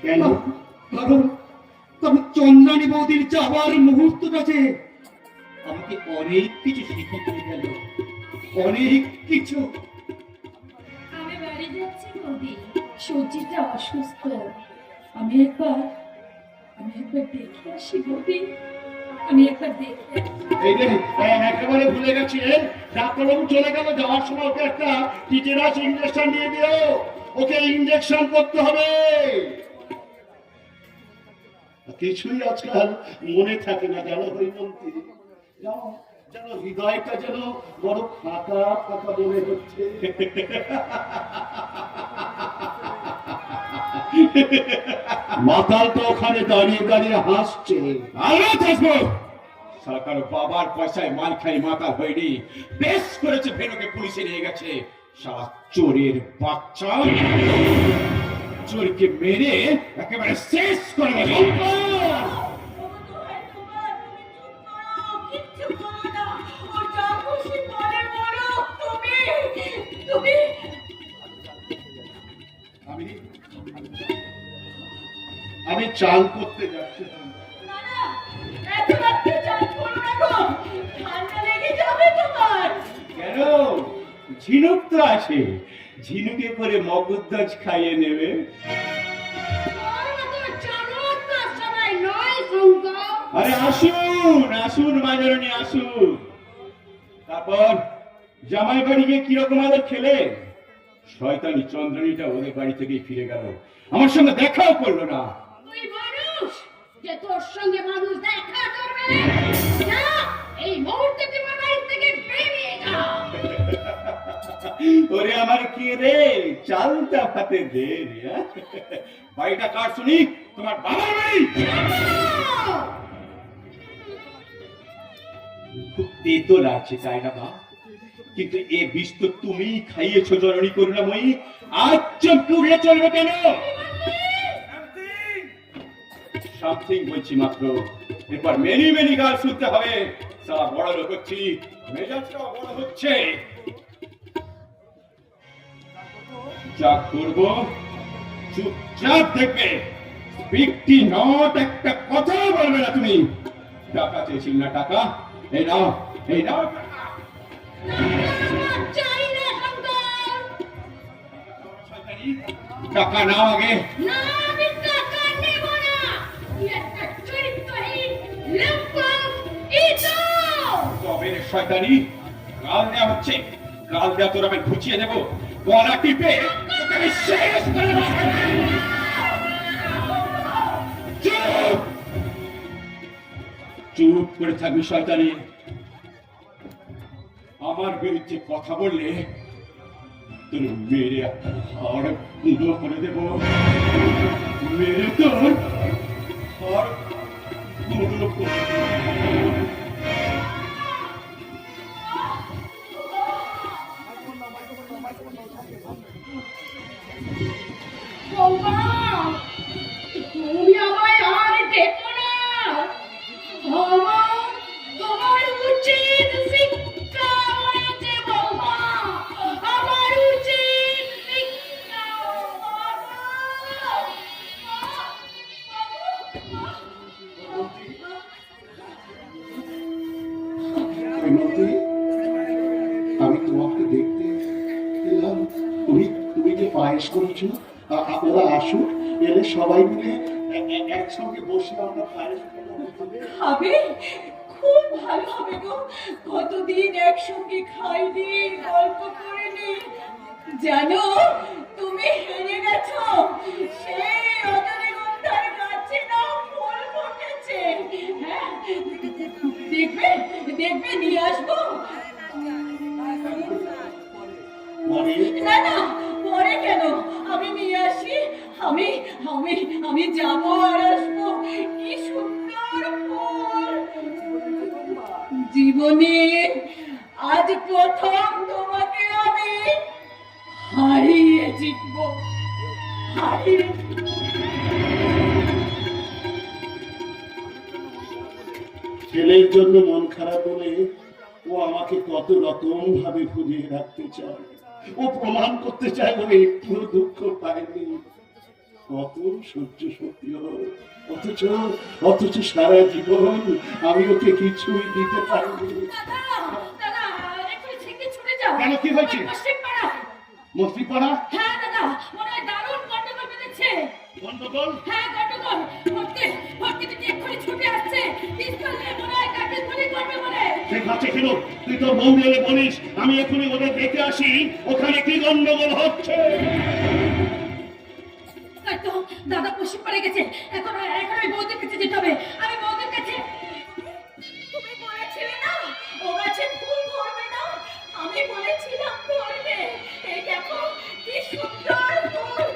Speaker 4: কেন? কারণ চন্দ্রানী বৌদির যাবার মুহূর্তটাতে আমাকে অনেক কিছু শিখিয়ে গেল, অনেক কিছু।
Speaker 7: আমি বাড়ি যাচ্ছি বৌদি, সূর্যিটা অসুস্থ। আমি একবার দেখে আসি বৌদি, আমি একবার দেখে
Speaker 6: এই যে একেবারে ভুলে গেছিলেন, ডাক্তারবাবু চলে গেল, যাওয়ার সময় ওকে একটা টিটেনাস ইঞ্জেকশন দিয়ে দিও। ওকে ইঞ্জেকশন করতে হবে। কিছুই আজকাল মনে থাকে না, জানো হরিমন্তী, যেন হৃদয়টা যেন বড় ফাঁকা ফাঁকা মনে হচ্ছে। মাতাল তো ওখানে দাঁড়িয়ে দাঁড়িয়ে হাসছে।
Speaker 1: আরো থাকবো, সরকার বাবার পয়সায় মাল খাই মাতাল হয়নি। বেশ করেছে ভেনুকে পুলিশে নিয়ে গেছে। সারা চোরের বাচ্চা, চোরকে মেরে একেবারে শেষ করে দেবে।
Speaker 6: আমি চান করতে যাচ্ছি।
Speaker 1: কেন? ঝিনুক তো আছে, ঝিনুকে করে মগজদাজ খাইয়ে নেবে। আরে আসুন আসুন মাঝারণী আসুন। তারপর জামাই বাড়ি গিয়ে কিরকম আদর খেলে? শয়তানি চন্দ্রনীটা ওদের বাড়ি থেকেই ফিরে গেল, আমার সঙ্গে দেখাও করলো না।
Speaker 7: তুই মানুষ যে তোর সঙ্গে মানুষ দেখা করবে না, এই মুহূর্তে তোমার বাড়ি থেকে বেরিয়ে যা।
Speaker 1: ওরে আমার কি রে, চালটা পাতে দে রে। বাড়িটা কার শুনি? তোমার বাবার বাড়ি। খুব তেতো লাগছে তাই না মা? কিন্তু এ বিষ তো তুমি খাইয়েছো জননী করুণাময়ী। আজ চমকে উঠলে চলবে কেন? সামথিং বলছি মাত্র, এরপর মেনি মেনি গাল শুনতে হবে। সারা বড় লোক হচ্ছি, মেজাজটা বড় হচ্ছে। যা করবো চুপচাপ দেখবে, স্পিকটি নট, একটা কথা বলবে না তুমি। টাকা চেয়েছিল না টাকা, এই নাও এই নাও টাকা। টাকা নাও আগে।
Speaker 7: না, আমি টাকা নেব না। তুই একটা চরিত্রহীন লোক, ইতো।
Speaker 1: তবে রে শয়তানি, গাল দেওয়া হচ্ছে। কাল দেওয়া তোর আমি ঘুচিয়ে দেবো, গলা টিপে তোকে আমি শেষ করে দেবো। চুপ! চুপ করে থাকবি শয়তানি। আমার বিরুদ্ধে কথা বললে তোর মেরে হাড় গুঁড়ো করে দেবো, মেরে তোর হাড় গুঁড়ো করে দেবো।
Speaker 7: বৌমা, তুমি আমায় আর ডেকো না। বাবা, তোমার উচিত শিক্ষা হয়েছে বৌমা, আমার উচিত শিক্ষা।
Speaker 4: বিমলতি, আমি তোমাকে দেখতে এলাম। তুমি তুমি যে পায়েস করেছো, ওরা আসুক, এলে সবাই মিলে একসঙ্গে বসে আমরা পায়েস
Speaker 2: খাবে? খুব ভালো হবে গো, কতদিন একসঙ্গে খাইনি, গল্প করিনি। জানো, তুমি হেরে গেছো। সেই রজনীগন্ধার গাছে না ফুল ফুটেছে। হ্যাঁ, দেখবে দেখবে নিয়ে আসবো। না না, পরে কেন, আমি নিয়ে আসি। আমি আমি আমি যাবো আর আসবো। কি সুন্দর ফুল! জীবনে আজ প্রথম তোমাকে আমি হারিয়ে জিতবো, হারিয়ে।
Speaker 6: ছেলের জন্য মন খারাপ হলে ও আমাকে কত রকম ভাবে খুঁজিয়ে রাখতে চায়। ও প্রমাণ করতে চায় ও একটু দুঃখ পায়নি। কত সহ্য শক্তি ওর। অথচ অথচ সারা জীবন আমি ওকে কিছুই দিতে পারিনি।
Speaker 7: দাদা, দাদা, একটু ছেঁকে ছুটে যাও।
Speaker 6: কেন, কি হয়েছে?
Speaker 7: পশ্চিম পাড়া।
Speaker 6: মস্তি পাড়া
Speaker 7: হ্যাঁ দাদা, মনে হয় দারুণ গন্ডগোল বেঁধেছে।
Speaker 6: গন্ডগোল?
Speaker 7: হ্যাঁ গন্ডগোল। ভর্তি দিদি এক্ষুনি ছুটে আসছে। পিস্তল নিয়ে মনে হয় কাটে ধরে করবে বলে।
Speaker 6: ঠিক আছে, ছিল তুই তোর বউ এলে বলিস আমি এখনই ওদের দেখে আসি ওখানে কি গন্ডগোল হচ্ছে।
Speaker 7: তাই তো, দাদা পশ্চিম পাড়ে গেছে। এখন এখন ওই বৌদের কাছে যেতে হবে। আমি বৌদের কাছে। তুমি বলেছিলে না ও গাছে ফুল ধরবে না? আমি বলেছিলাম ধরবে। এই দেখো কি সুন্দর ফুল।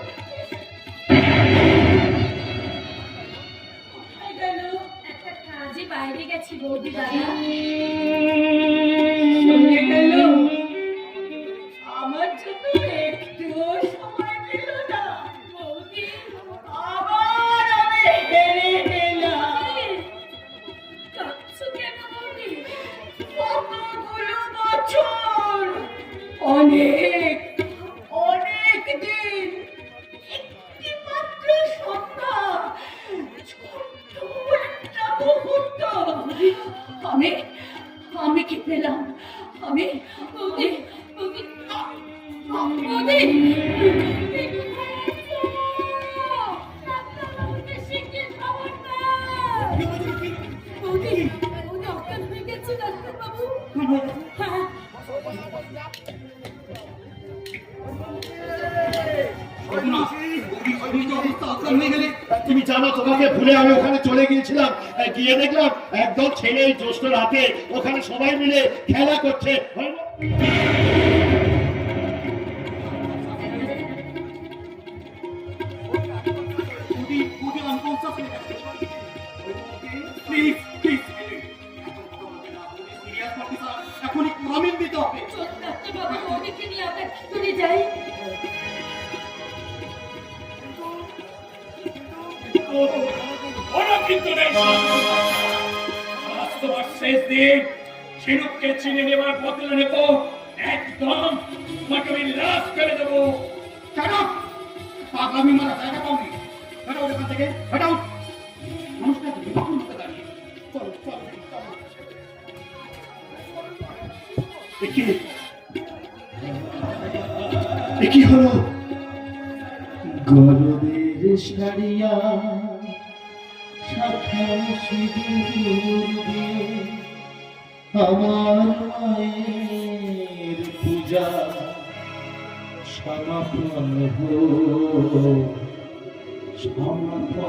Speaker 7: কোথায় গেল? একটা কাজে বাইরে গেছি বৌদি দাদা।
Speaker 2: শুনে গেল, আমার জন্য একটু সময় দিল না।
Speaker 7: বৌদি,
Speaker 2: আবার আমি হেরে গেলাম।
Speaker 7: কাঁদছো কেন বৌদি?
Speaker 2: কতগুলো বছর, অনেক অনেক দিন, একটি মাত্র সন্ধ্যা, ছোট্ট একটা মুহূর্ত, আমি আমি কি পেলাম? আমি
Speaker 7: বৌদি, বৌদি, বৌদি, ডাক্তারবাবুকে শিখিয়ে খবর দাও। বৌদি, বৌদি অজ্ঞান হয়ে গেছে ডাক্তারবাবু। হ্যাঁ,
Speaker 6: তুমি জানো তোমাকে ভুলে আমি ওখানে চলে গিয়েছিলাম, গিয়ে দেখলাম একদল ছেলে জ্যৈষ্ঠ রাতে ওখানে সবাই মিলে খেলা করছে।
Speaker 3: এখনই প্রমিন দিতে হবে।
Speaker 7: চল ডাক্তারবাবু, বৌদিকে নিয়ে আমরা ভিতরে যাই।
Speaker 1: ওরা কিন্তু নেই। আজ তোমার শেষ দিন। ঝিনুককে চিনে নেবার বদলে নেব, একদম তোমাকে আমি লাশ করে দেবো।
Speaker 3: কেন পাগলামি মারা জায়গা পাওনি? হটাও ওখান থেকে, হটাও। মানুষটা বিপুল মতো দাঁড়িয়ে। চলো চলো চলো।
Speaker 6: কি হলো? গরদের সারিয়া শাখা সিঁদুর দিয়ে আমার মায়ের পূজা
Speaker 1: যা সমাপন হো সমাপন হো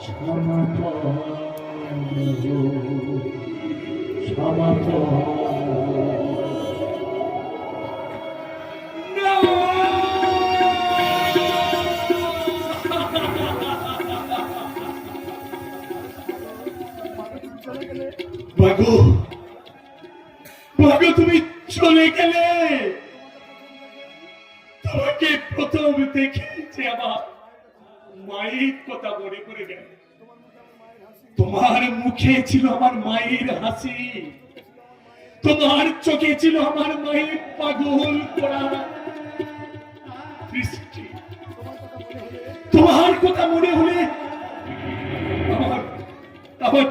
Speaker 1: সমাপন হো সমাপন বাগো বাগো তুমি চলে গেলে তোমাকে প্রথম দেখেছি আমার মায়ের কথা মনে করে গেল তোমার মুখে ছিল আমার মায়ের হাসি তোমার চোখে ছিল আমার মায়ের পাগল করা দৃষ্টি তোমার কথা মনে হলে আমার আমার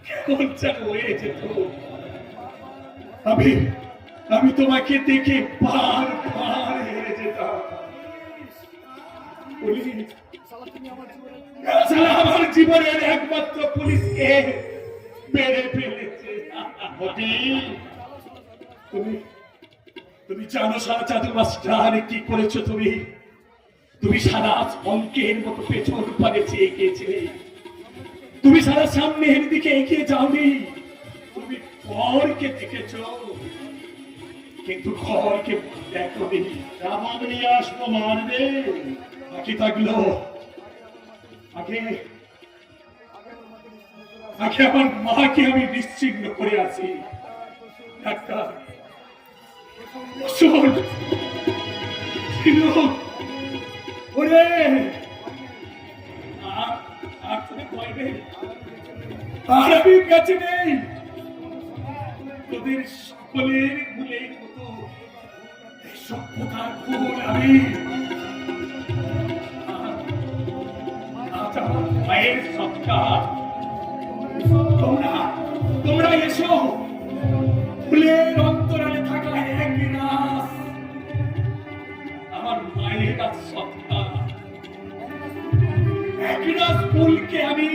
Speaker 1: কেমন যেন হয়ে যেত আমি তোমাকে দেখে বার হেরে যেতাম আমার জীবনের একমাত্র পুলিশকে মেরে ফেলেছে তুমি জানো সারা চাঁদু মাস্টার কি করেছো তুমি সারা অঙ্কের মতো পেছন পারে চেয়ে গিয়েছিলে তুমি সারা সামনের দিকে এগিয়ে যাওনি তুমি ঘরকে দেখেছো কিন্তু ঘরকে দেখোনি
Speaker 6: কাবাব নিয়ে আসবো মারবে
Speaker 1: বাকি থাকলো আগে আমার মাকে আমি নিশ্চিহ্ন করে আছি ডাক্তার শোন ছিল ওরে আর তুমি কইবে আর আমি কাছে নেই তোদের সকলের ভুলের মতো এই সভ্যতার ভুল আমি আজ আমার মায়ের সৎকার তোমরা এসো ফুলের অন্তরালে থাকা এক রাস আমার মায়ের সৎকার এক রাস ফুলকে আমি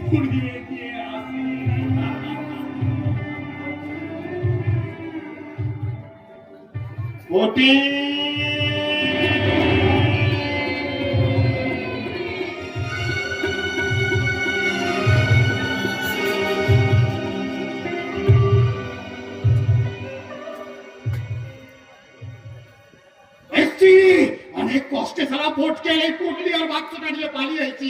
Speaker 1: ফুলিয়ে দিয়ে আসি
Speaker 6: কোটি
Speaker 4: অনেক কষ্টে সারা ভোটকে এই পুটলি আর বাক্সটা নিয়ে পালিয়েছি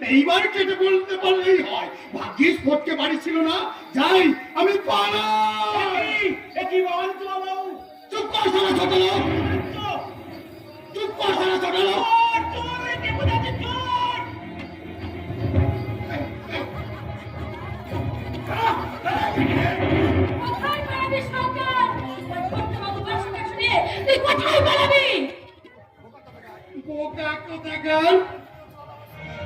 Speaker 4: এইবার কেটে বলতে পারলেই হয় ভাগ্যিস ভোটকে বাড়ি ছিল না যাই আমি পালাই
Speaker 6: কি বলছো বাবু
Speaker 4: চুপ কর সারা ছোট লোক চুপ কর সারা ছোট লোক
Speaker 7: কোথায় পালাবি সরকার? বাবু বাসুকে শুনিয়ে তুই কোথায় পালাবি?
Speaker 4: বোকা কোথাকার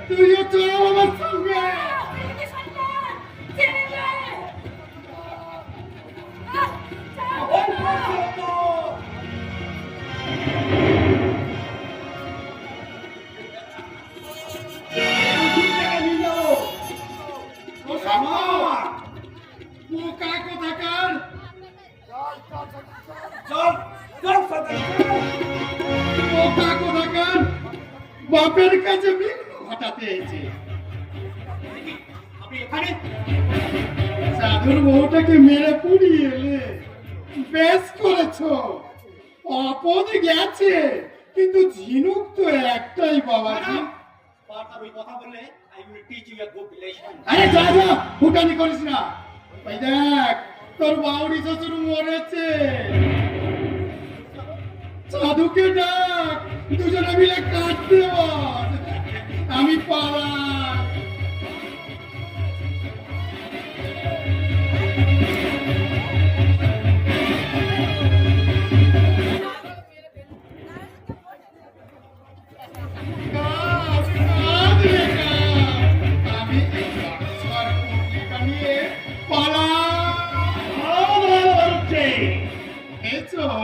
Speaker 4: তুইও চল আমার সঙ্গে
Speaker 7: সরকার ছেড়ে দে।
Speaker 4: বোকা কোথাকার বোকা কোথাকার বাপের কাছে বিঘ্ন ঘটাতে এসে সাধুর বউটাকে মেরে পুড়িয়ে এলে বেশ করেছো অপদ গেছে কিন্তু ঝিনুক তো একটাই বাবাজি আরে যা যা ফুটানি করিস না ওই দেখ তোর বাউরি শ্বশুর মরেছে সাধুকে ডাক দুজনে মিলে কাটতে বল আমি পালাই আমি নিয়ে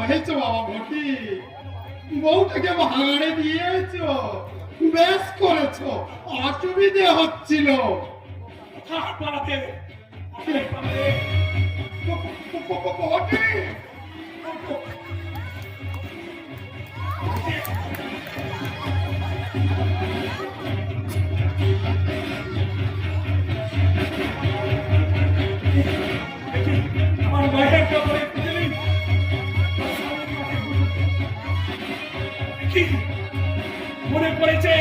Speaker 4: হেছো বাবা ভর্তি বউটাকে ভাঙাড়ে দিয়েছো বেশ করেছো অসুবিধে হচ্ছিল
Speaker 1: পালাতে আমার মায়ের কাপড়ে দিলেন কি মনে পড়েছে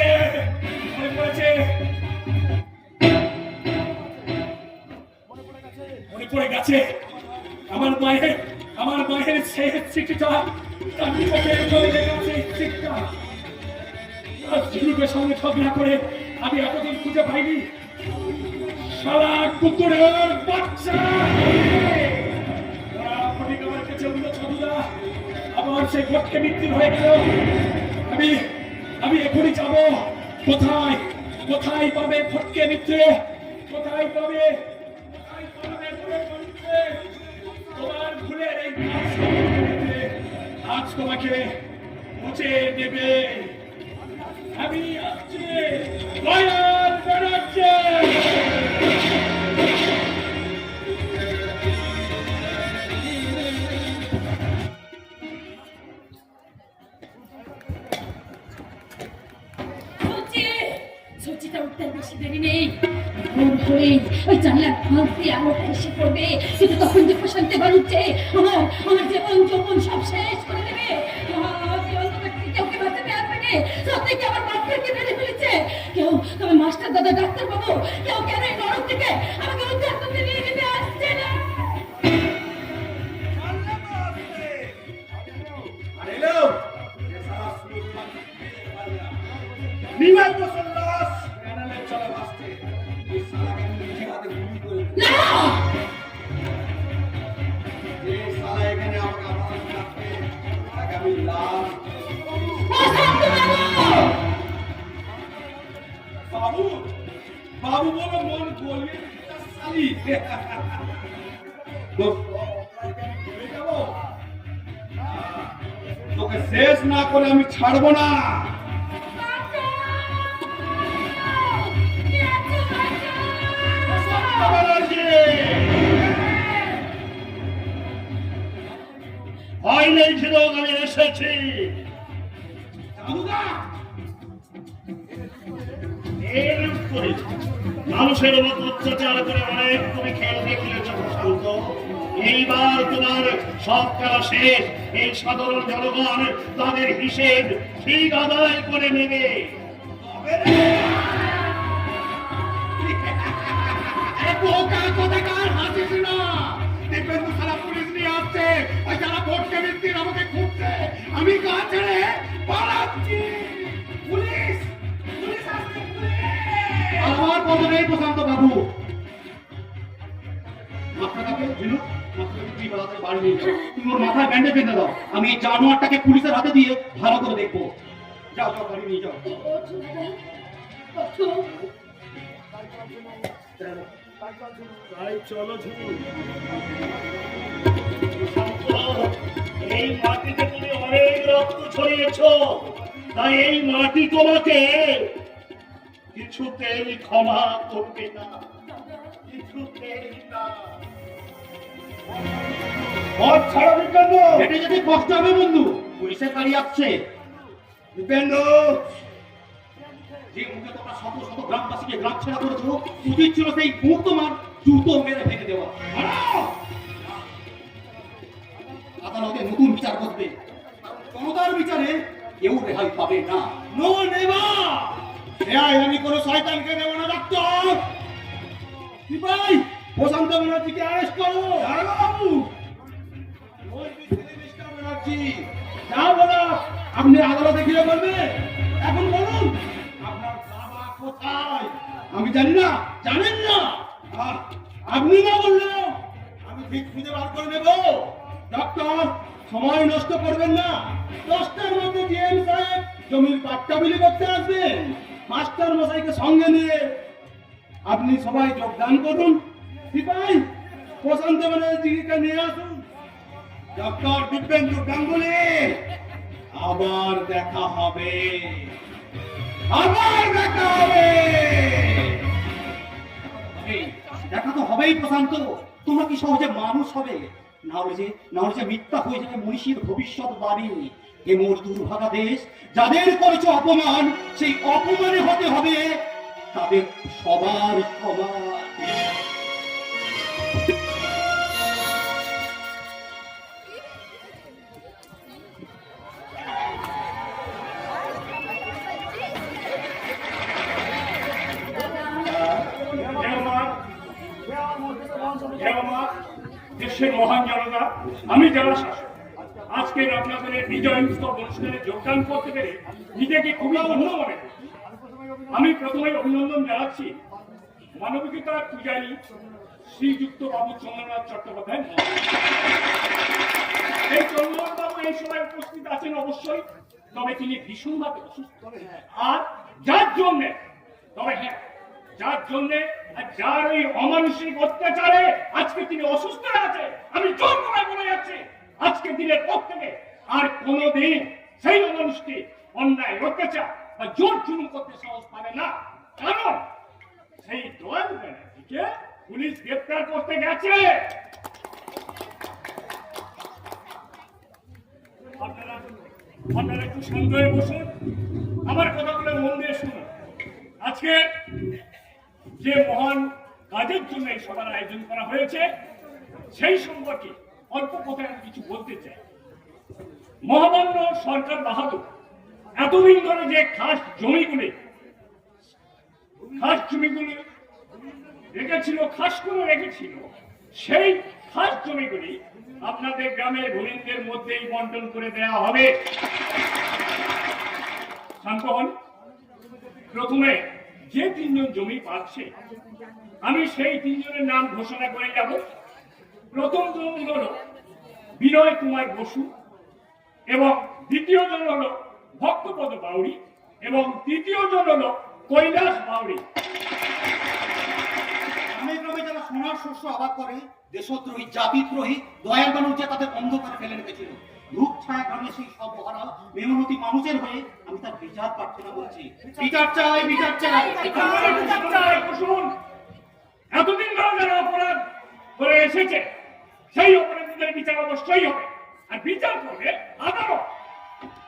Speaker 1: মনে পড়েছে মনে পড়ে গেছে আমার মায়ের সেই চিঠিটা তার নিকটে চলে গেছে চিঠিটা ঝিনুকের সঙ্গে ঝগড়া করে আমি এতদিন খুঁজে পাইনি শালা কুকুরের বাচ্চা আমার কাছে উঠল ছবিটা আমার সেই ঘটকে মৃত্যু হয়ে গেল আমি এখনই যাব কোথায় কোথায় পাবে ফটকে মিত্রে কোথায় পাবে তোমার ভুলের এই আজ তোমাকে মুছে দেবে আমি আসছি লয়াল বেরোচ্ছে
Speaker 7: সচিটা উঠতে বেশি দেরি নেই ভোর হয়ে ওই জানলার ফাঁক দিয়ে আলোটা এসে পড়বে কিন্তু তখন যে প্রশান্তি বাড়ুচ্ছে আমার জীবন যৌবন সব শেষ করে দেবে কেউ কি বাঁচাতে আসবে না সত্যি কি আমার বাচ্চাকে মেরে ফেলেছে কেউ তবে মাস্টার দাদা ডাক্তার বাবু কেউ কেন এই নরক থেকে আমাকে উদ্ধার করতে নিয়ে যেতে আসছে না
Speaker 1: নিমাই মুসল্লাস প্যানেলে চলে আসছে এই শালাকে নিজে হাতে গুলি করে এই শালা এখানে আমাকে আমার রাখবে তাকে আমি লাশ বাবু বাবু বলে মন গলিয়ে শালি তোকে শেষ না করে আমি ছাড়বো না
Speaker 6: ভয় নেই ছিল আমি এসেছি মানুষের উপর অত্যাচার করে অনেক তুমি খেল দেখিয়েছ প্রশান্ত এইবার তোমার সব খেলা শেষ এই সাধারণ জনগণ তাদের হিসেব ঠিক আদায় করে নেবে
Speaker 1: আমি গা ছেড়ে পালাচ্ছি পুলিশ পুলিশ আসছে আমার কথা নেই প্রশান্ত বাবু মাথাটাকে ঝিনুক মাথাটাকে তুই বেড়াতে বাড়ি নিয়ে যাও তুমি ওর মাথায় ব্যান্ডেজ বেঁধে দাও আমি এই জানোয়ারটাকে পুলিশের হাতে দিয়ে ভালো করে দেখবো যাও যাও বাড়ি নিয়ে যাও
Speaker 6: তাই চলো ঝুমু এই মাটিতে তুমি অনেক রক্ত ছড়িয়েছ তাই এই মাটি তোমাকে কিছুতেই ক্ষমা করবে না কিছুতেই না
Speaker 1: পথ ছাড়া বিপেন্দ্র হেঁটে যেতে কষ্ট হবে বন্ধু পুলিশের গাড়ি আসছে বিপেন্দ্র যে মুখে তোমরা শত শত গ্রামবাসীকে গ্রাম ছেড়া করেছো উচিত ছিল সেই মুখ তোমার জুতো মেরে ভেঙে দেওয়া আদালতে নতুন বিচার করবে জনতার বিচারে কেউ রেহাই পাবে না নো নেভার রেহাই আমি কোনো শয়তানকে দেব না ডাক্তার সিপাই প্রশান্ত ব্যানার্জিকে অ্যারেস্ট করো বাবু যা বলা আপনি আদালতে গিয়ে বলবেন এখন বলুন আপনার বাবা কোথায় আমি জানি না জানেন না আর আপনি না বললেও আমি ঠিক খুঁজে বার করে নেব ডাক্তার সময় নষ্ট করবেন না 10টার মধ্যে জিএম সাহেব জমির পাট্টা বিলি করতে আসবেন মাস্টার মশাইকে সঙ্গে নিয়ে আপনি সবাই যোগদান করুন সিপাই প্রশান্ত ব্যানার্জিকে নিয়ে আসুন ডক্টর দিব্যেন্দু গাঙ্গুলি আবার দেখা হবে দেখা তো হবে
Speaker 4: এই প্রশান্ত, তোমরা কি সহজে মানুষ হবে? না হলে যে মিথ্যা হয়ে যাবে মনীষীর ভবিষ্যৎবাণী। এ মোর দুর্ভাগা দেশ, যাদের করেছ অপমান, সেই অপমানে হতে হবে তাদের সবার সমান।
Speaker 6: দেশের মহান জনতা, আমি জেলা শাসক আজকের আপনাদের বিজয় উৎসব অনুষ্ঠানে যোগদান করতে পেরে নিজেকে খুবই ধন্য মনে করি। আমি প্রথমে অভিনন্দন জানাচ্ছি মানবিকতার পূজারী শ্রীযুক্ত বাবু চন্দ্রনাথ চট্টোপাধ্যায়। এই চন্দ্রনাথ বাবু এই সময় উপস্থিত আছেন অবশ্যই, তবে তিনি ভীষণভাবে অসুস্থ, আর যার জন্যে যার ওই অমানসিক অত্যাচারে আজকে তিনি অসুস্থ আছে, আমি জোর করে বলে যাচ্ছি আজকে দিনের পর থেকে আর কোনোদিন সেই অমানুষকে অন্যায় অত্যাচার বা জোর জুলুম করতে সাহস পাবে না। কারণ সেই দয়াল ব্যানার্জিকে পুলিশ গ্রেপ্তার করতে গেছে। আপনারা একটু শান্ত হয়ে বসুন, আমার কথাগুলো মন দিয়ে শুনুন। আজকে যে মহান কাজের জন্য এই সভার আয়োজন করা হয়েছে সেই সম্পর্কে অল্প কথায় আমি কিছু বলতে চাই। মহামান্য সরকার বাহাদুর এতদিন ধরে যে খাস জমিগুলি রেখেছিল, সেই খাস জমিগুলি আপনাদের গ্রামের হরিণদের মধ্যেই বন্টন করে দেওয়া হবে। শান্ত হন। প্রথমে যে তিনজন জমি পাচ্ছে আমি সেই তিনজনের নাম ঘোষণা করে যাব। প্রথম জন হল বিনয় কুমার বসু, এবং দ্বিতীয় জন হল ভক্তপদ বাউরি, এবং তৃতীয় জন হল কৈলাস বাউরি।
Speaker 4: গ্রামে গ্রামে যারা সোনার শস্য আবাদ করে, দেশদ্রোহী জাতিদ্রোহী দয়াল ব্যানার্জি তাদের অন্ধকারে ফেলে রেখেছিল। রূপ ছায়া গ্রামে সেই সব মহারা মেহনতি মানুষের হয়ে আমি তার বিচার প্রার্থনা করছি। বিচার চাই, বিচার চাই,
Speaker 6: বিচার চাই। শুনুন, এতদিন ধরে যারা অপরাধ করে এসেছে সেই অপরাধীদের বিচার অবশ্যই হবে, আর বিচার করবে আদালত।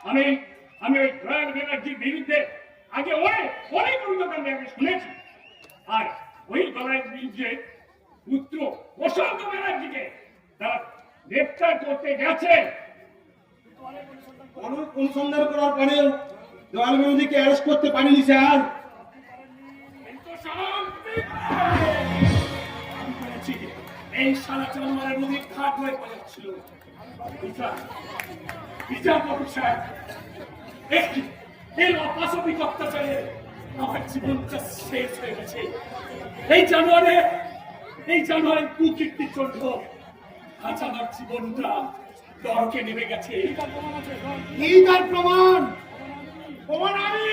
Speaker 6: আমি ওই দয়াল ব্যানার্জির বিরুদ্ধে আগে অনেক অভিযোগ আমি শুনেছি, আর ওই দয়াল ব্যানার্জির পুত্র প্রশান্ত ব্যানার্জিকে তারা গ্রেপ্তার করতে গেছে।
Speaker 3: অনেক অনুসন্ধান করার পরেও দয়াল ব্যানার্জিকে অ্যারেস্ট করতে পারিনি স্যার।
Speaker 6: এই সারা চন্দ্রের নদীর ঘাট হয়ে পড়েছিল। বিচার করুন সাহেব, এই অপাশবিক অত্যাচারে আমার জীবনটা শেষ হয়ে গেছে। এই জানুয়ারি কুকীর্তির জন্য আজ আমার জীবনটা নরকে নেমে গেছে।
Speaker 3: কি তার প্রমাণ?
Speaker 6: প্রমাণ আমি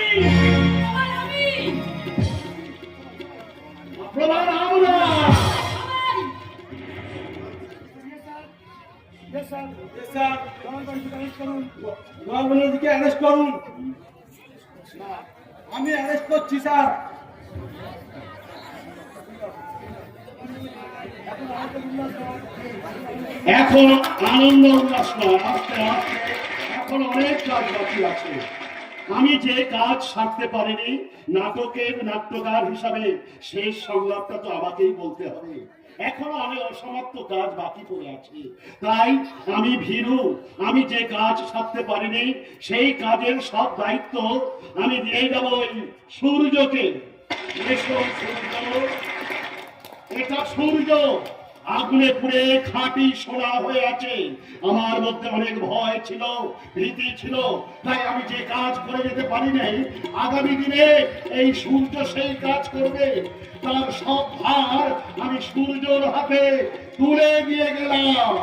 Speaker 3: প্রমাণ আমরা। দয়াল ব্যানার্জিকে অ্যারেস্ট করুন। আমি অ্যারেস্ট করছি স্যার।
Speaker 6: এখন আনন্দ উল্লাস নয়, আস্তে আস্তে এখন অনেক কাজ বাকি আছে। আমি যে কাজ সারতে পারিনি নাটকের নাট্যকার হিসাবে শেষ সংলাপটা তো আমাকেই বলতে হবে। এখনো অনেক অসমাপ্ত কাজ বাকি পড়ে আছে, তাই আমি ভীরু। আমি যে কাজ সারতে পারিনি সেই কাজের সব দায়িত্ব আমি দিয়ে যাব ওই সূর্যকে। এটা সূর্য আগুনে পুড়ে খাঁটি সোনা হয়ে আছে। আমার মধ্যে অনেক ভয় ছিল, ভীতি ছিল, তাই আমি যে কাজ করে যেতে পারি নাই, আগামী দিনে এই সূর্য সেই কাজ করবে। তার সব ভার আমি সূর্যর হাতে তুলে দিয়ে গেলাম।